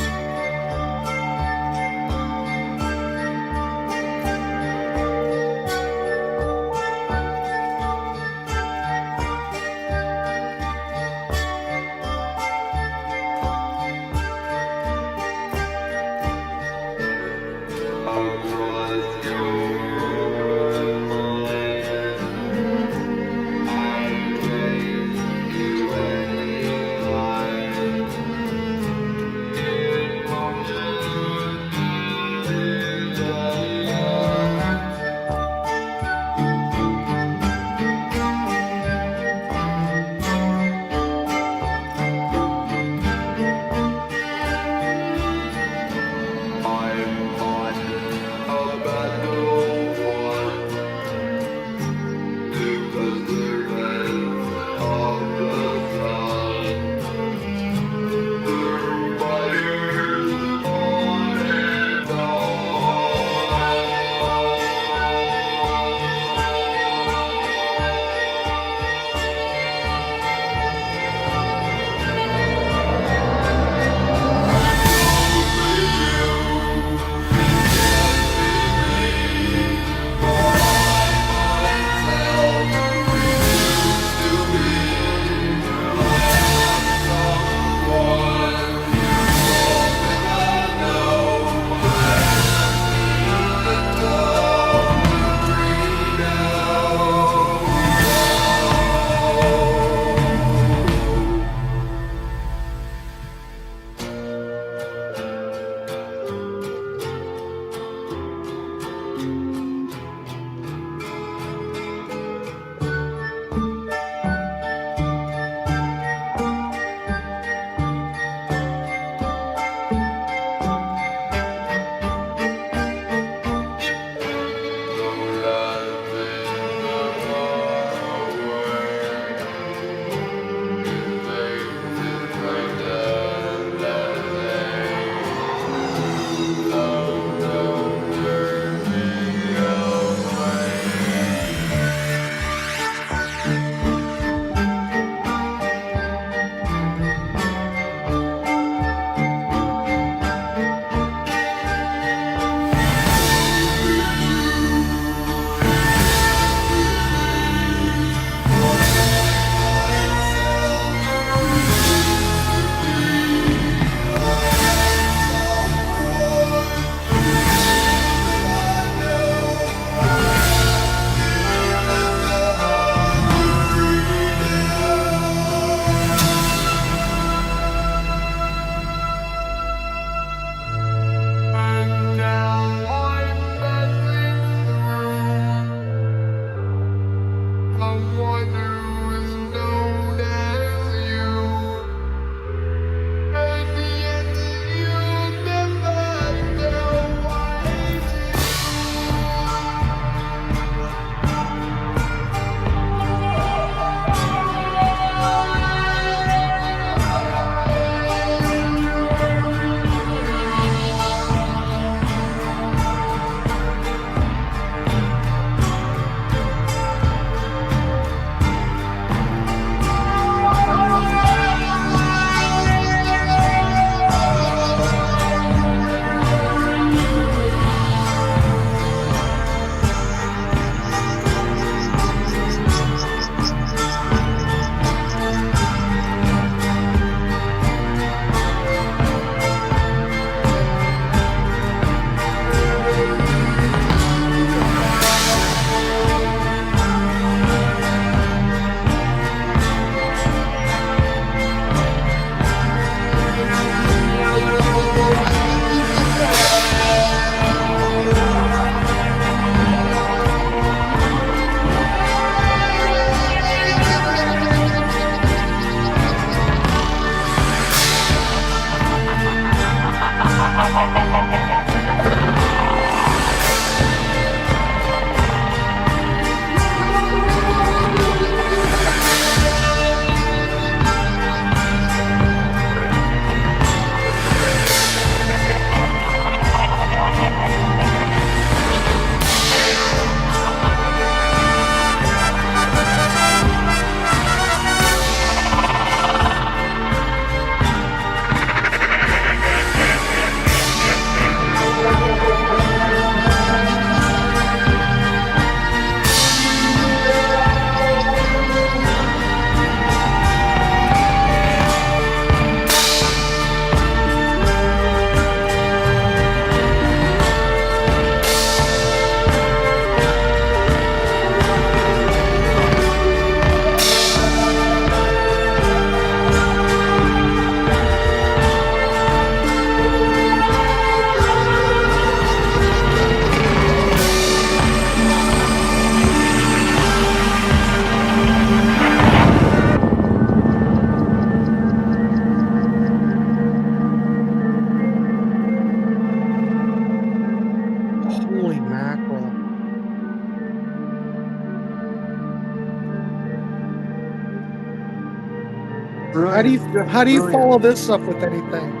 Brilliant. How do you Brilliant. follow this up with anything?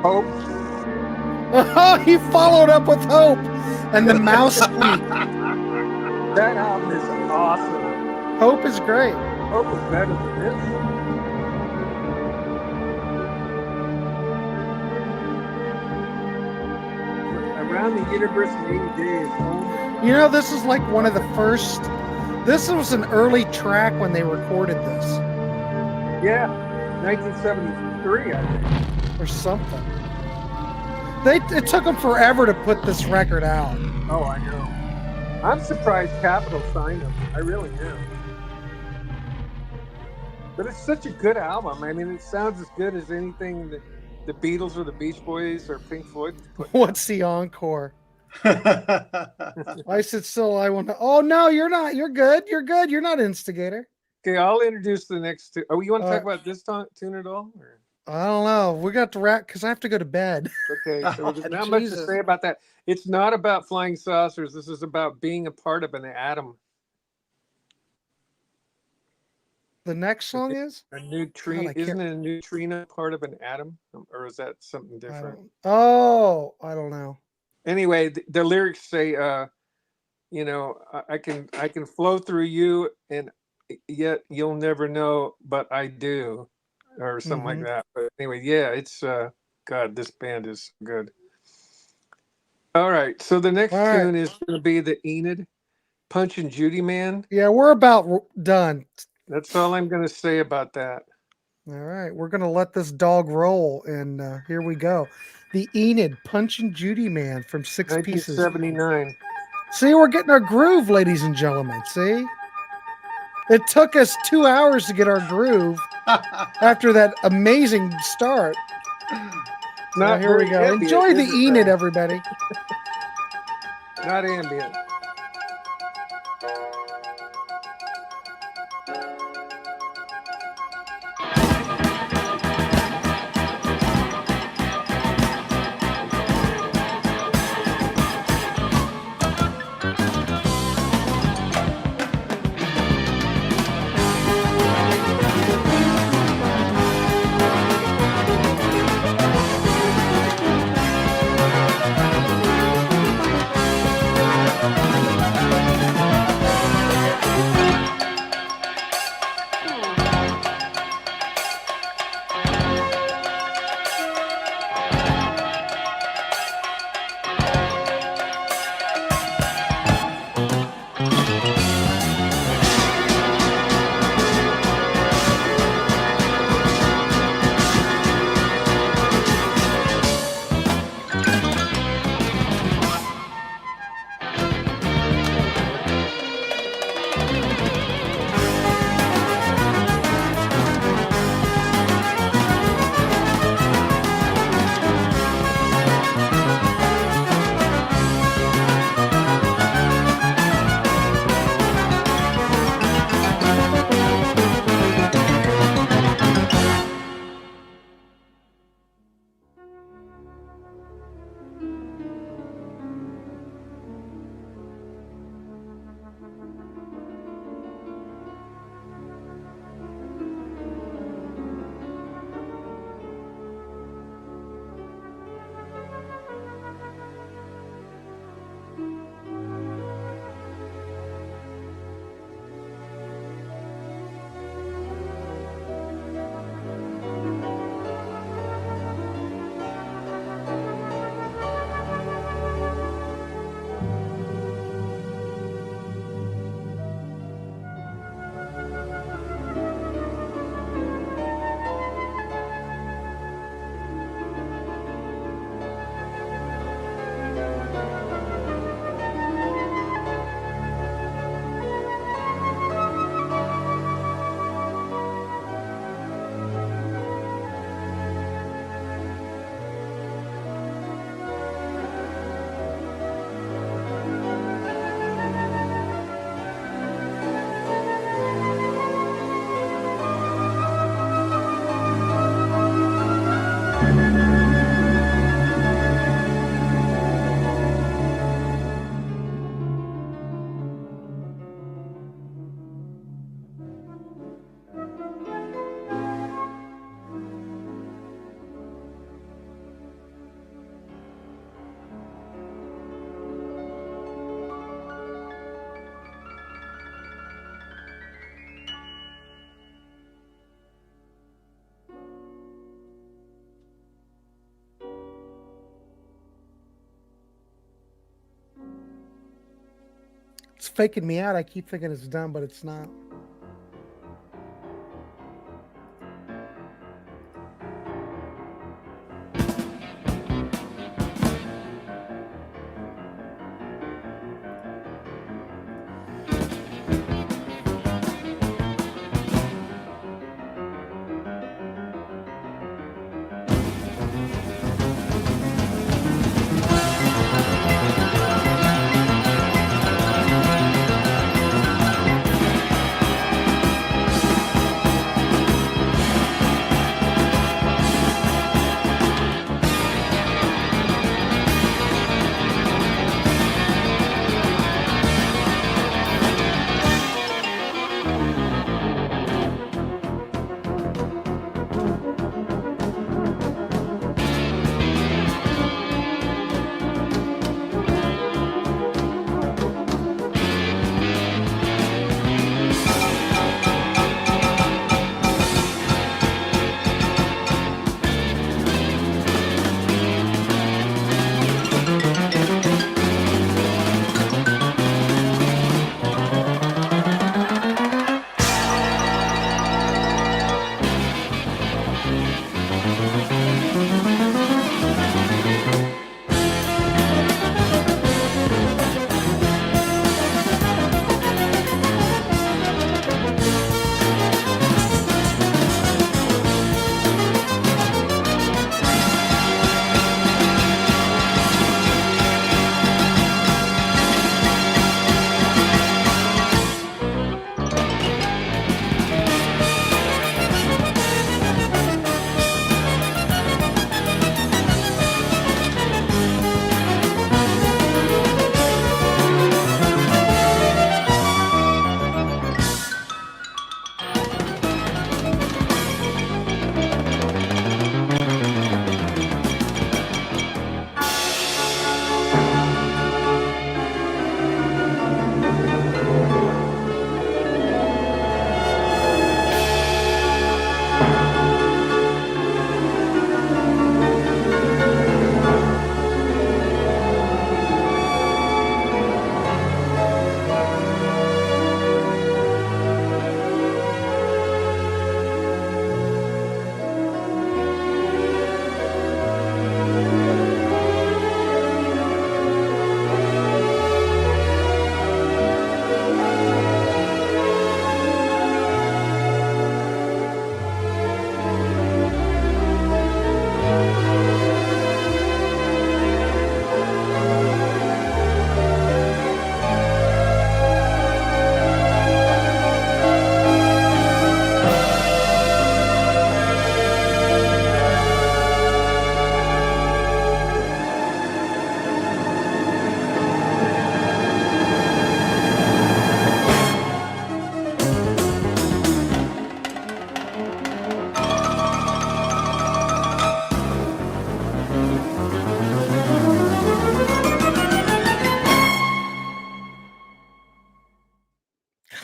Hope. Oh, he followed up with Hope and the mouse squeak. That album is awesome. Hope is great. Hope is better than this. Around the universe in 80 days. You know, this is like one of the first. This was an early track when they recorded this, Yeah, 1973, I think. or something. It took them forever to put this record out. Oh, I know. I'm surprised Capitol signed them. I really am. But it's such a good album. I mean, it sounds as good as anything that the Beatles or the Beach Boys or Pink Floyd put. What's the encore? I sit still. I want to. Oh no, you're not. You're good. You're good. You're not instigator. Okay, I'll introduce the next two. Oh, you want to talk Uh, about this tune at all? Or? I don't know. We got to wrap because I have to go to bed. Okay, so there's not Oh, much to Jesus. say about that. It's not about flying saucers. This is about being a part of an atom. The next song is. A neutrino. God, I Isn't can't- a neutrino part of an atom? Or is that something I different? don't, oh, I don't know. Anyway, the lyrics say, you know, I can flow through you, and yet you'll never know, but I do, or something like that. But anyway, yeah, it's God, this band is good. All right, so the next All right. tune is going to be the Enid, Punch and Judy Man. Yeah, we're about done. That's all I'm going to say about that. All right, we're gonna let this dog roll, and here we go. The Enid, Punch and Judy Man from Six Pieces. 1979. See, we're getting our groove, ladies and gentlemen. See, it took us 2 hours to get our groove after that amazing start. Now, here we very go. ambient, Enjoy the is it, Enid, though? everybody. Not ambient. It's faking me out. I keep thinking it's done, but it's not.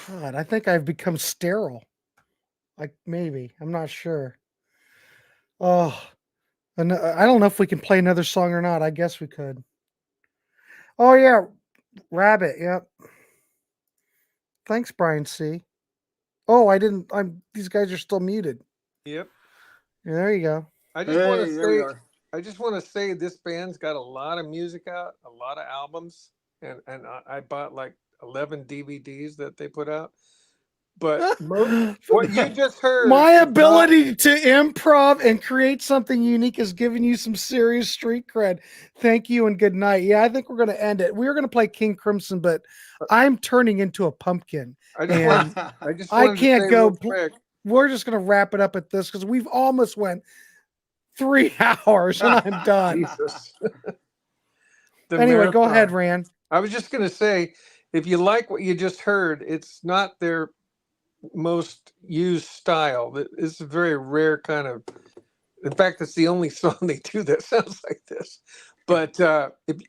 God, I think I've become sterile. Like maybe, I'm not sure. Oh, and I don't know if we can play another song or not. I guess we could. Oh yeah, Rabbit. Yep. Thanks, Brian C. Oh, I didn't. These guys are still muted. Yep. Yeah, there you go. I just want Hey, to there we say, are. I just want to say this band's got a lot of music out, a lot of albums, and I bought like 11 DVDs that they put out. But what you just heard, My is not- ability to improv and create something unique has given you some serious street cred. Thank you and good night. Yeah, I think we're going to end it. We were going to play King Crimson, but I'm turning into a pumpkin. I just And want, I just I wanted to can't say go. real quick. We're just going to wrap it up at this because we've almost went 3 hours and I'm done. Jesus. Anyway, go marathon. ahead, Rand. I was just going to say, if you like what you just heard, it's not their most used style. It's a very rare kind of. In fact, it's the only song they do that sounds like this. But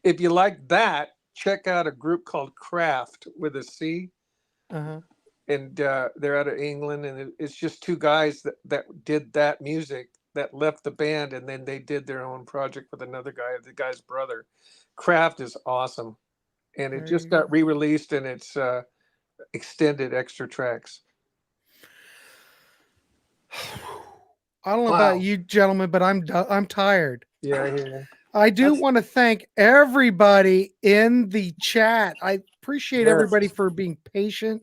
if you like that, check out a group called Craft with a C, Uh-huh. and they're out of England, and it's just two guys that did that music that left the band, and then they did their own project with another guy, the guy's brother. Craft is awesome. and it There just you got re-released, and it's extended extra tracks. I don't know Wow. about you gentlemen, but I'm tired. Yeah, I hear you. I do That's- want to thank everybody in the chat. I appreciate Yes. everybody for being patient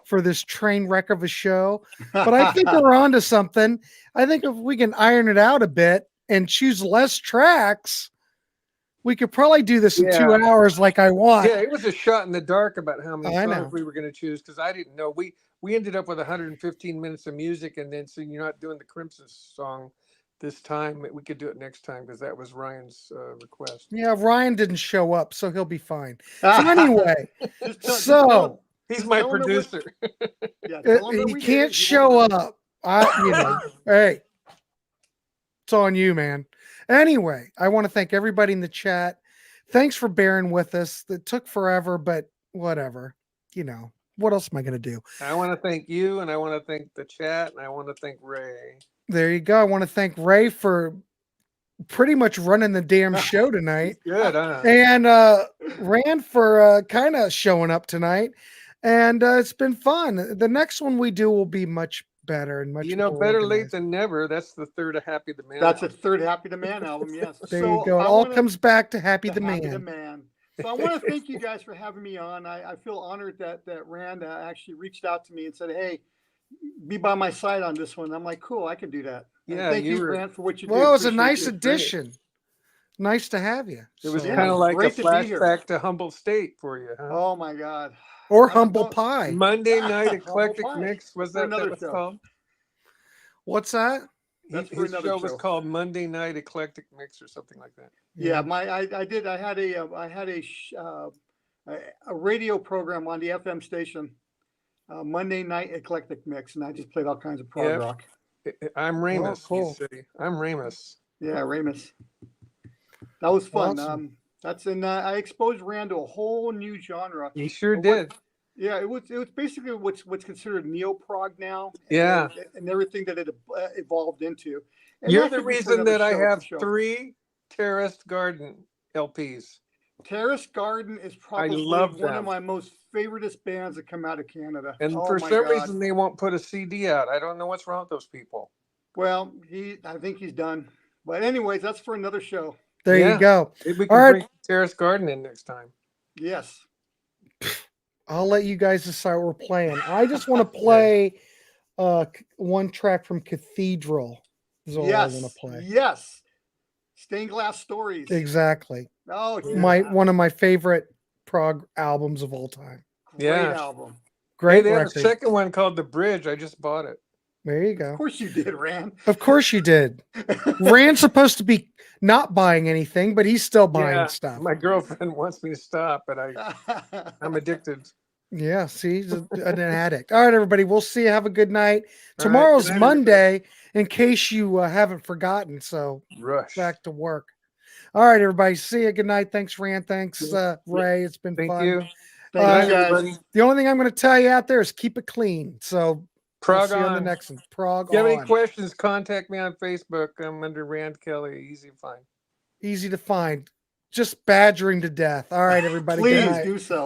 for this train wreck of a show. But I think we're on to something. I think if we can iron it out a bit and choose less tracks, we could probably do this in 2 Yeah. hours like I want. Yeah, it was a shot in the dark about how many I songs know. we were going to choose because I didn't know. We ended up with 115 minutes of music, and then so you're not doing the Crimson song this time. We could do it next time because that was Ryan's request. Yeah, Ryan didn't show up, so he'll be fine. So anyway, Just tell him- He's my tell him that producer. yeah, tell him that he we did can't it. He show won't- up. Hey, it's on you, man. Anyway, I want to thank everybody in the chat. Thanks for bearing with us. It took forever, but whatever. What else am I going to do? I want to thank you, and I want to thank the chat, and I want to thank Ray. There you go. I want to thank Ray for pretty much running the damn show tonight. Good, huh? And Rand for kind of showing up tonight. And it's been fun. The next one we do will be much better and much more Better late organized. than never. That's the third of Happy the Man. That's a third Happy the Man album, yes. There So you go. It I all wanna- comes back to Happy to the Happy the Man. Man. So I want to thank you guys for having me on. I feel honored that Rand actually reached out to me and said, "Hey, be by my side on this one." I'm like, "Cool, I can do that." And Yeah, thank you you, were- Rand, for what you do. Well, it was a Appreciate nice you. addition. Nice to have you. It was So- Yeah, kind of like a great to be here. flashback to Humble State for you, huh? Oh my God. or I don't humble know. pie. Monday night Humble eclectic pie. mix was For that another was show. called? What's that? That's for His another show was show. called Monday Night Eclectic Mix or something like that. Yeah, I had a radio program on the FM station, Monday Night Eclectic Mix, and I just played all kinds of prog Yep. rock. I'm Ramus. Oh, cool. You say. I'm Ramus. Yeah, Ramus. That was fun. Awesome. I exposed Rand to a whole new genre. You sure But what- did. Yeah, it was basically what's considered neo prog now. Yeah. and everything that it evolved into. And You're that the could be for reason another that I show for have sure. 3 Terraced Garden LPs. Terrace Garden is probably love one them. of my most favoriteest bands that come out of Canada. And Oh for my some God. reason, they won't put a CD out. I don't know what's wrong with those people. Well, I think he's done. But anyways, that's for another show. There Yeah. you go. Maybe we All can right. bring Terraced Garden in next time. Yes. I'll let you guys decide what we're playing. I just want to play one track from Cathedral. Is all I want to play. Yes. Stained Glass Stories. Exactly. Oh, yeah. One of my favorite prog albums of all time. Great Yeah. album. Hey, Great they have a record. second one called The Bridge. I just bought it. There you Of go. course you did, Rand. Of course you did. Rand's supposed to be not buying anything, but he's still buying Yeah, stuff. My girlfriend wants me to stop, but I'm addicted. Yeah, see, he's an addict. All right, everybody, we'll see you. Have a good night. All right, Tomorrow's good night, Monday, in case you haven't forgotten. So Rush. back to work. All right, everybody. See you. Good night. Thanks, Rand. Thanks, Ray. It's been Thank fun. you. Thank Uh, you, guys. everybody. The only thing I'm going to tell you out there is keep it clean. So we'll Prog see you on the on. next one. Prog If you have any on. questions, contact me on Facebook. I'm under Rand Kelly. Easy to find. Easy to find. Just badgering to death. All right, everybody. Good Please night. do so.